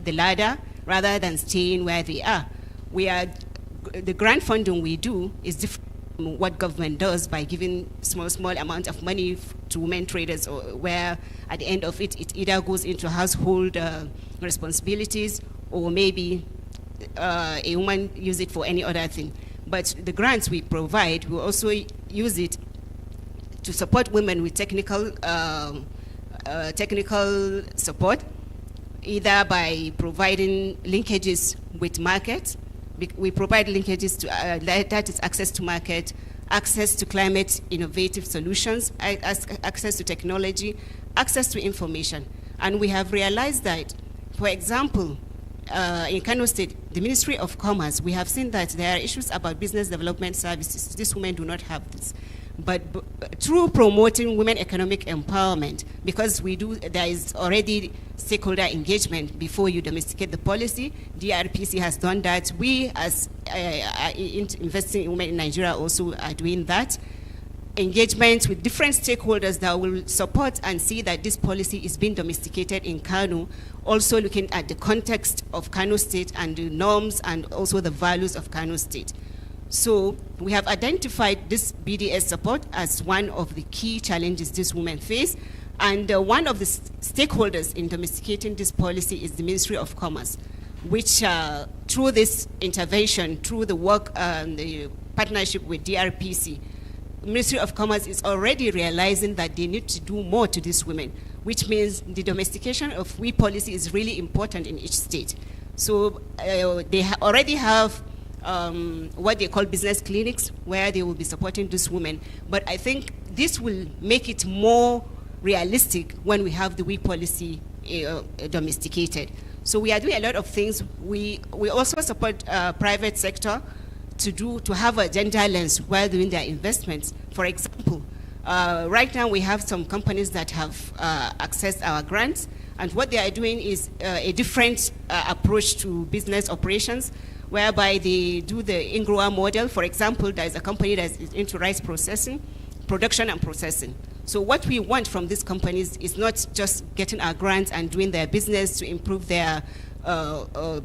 the ladder rather than staying where they are. The grant funding we do is different from what government does by giving small amount of money to women traders, or where at the end of it, it either goes into household responsibilities, or maybe a woman use it for any other thing. But the grants we provide, we also use it to support women with technical support, either by providing linkages with market. We provide linkages to that is access to market, access to climate innovative solutions, access to technology, access to information. And we have realized that, for example, in Kano State, the Ministry of Commerce, we have seen that there are issues about business development services. These women do not have this. But through promoting women economic empowerment, because there is already stakeholder engagement before you domesticate the policy. DRPC has done that. We, as Investing in Women in Nigeria, also are doing that. Engagement with different stakeholders that will support and see that this policy is being domesticated in Kano, also looking at the context of Kano State and the norms and also the values of Kano State. So we have identified this BDS support as one of the key challenges these women face. And one of the stakeholders in domesticating this policy is the Ministry of Commerce, which through this intervention, through the work, the partnership with DRPC, Ministry of Commerce is already realizing that they need to do more to these women, which means the domestication of we policy is really important in each state. So they already have what they call business clinics, where they will be supporting these women. But I think this will make it more realistic when we have the WE policy domesticated. So we are doing a lot of things. We also support private sector to have a gender lens while doing their investments. For example, right now we have some companies that have accessed our grants, and what they are doing is a different approach to business operations, whereby they do the INGROA model. For example, there is a company that is into rice production and processing. So what we want from these companies is not just getting our grants and doing their business to improve their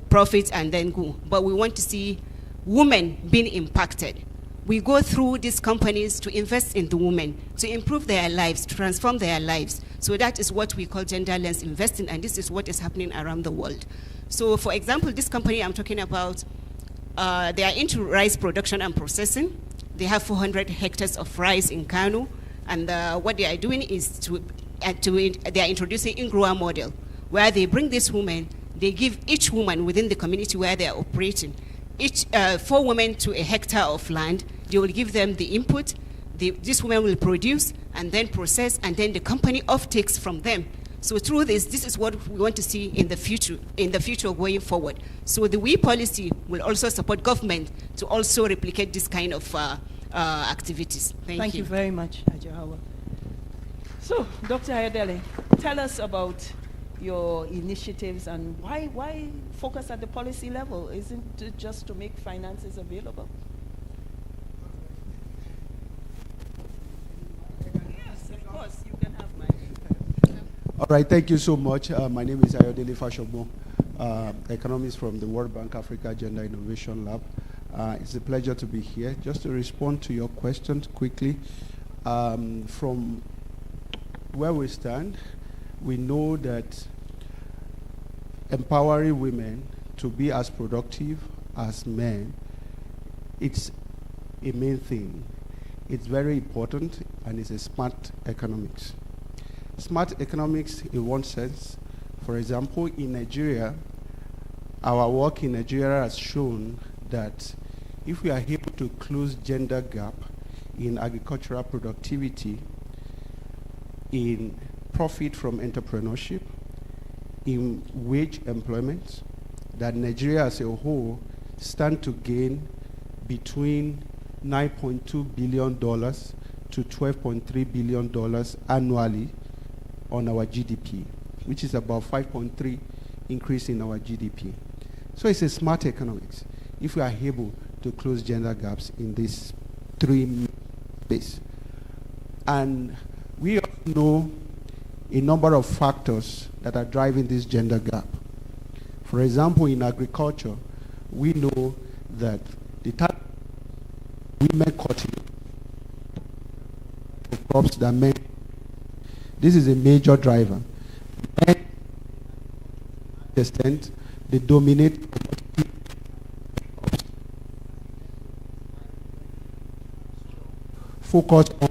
profits and then go, but we want to see women being impacted. We go through these companies to invest in the women, to improve their lives, to transform their lives. So that is what we call gender lens investing, and this is what is happening around the world. So for example, this company I'm talking about, they are into rice production and processing. They have 400 hectares of rice in Kano, and what they are doing is they are introducing INGROA model, where they bring these women, they give each woman within the community where they are operating, each 4 women to a hectare of land. They will give them the input. This woman will produce and then process, and then the company offtakes from them. So through this is what we want to see in the future going forward. So the WE policy will also support government to also replicate this kind of activities. Thank you. You very much, Ajahawa. So, Dr. Ayodele, tell us about your initiatives and why focus at the policy level? Isn't it just to make finances available? Yes, of course, you can have mine. All right, thank you so much. My name is Ayodele Fashogbo, economist from the World Bank Africa Gender Innovation Lab. It's a pleasure to be here. Just to respond to your questions quickly, from where we stand, we know that empowering women to be as productive as men, it's a main thing. It's very important, and it's a smart economics. Smart economics in one sense, for example, in Nigeria, our work in Nigeria has shown that if we are able to close gender gap in agricultural productivity, in profit from entrepreneurship, in wage employment, that Nigeria as a whole stand to gain between $9.2 billion to $12.3 billion annually on our GDP, which is about 5.3 increase in our GDP. So it's a smart economics if we are able to close gender gaps in these 3 spaces. And we also know a number of factors that are driving this gender gap. For example, in agriculture, we know that the type of women cutting of crops that men, this is a major driver. Men, to the extent, they dominate focus on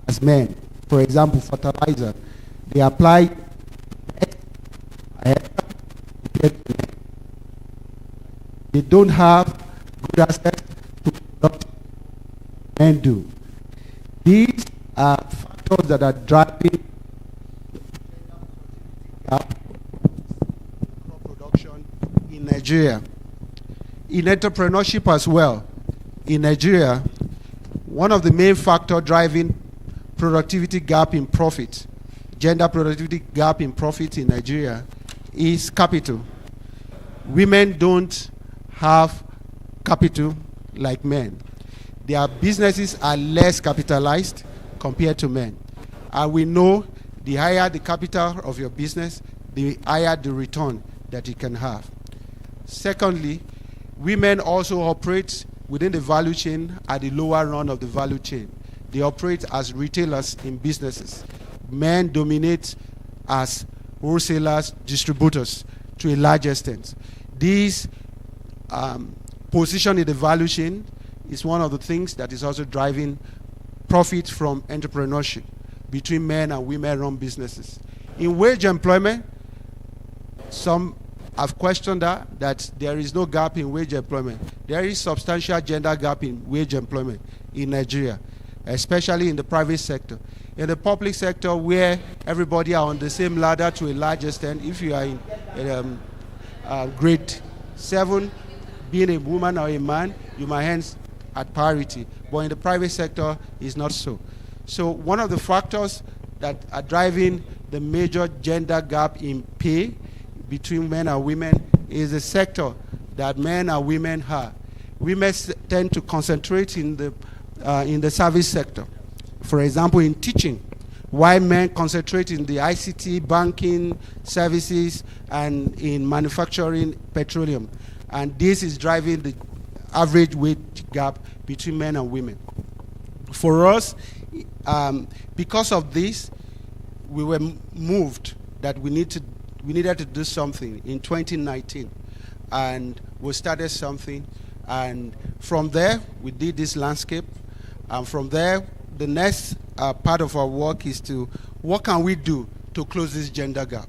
as men. For example, fertilizer, they apply they don't have good access to what men do. These are factors that are driving crop production in Nigeria. In entrepreneurship as well, in Nigeria, one of the main factors driving productivity gap in profit, gender productivity gap in profit in Nigeria is capital. Women don't have capital like men. Their businesses are less capitalized compared to men. And we know the higher the capital of your business, the higher the return that you can have. Secondly, women also operate within the value chain at the lower run of the value chain. They operate as retailers in businesses. Men dominate as wholesalers, distributors to a large extent. These position in the value chain is one of the things that is also driving profit from entrepreneurship. between men and women-run businesses. In wage employment, some have questioned that there is no gap in wage employment. There is substantial gender gap in wage employment in Nigeria, especially in the private sector. In the public sector, where everybody are on the same ladder to a large extent, if you are in grade 7, being a woman or a man, you might hence at parity. But in the private sector, it's not so. So one of the factors that are driving the major gender gap in pay between men and women is the sector that men and women have. Women tend to concentrate in the service sector. For example, in teaching, while men concentrate in the ICT, banking, services, and in manufacturing, petroleum. And this is driving the average wage gap between men and women. For us, because of this, we were moved that we needed to do something in 2019, and we started something, and from there we did this landscape, and from there the next part of our work is to what can we do to close this gender gap,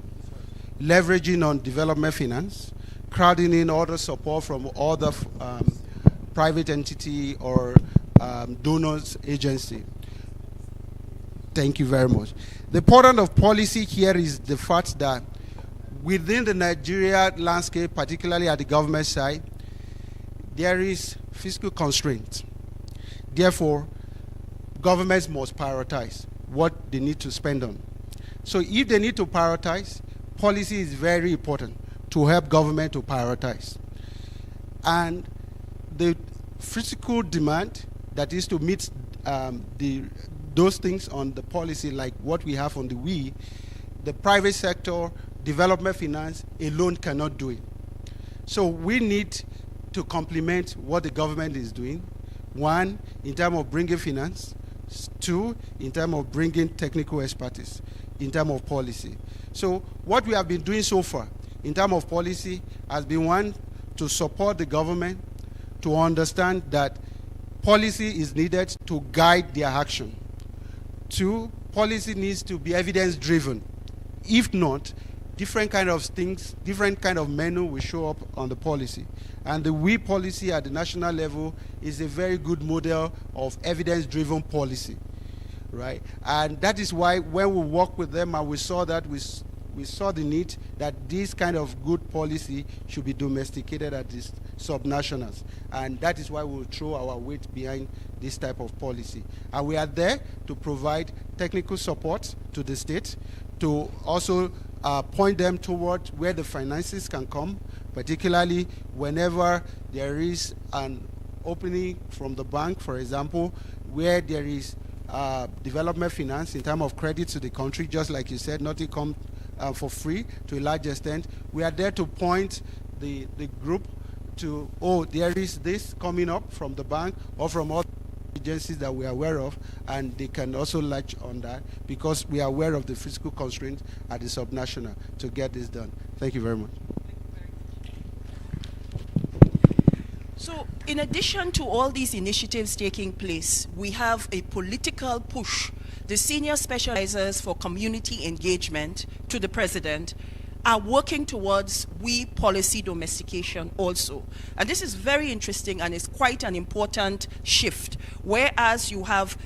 leveraging on development finance, crowding in other support from other private entity or donors agency. Thank you very much. The importance of policy here is the fact that within the Nigeria landscape, particularly at the government side, there is fiscal constraint. Therefore, governments must prioritize what they need to spend on. So if they need to prioritize, policy is very important to help government to prioritize. And the physical demand that is to meet those things on the policy, like what we have on the WE, the private sector, development finance alone cannot do it. So we need to complement what the government is doing. One, in terms of bringing finance. Two, in terms of bringing technical expertise, in terms of policy. So what we have been doing so far in terms of policy has been, one, to support the government to understand that policy is needed to guide their action. Two, policy needs to be evidence-driven. If not, different kind of things, different kind of menu will show up on the policy. And the WE policy at the national level is a very good model of evidence-driven policy, right? And that is why when we work with them and we saw that, we saw the need that this kind of good policy should be domesticated at these subnationals. And that is why we'll throw our weight behind this type of policy. And we are there to provide technical support to the state, to also point them toward where the finances can come, particularly whenever there is an opening from the bank, for example, where there is development finance in terms of credit to the country, just like you said, nothing comes for free to a large extent. We are there to point the group to, oh, there is this coming up from the bank or from other agencies that we are aware of, and they can also latch on that because we are aware of the fiscal constraints at the subnational to get this done. Thank you very much. So, in addition to all these initiatives taking place, we have a political push. The senior specializers for community engagement to the president are working towards WE policy domestication also. And this is very interesting and is quite an important shift. Whereas you have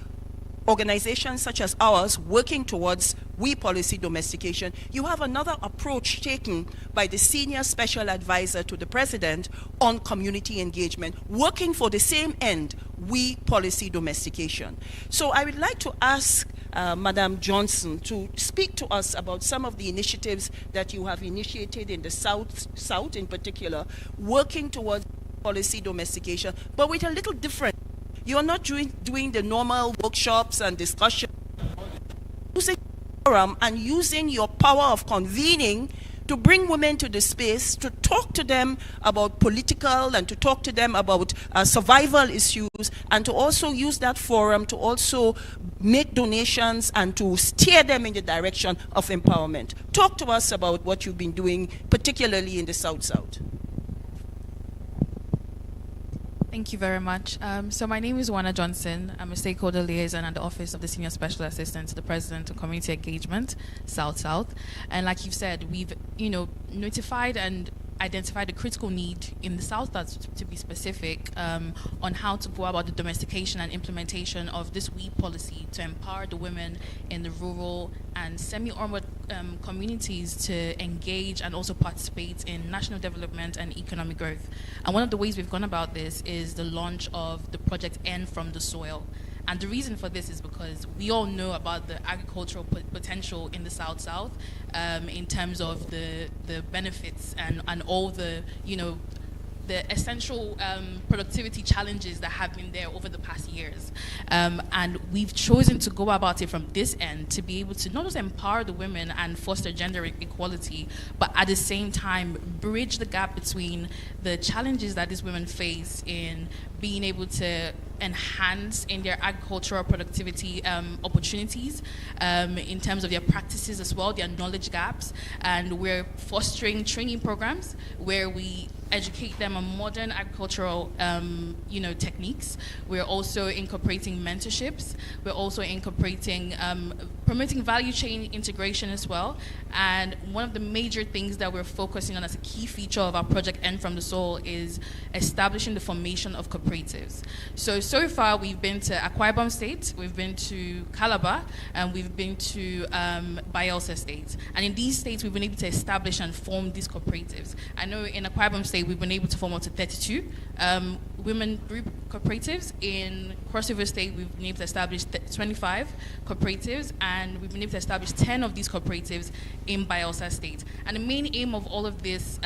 organizations such as ours working towards WE policy domestication, you have another approach taken by the senior special advisor to the president on community engagement, working for the same end, WE policy domestication. So I would like to ask Madam Johnson to speak to us about some of the initiatives that you have initiated in the South in particular, working towards policy domestication, but with a little different. You are not doing the normal workshops and discussions, using forum and using your power of convening to bring women to the space, to talk to them about political and to talk to them about survival issues, and to also use that forum to also make donations and to steer them in the direction of empowerment. Talk to us about what you've been doing, particularly in the South-South. Thank you very much. So my name is Juana Johnson. I'm a stakeholder liaison at the Office of the Senior Special Assistant to the President of Community Engagement, South. And like you've said, we've notified and identified a critical need in the South, that's to be specific, on how to go about the domestication and implementation of this WE policy to empower the women in the rural and semi-urban communities to engage and also participate in national development and economic growth. And one of the ways we've gone about this is the launch of the project N from the Soil. And the reason for this is because we all know about the agricultural potential in the South in terms of the benefits and all the the essential productivity challenges that have been there over the past years. And we've chosen to go about it from this end to be able to not just empower the women and foster gender equality, but at the same time bridge the gap between the challenges that these women face in being able to enhance in their agricultural productivity opportunities in terms of their practices as well, their knowledge gaps. And we're fostering training programs where we educate them on modern agricultural techniques. We're also incorporating mentorships. We're also incorporating promoting value chain integration as well. And one of the major things that we're focusing on as a key feature of our project N from the Soul is establishing the formation of cooperatives. So far we've been to Akwa Ibom State, we've been to Calabar, and we've been to Bayelsa State. And in these states we've been able to establish and form these cooperatives. I know in Akwa Ibom State we've been able to form up to 32 women group cooperatives. In Cross River State we've been able to establish 25 cooperatives, and we've been able to establish 10 of these cooperatives in Bayelsa State. And the main aim of all of this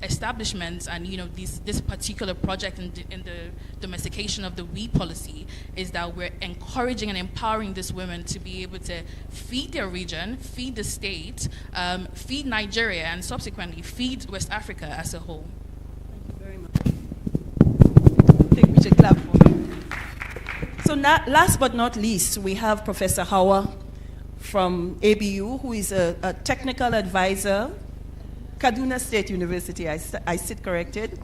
establishments and this particular project in the domestication of the WE policy is that we're encouraging and empowering these women to be able to feed their region, feed the state, feed Nigeria, and subsequently feed West Africa as a whole. Thank you very much. I think we should clap for me. So last but not least, we have Professor Hawa from ABU, who is a technical advisor, Kaduna State University, I sit corrected.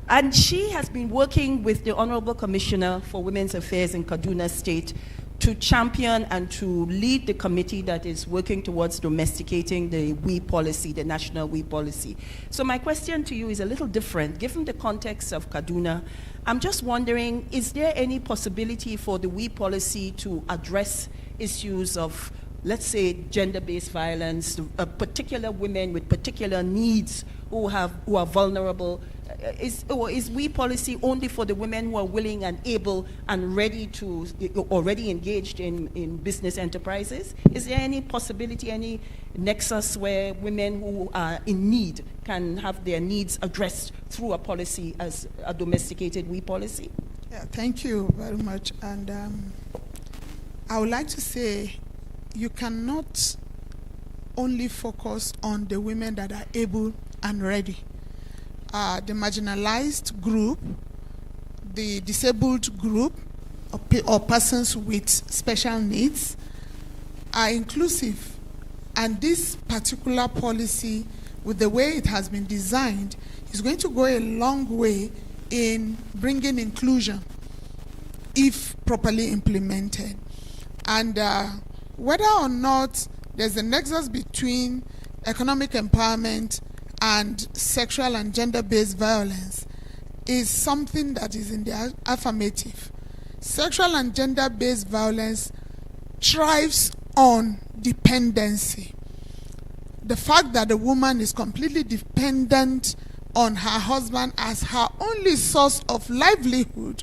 And she has been working with the Honorable Commissioner for Women's Affairs in Kaduna State to champion and to lead the committee that is working towards domesticating the WE policy, the national WE policy. So my question to you is a little different. Given the context of Kaduna, I'm just wondering, is there any possibility for the WE policy to address issues of, let's say, gender-based violence, particular women with particular needs who are vulnerable? Is WE policy only for the women who are willing and able and ready to, already engaged in business enterprises? Is there any possibility, any nexus where women who are in need can have their needs addressed through a policy as a domesticated WE policy? Yeah, thank you very much. And I would like to say you cannot only focus on the women that are able and ready. The marginalized group, the disabled group, or persons with special needs are inclusive. And this particular policy, with the way it has been designed, is going to go a long way in bringing inclusion if properly implemented. And whether or not there's a nexus between economic empowerment and sexual and gender-based violence is something that is in the affirmative. Sexual and gender-based violence thrives on dependency. The fact that the woman is completely dependent on her husband as her only source of livelihood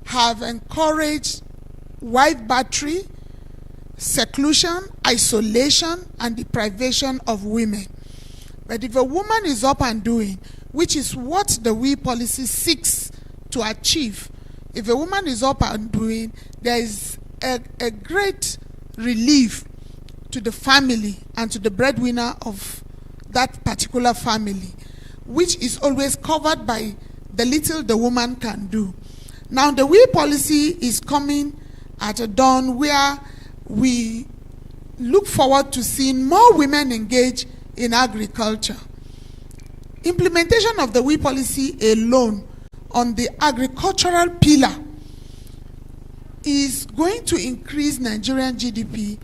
have encouraged wife battery, seclusion, isolation, and deprivation of women. But if a woman is up and doing, which is what the WE policy seeks to achieve, if a woman is up and doing, there is a great relief to the family and to the breadwinner of that particular family, which is always covered by the little the woman can do. Now, the WE policy is coming at a dawn where we look forward to seeing more women engage in agriculture. Implementation of the WE policy alone on the agricultural pillar is going to increase Nigerian GDP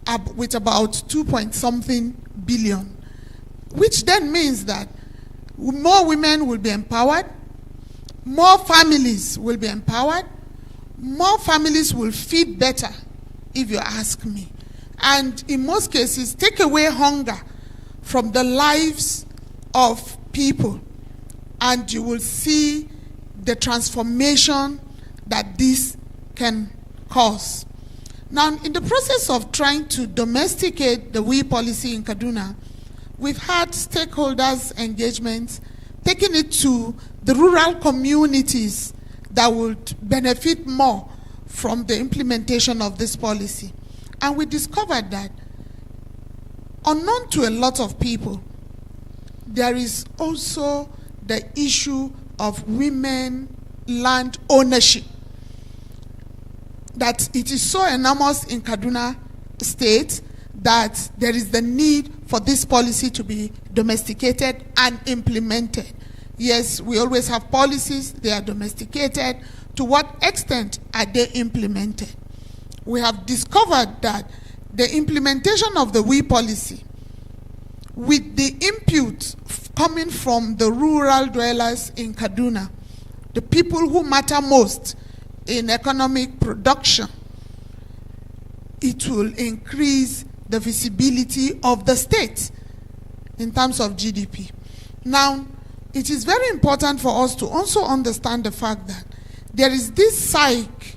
up with about 2-point-something billion, which then means that more women will be empowered, more families will be empowered, more families will feed better, if you ask me. And in most cases, take away hunger from the lives of people, and you will see the transformation that this can cause. Now, in the process of trying to domesticate the we policy in Kaduna, we've had stakeholders' engagements, taking it to the rural communities that would benefit more from the implementation of this policy. And we discovered that, unknown to a lot of people, there is also the issue of women land ownership. That it is so enormous in Kaduna State that there is the need for this policy to be domesticated and implemented. Yes, we always have policies, they are domesticated. To what extent are they implemented? We have discovered that the implementation of the we policy, with the input coming from the rural dwellers in Kaduna, the people who matter most in economic production, it will increase the visibility of the state in terms of GDP. Now, it is very important for us to also understand the fact that there is this psyche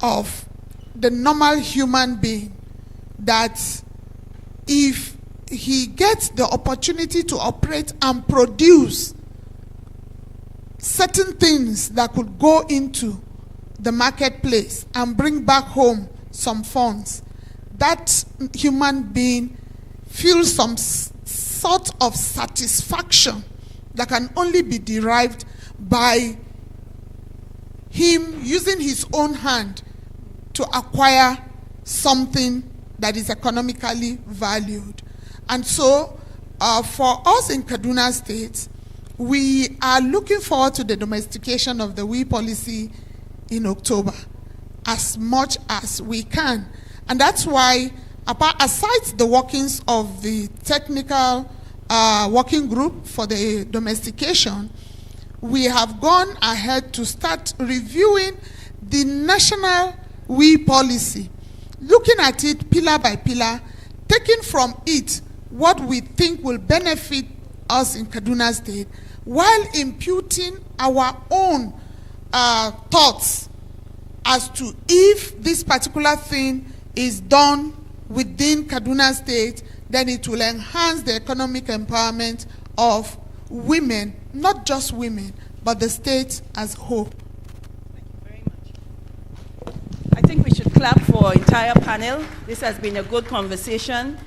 of the normal human being that if he gets the opportunity to operate and produce certain things that could go into the marketplace and bring back home some funds, that human being feels some sort of satisfaction that can only be derived by him using his own hand to acquire something that is economically valued. And so, for us in Kaduna State, we are looking forward to the domestication of the we policy in October as much as we can. And that's why, aside the workings of the technical working group for the domestication, we have gone ahead to start reviewing the national we policy, looking at it pillar by pillar, taking from it what we think will benefit us in Kaduna State, while imputing our own thoughts as to if this particular thing is done within Kaduna State, then it will enhance the economic empowerment of women, not just women, but the state as a whole. Thank you very much. I think we should clap for our entire panel. This has been a good conversation.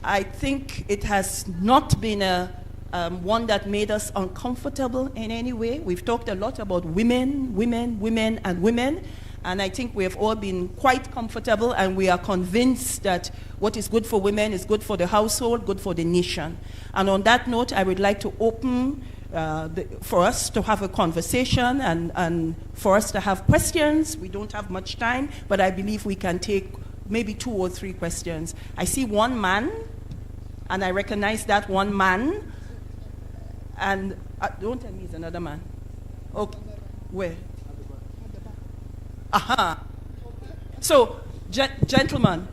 I think it has not been one that made us uncomfortable in any way. We've talked a lot about women, and women. And I think we have all been quite comfortable, and we are convinced that what is good for women is good for the household, good for the nation. And on that note, I would like to open for us to have a conversation and for us to have questions. We don't have much time, but I believe we can take maybe 2 or 3 questions. I see one man, and I recognize that one man. And don't tell me it's another man. Okay, where? Aha. So, gentlemen,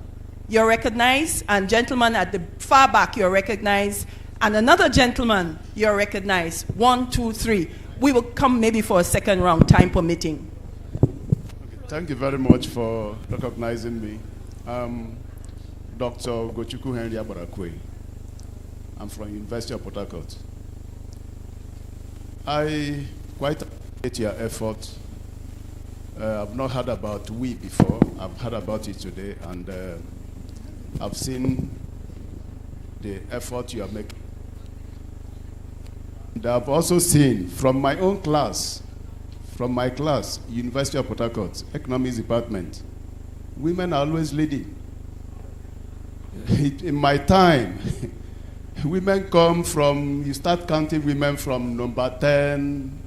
you're recognized, and gentlemen at the far back, you're recognized, and another gentleman, you're recognized. 1, 2, 3. We will come maybe for a second round, time permitting. Okay, thank you very much for recognizing me. Dr. Gochuku Henry Abarakwe. I'm from University of Port Harcourt. I quite appreciate your effort. I've not heard about we before. I've heard about it today, and I've seen the effort you are making. And I've also seen from my own class, University of Port Harcourt, Economics Department, women are always leading. In my time, women come from, you start counting women from number 10,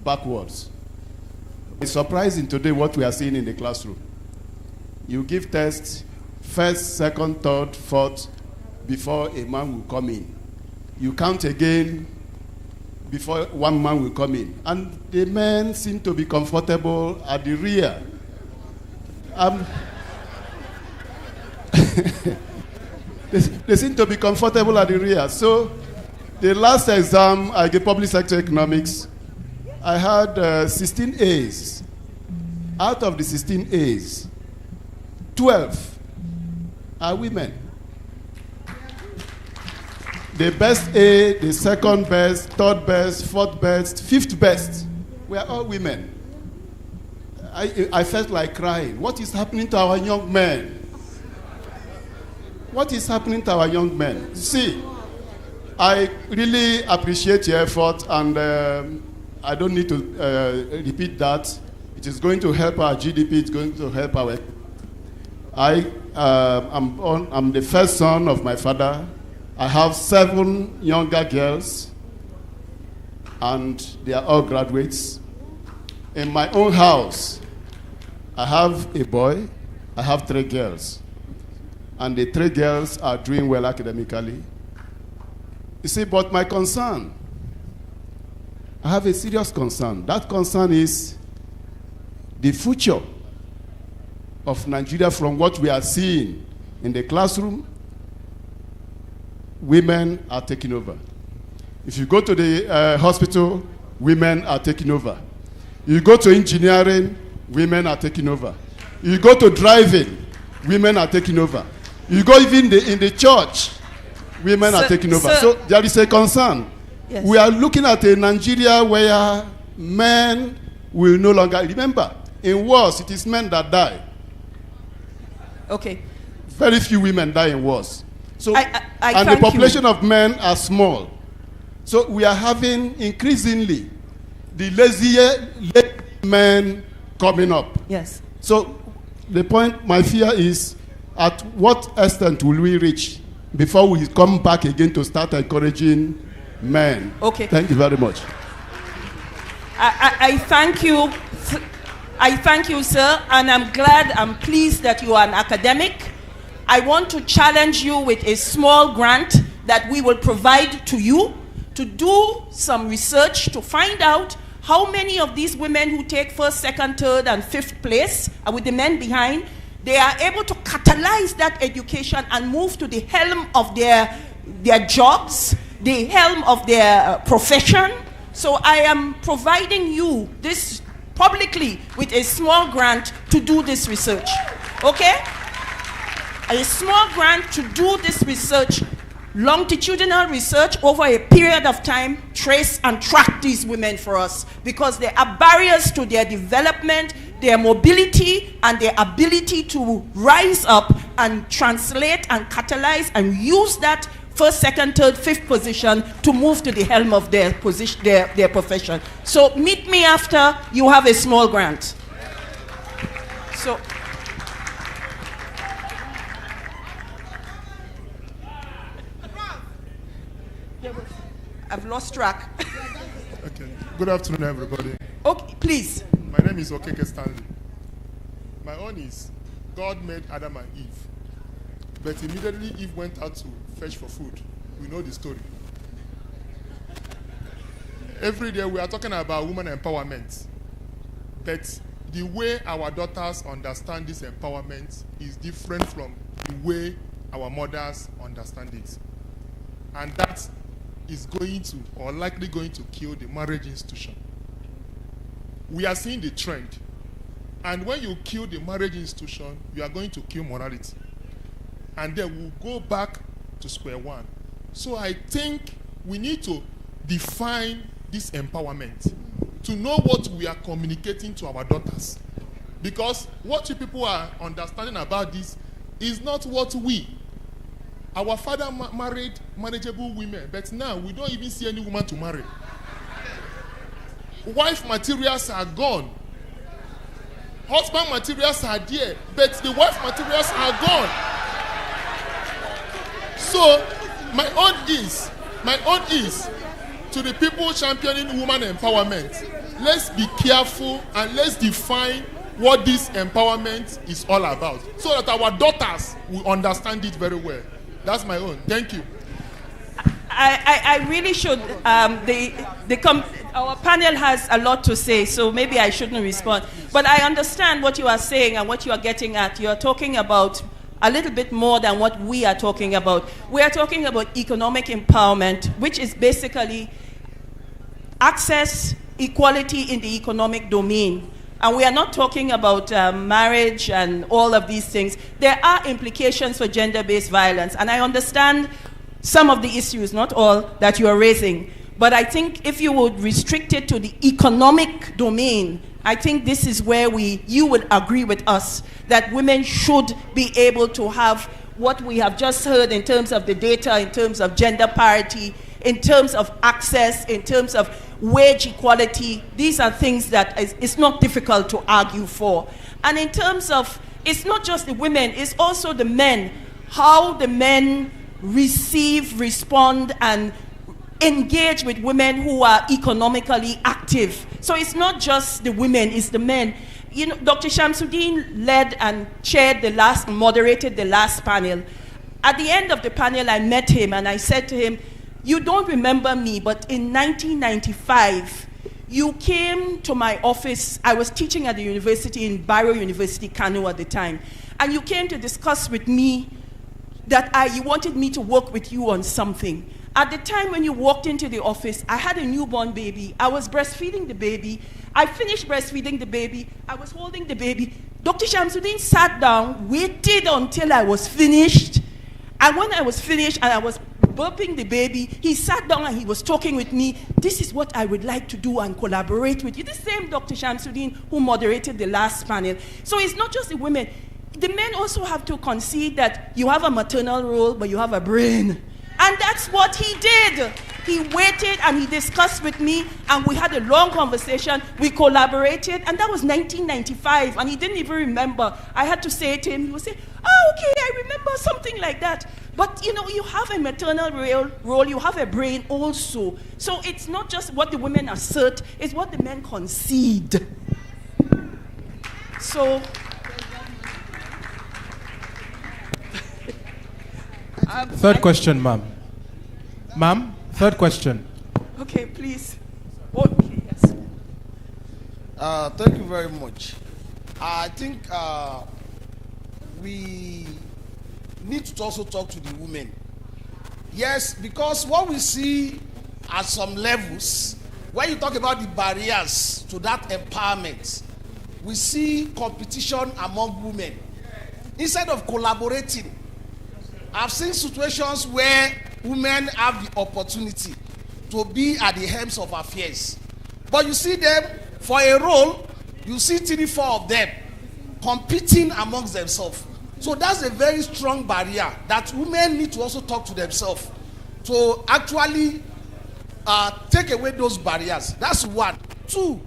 backwards. It's surprising today what we are seeing in the classroom. You give tests, first, second, third, fourth, before a man will come in. You count again before one man will come in. And the men seem to be comfortable at the rear. They seem to be comfortable at the rear. So the last exam, I gave public sector economics. I had 16 A's. Out of the 16 A's, 12 are women. The best A, the second best, third best, fourth best, fifth best were all women. I felt like crying. What is happening to our young men? What is happening to our young men? See, I really appreciate your effort, and I don't need to repeat that. It is going to help our GDP. It's going to help our... I'm the first son of my father. I have 7 younger girls, and they are all graduates. In my own house, I have a boy, I have 3 girls, and the 3 girls are doing well academically. You see, but my concern, I have a serious concern. That concern is the future of Nigeria from what we are seeing in the classroom. Women are taking over. If you go to the hospital, women are taking over. You go to engineering, women are taking over. You go to driving, women are taking over. You go even in the church, women are taking over. So there is a concern. Yes. We are looking at a Nigeria where men will no longer... Remember, in wars, it is men that die. Okay. Very few women die in wars. So, I and the population of men are small. So we are having increasingly the lazy men coming up. Yes. So the point, my fear is, at what extent will we reach before we come back again to start encouraging men? Okay. Thank you very much. I thank you. I thank you, sir, and I'm pleased that you are an academic. I want to challenge you with a small grant that we will provide to you to do some research to find out how many of these women who take first, second, third, and fifth place, with the men behind, they are able to catalyze that education and move to the helm of their jobs, the helm of their profession. So I am providing you this publicly with a small grant to do this research. Okay? A small grant to do this research, longitudinal research over a period of time, trace and track these women for us, because there are barriers to their development, their mobility, and their ability to rise up and translate and catalyze and use that first, second, third, fifth position to move to the helm of their position, their profession. So meet me after you have a small grant. So. I've lost track. Okay. Good afternoon, everybody. Okay, please. My name is Okeke Stanley. My own is, God made Adam and Eve. But immediately Eve went out to fetch for food. We know the story. Every day we are talking about women empowerment. But the way our daughters understand this empowerment is different from the way our mothers understand it. And that is going to, or likely going to, kill the marriage institution. We are seeing the trend. And when you kill the marriage institution, you are going to kill morality. And then we'll go back to square one. So I think we need to define this empowerment, to know what we are communicating to our daughters. Because what you people are understanding about this is not what our father married manageable women, but now we don't even see any woman to marry. Wife materials are gone. Husband materials are there, but the wife materials are gone. So my own is to the people championing woman empowerment. let's be careful and let's define what this empowerment is all about, so that our daughters will understand it very well. That's my own. Thank you. I really should. Our panel has a lot to say, so maybe I shouldn't respond. But I understand what you are saying and what you are getting at. You are talking about a little bit more than what we are talking about. We are talking about economic empowerment, which is basically access, equality in the economic domain. And we are not talking about marriage and all of these things. There are implications for gender-based violence, and I understand some of the issues, not all, that you are raising. But I think if you would restrict it to the economic domain, I think this is where you would agree with us that women should be able to have what we have just heard in terms of the data, in terms of gender parity, in terms of access, in terms of wage equality. These are things that it's not difficult to argue for. And in terms of, it's not just the women, it's also the men. How the men receive, respond, and engage with women who are economically active. So it's not just the women, it's the men. You know, Dr. Shamsuddin led and moderated the last panel. At the end of the panel, I met him and I said to him, you don't remember me, but in 1995, you came to my office. I was teaching at the university in Barrow University, Kano at the time. And you came to discuss with me that you wanted me to work with you on something. At the time when you walked into the office, I had a newborn baby. I was breastfeeding the baby. I finished breastfeeding the baby. I was holding the baby. Dr. Shamsuddin sat down, waited until I was finished. And when I was finished and I was burping the baby, he sat down and he was talking with me. This is what I would like to do and collaborate with you. The same Dr. Shamsuddin who moderated the last panel. So it's not just the women. The men also have to concede that you have a maternal role, but you have a brain. And that's what he did. He waited and he discussed with me, and we had a long conversation. We collaborated, and that was 1995, and he didn't even remember. I had to say it to him. He would say, oh, okay, I remember something like that. But, you know, you have a maternal role, you have a brain also. So it's not just what the women assert, it's what the men concede. So... Third question, ma'am. Ma'am, third question. Okay, please. Okay, yes. Thank you very much. I think we need to also talk to the women. Yes, because what we see at some levels, when you talk about the barriers to that empowerment, we see competition among women. Instead of collaborating, I've seen situations where women have the opportunity to be at the helms of affairs. But you see them, for a role, you see 3-4 of them competing amongst themselves. So that's a very strong barrier that women need to also talk to themselves to actually take away those barriers. That's one. Two,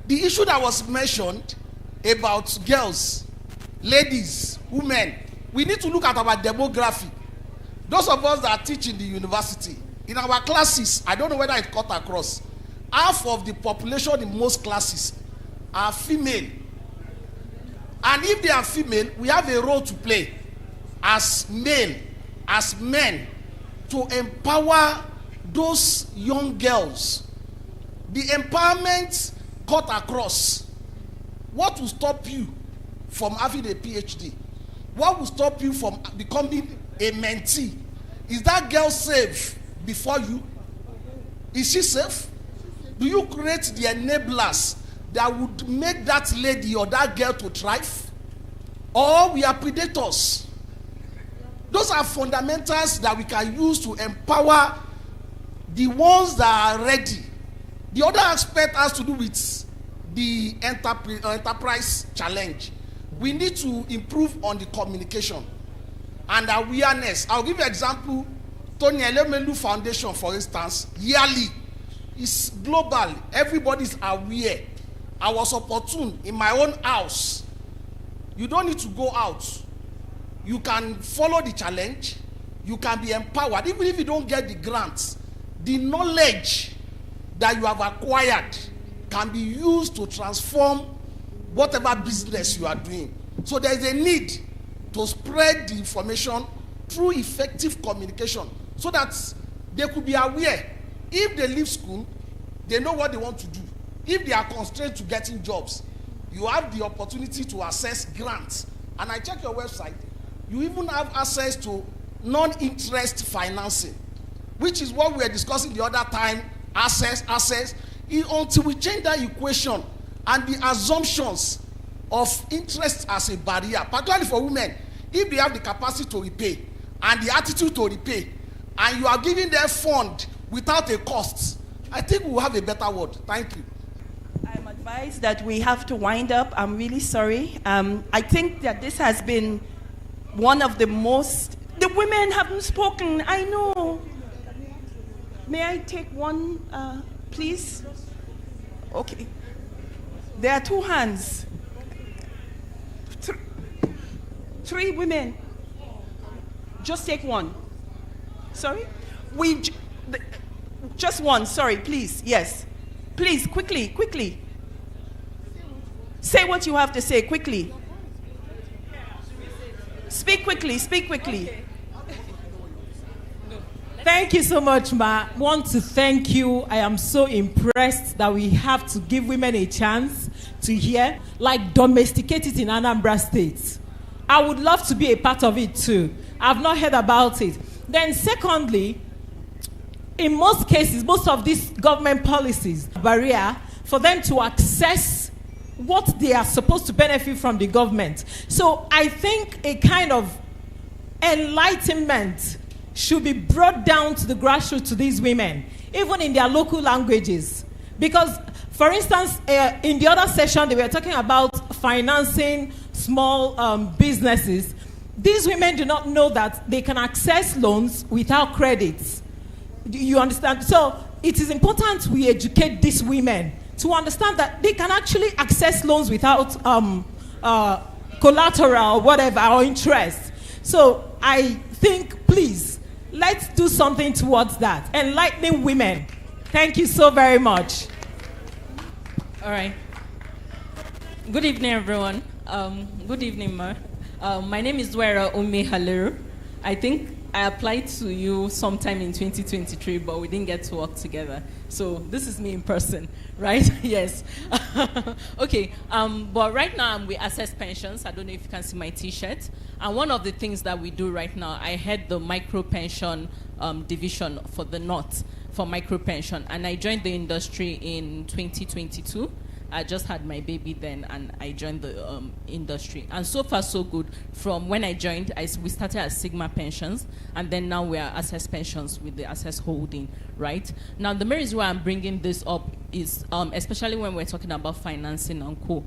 the issue that was mentioned about girls, ladies, women, we need to look at our demography. Those of us that teach in the university, in our classes, I don't know whether it cut across, half of the population in most classes are female. And if they are female, we have a role to play as men, as men, to empower those young girls. The empowerment cut across. What will stop you from having a PhD? What will stop you from becoming a mentee? Is that girl safe before you? Is she safe? Do you create the enablers that would make that lady or that girl to thrive? Or we are predators? Those are fundamentals that we can use to empower the ones that are ready. The other aspect has to do with the enterprise challenge. We need to improve on the communication and awareness. I'll give you an example. Tony Elemelu Foundation, for instance, yearly, is global. Everybody's aware. I was opportune in my own house. You don't need to go out. You can follow the challenge. You can be empowered. Even if you don't get the grants, the knowledge that you have acquired can be used to transform whatever business you are doing. So there is a need to spread the information through effective communication so that they could be aware. If they leave school, they know what they want to do. If they are constrained to getting jobs, you have the opportunity to access grants. And I check your website, you even have access to non-interest financing, which is what we were discussing the other time, access. Until we change that equation and the assumptions of interest as a barrier, particularly for women, if they have the capacity to repay and the attitude to repay, and you are giving them fund without a cost, I think we will have a better world. Thank you. I'm advised that we have to wind up. I'm really sorry. I think that this has been one of the most... The women haven't spoken, I know. May I take one, please? Okay. There are two hands. Three women. Just take one. Sorry? Just one, sorry, please. Yes. Please, quickly. Say what you have to say, quickly. Speak quickly. Okay. Thank you so much, Ma. I want to thank you. I am so impressed that we have to give women a chance to hear, like domesticate it in Anambra State. I would love to be a part of it too. I've not heard about it. Then secondly, in most cases, most of these government policies, barrier for them to access what they are supposed to benefit from the government. So I think a kind of enlightenment should be brought down to the grassroots to these women, even in their local languages. Because, for instance, in the other session, they were talking about financing small businesses. These women do not know that they can access loans without credits. Do you understand? So it is important we educate these women to understand that they can actually access loans without collateral or whatever, or interest. So I think, please, let's do something towards that. Enlightening women. Thank you so very much. All right. Good evening, everyone. Good evening, Ma. My name is Dwera Ome Haleru. I think I applied to you sometime in 2023, but we didn't get to work together. So this is me in person, right? Yes. Okay. But right now we assess pensions. I don't know if you can see my T-shirt. And one of the things that we do right now, I head the micro pension division for the North for micro pension, and I joined the industry in 2022. I just had my baby then, and I joined the industry. And so far, so good. From when I joined, we started as Sigma Pensions, and then now we are Access Pensions with the Access Holding, right? Now, the main reason why I'm bringing this up is, especially when we're talking about financing and co.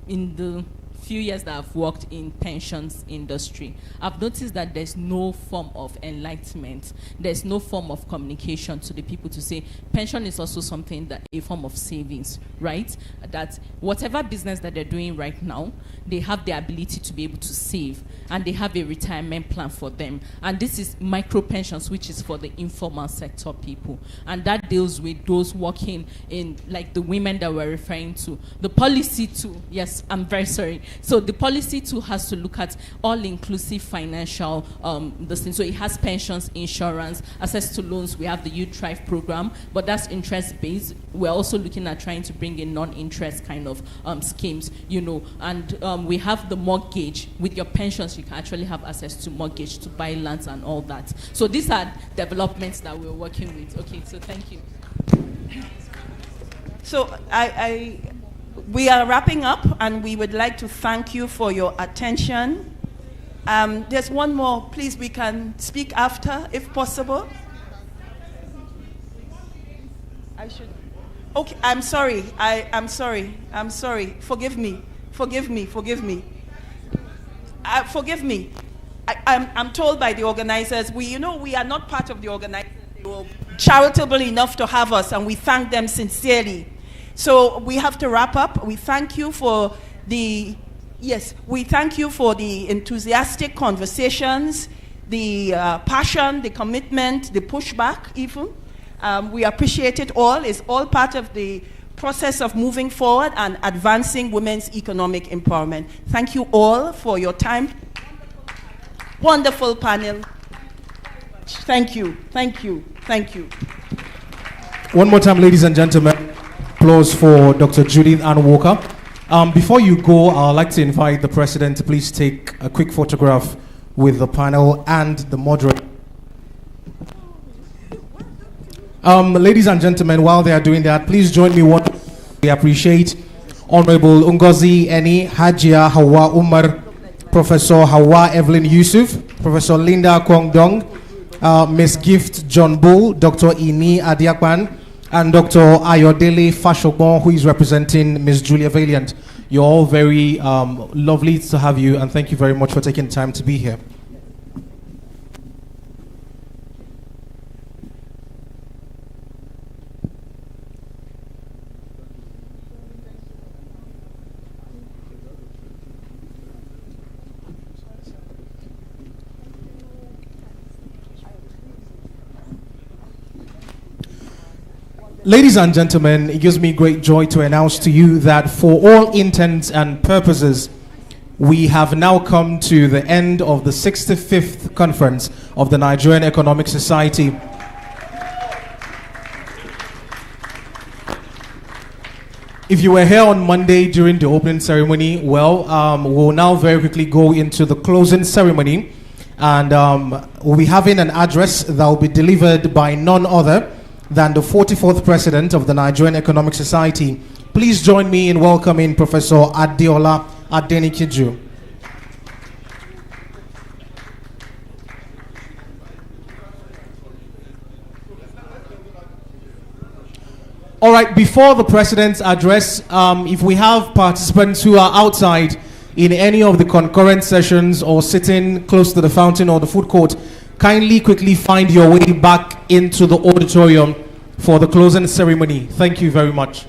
In the few years that I've worked in pensions industry, I've noticed that there's no form of enlightenment, there's no form of communication to the people to say pension is also something that a form of savings, right? That whatever business that they're doing right now, they have the ability to be able to save, and they have a retirement plan for them. And this is micro pensions, which is for the informal sector people, and that deals with those working in, like the women that we're referring to. The policy too, yes, I'm very sorry. So the policy too has to look at all-inclusive financial this thing. So it has pensions, insurance, access to loans. We have the Youth Thrive program, but that's interest-based. We're also looking at trying to bring in non-interest kind of schemes, you know. And we have the mortgage. With your pensions, you can actually have access to mortgage to buy lands and all that. So these are developments that we're working with. Okay, so thank you. So we are wrapping up, and we would like to thank you for your attention. There's one more. Please, we can speak after, if possible. I should. Okay, I'm sorry. I'm sorry. Forgive me. Forgive me. I'm told by the organizers, we are not part of the organizers. They were charitable enough to have us, and we thank them sincerely. So we have to wrap up. We thank you for the enthusiastic conversations, the passion, the commitment, the pushback even. We appreciate it all. It's all part of the process of moving forward and advancing women's economic empowerment. Thank you all for your time. Wonderful panel. Thank you, thank you, thank you. One more time, ladies and gentlemen, applause for Dr. Judith Ann Walker. Before you go, I'd like to invite the president to please take a quick photograph with the panel and the moderator. Ladies and gentlemen, while they are doing that, please join me. We appreciate Honorable Ngozi Eni, Hajia Hawa Umar, Professor Hawa Evelyn Yusuf, Professor Linda Kwong Dong, Ms. Gift John Bull, Dr. Ini Adiakpan, and Dr. Ayodele Fashogbon, who is representing Ms. Julia Valiant. You're all very lovely to have you, and thank you very much for taking time to be here. Ladies and gentlemen, it gives me great joy to announce to you that for all intents and purposes, we have now come to the end of the 65th conference of the Nigerian Economic Society. If you were here on Monday during the opening ceremony, well, we'll now very quickly go into the closing ceremony, and we'll be having an address that will be delivered by none other than the 44th President of the Nigerian Economic Society. Please join me in welcoming Professor Adeola Adenikiju. All right, before the President's address, if we have participants who are outside in any of the concurrent sessions or sitting close to the fountain or the food court, kindly quickly find your way back into the auditorium for the closing ceremony. Thank you very much.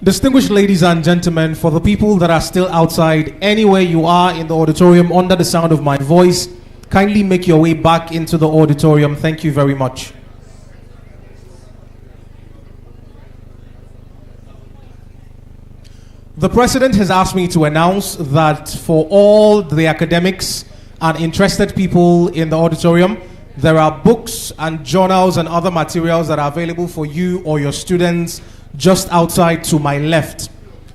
Distinguished ladies and gentlemen, for the people that are still outside, anywhere you are in the auditorium under the sound of my voice, kindly make your way back into the auditorium. Thank you very much. The President has asked me to announce that for all the academics and interested people in the auditorium, there are books and journals and other materials that are available for you or your students just outside to my left.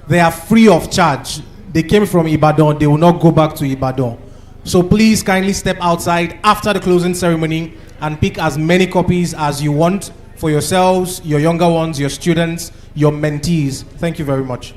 They are free of charge. They came from Ibadan. They will not go back to Ibadan. So please kindly step outside after the closing ceremony and pick as many copies as you want for yourselves, your younger ones, your students, your mentees. Thank you very much.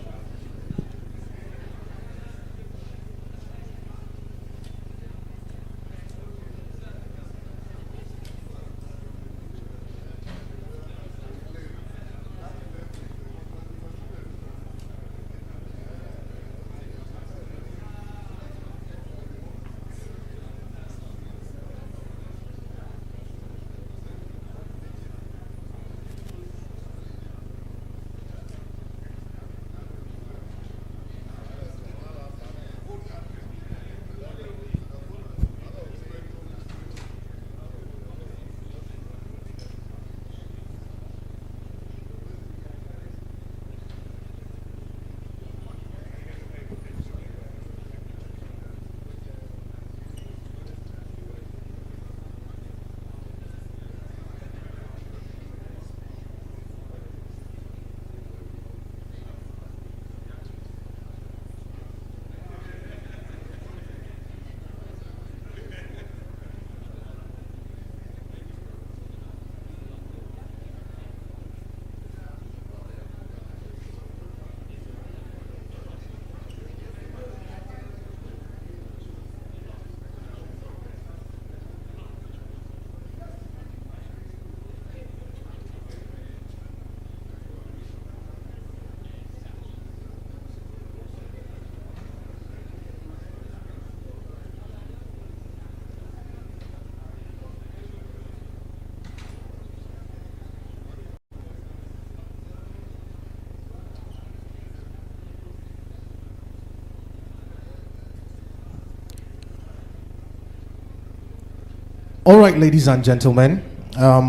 All right, ladies and gentlemen,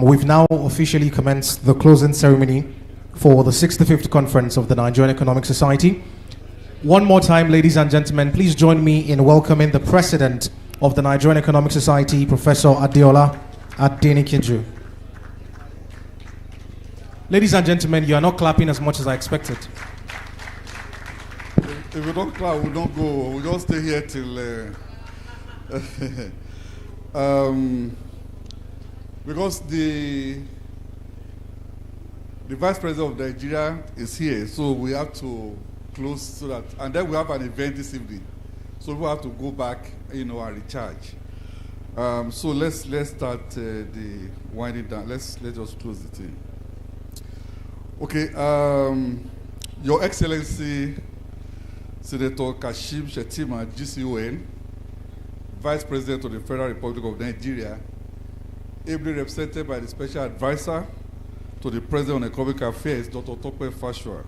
we've now officially commenced the closing ceremony for the 65th conference of the Nigerian Economic Society. One more time, ladies and gentlemen, please join me in welcoming the president of the Nigerian Economic Society, Professor Adeola Adenikeju. Ladies and gentlemen, you are not clapping as much as I expected. If we don't clap, we don't go. We'll just stay here till... because the Vice President of Nigeria is here, so we have to close so that... And then we have an event this evening. So we have to go back, and recharge. So let's start the winding down. Let's just close the thing. Okay, Your Excellency, Senator Kashim Shettima, GCON, Vice President of the Federal Republic of Nigeria, ably represented by the Special Advisor to the President on Economic Affairs, Dr. Tope Fashua.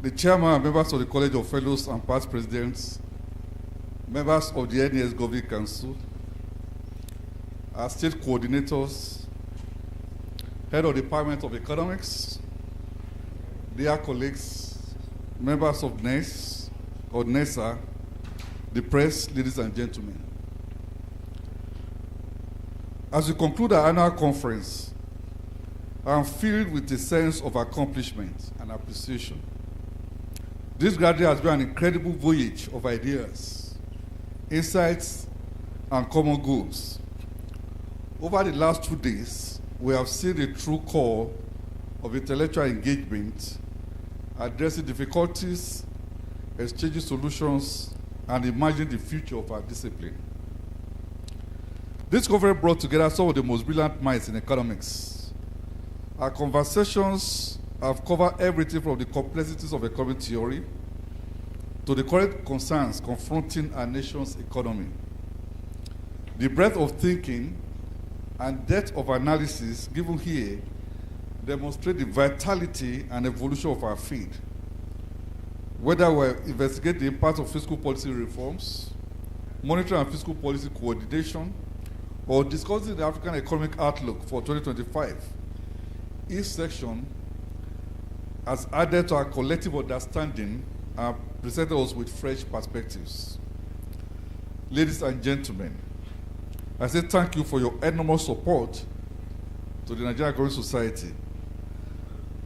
The Chairman and members of the College of Fellows and Past Presidents, members of the NES Governing Council, our state coordinators, Head of the Department of Economics, dear colleagues, members of Nes or NESA, the press, ladies and gentlemen. As we conclude our annual conference, I am filled with a sense of accomplishment and appreciation. This gathering has been an incredible voyage of ideas, insights, and common goals. Over the last 2 days, we have seen the true core of intellectual engagement, addressing difficulties, exchanging solutions, and imagining the future of our discipline. This conference brought together some of the most brilliant minds in economics. Our conversations have covered everything from the complexities of economic theory to the current concerns confronting our nation's economy. The breadth of thinking and depth of analysis given here demonstrate the vitality and evolution of our field. Whether we're investigating the impact of fiscal policy reforms, monetary and fiscal policy coordination, or discussing the African economic outlook for 2025, each section has added to our collective understanding and presented us with fresh perspectives. Ladies and gentlemen, I say thank you for your enormous support to the Nigerian Economic Society,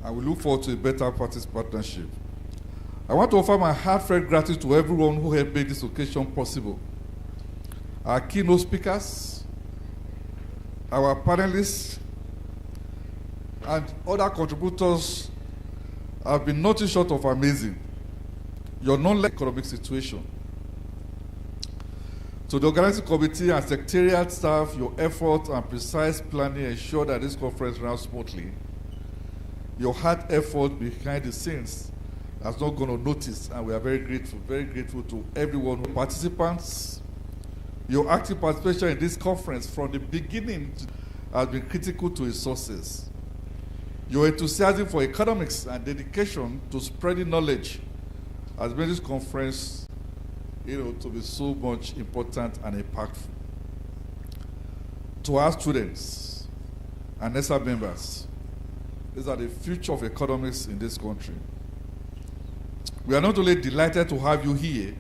and we look forward to a better partnership. I want to offer my heartfelt gratitude to everyone who helped make this occasion possible. Our keynote speakers, our panelists, and other contributors have been nothing short of amazing. Your non-like economic situation. To the organizing committee and secretariat staff, your effort and precise planning ensure that this conference runs smoothly. Your hard effort behind the scenes has not gone unnoticed, and we are very grateful to everyone who participants. Your active participation in this conference from the beginning has been critical to its success. Your enthusiasm for economics and dedication to spreading knowledge has made this conference to be so much important and impactful. To our students and NESA members, these are the future of economics in this country. We are not only delighted to have you here,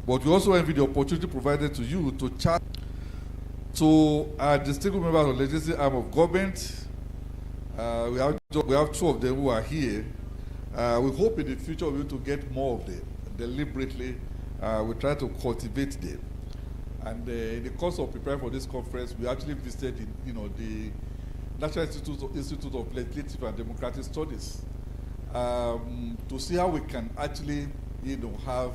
but we also envy the opportunity provided to you to chat to our distinguished members of the legislative arm of government. We have 2 of them who are here. We hope in the future we'll be able to get more of them. Deliberately, we try to cultivate them. And in the course of preparing for this conference, we actually visited the National Institute of Legislative and Democratic Studies to see how we can actually have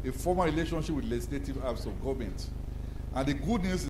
a formal relationship with legislative arms of government. And the good news is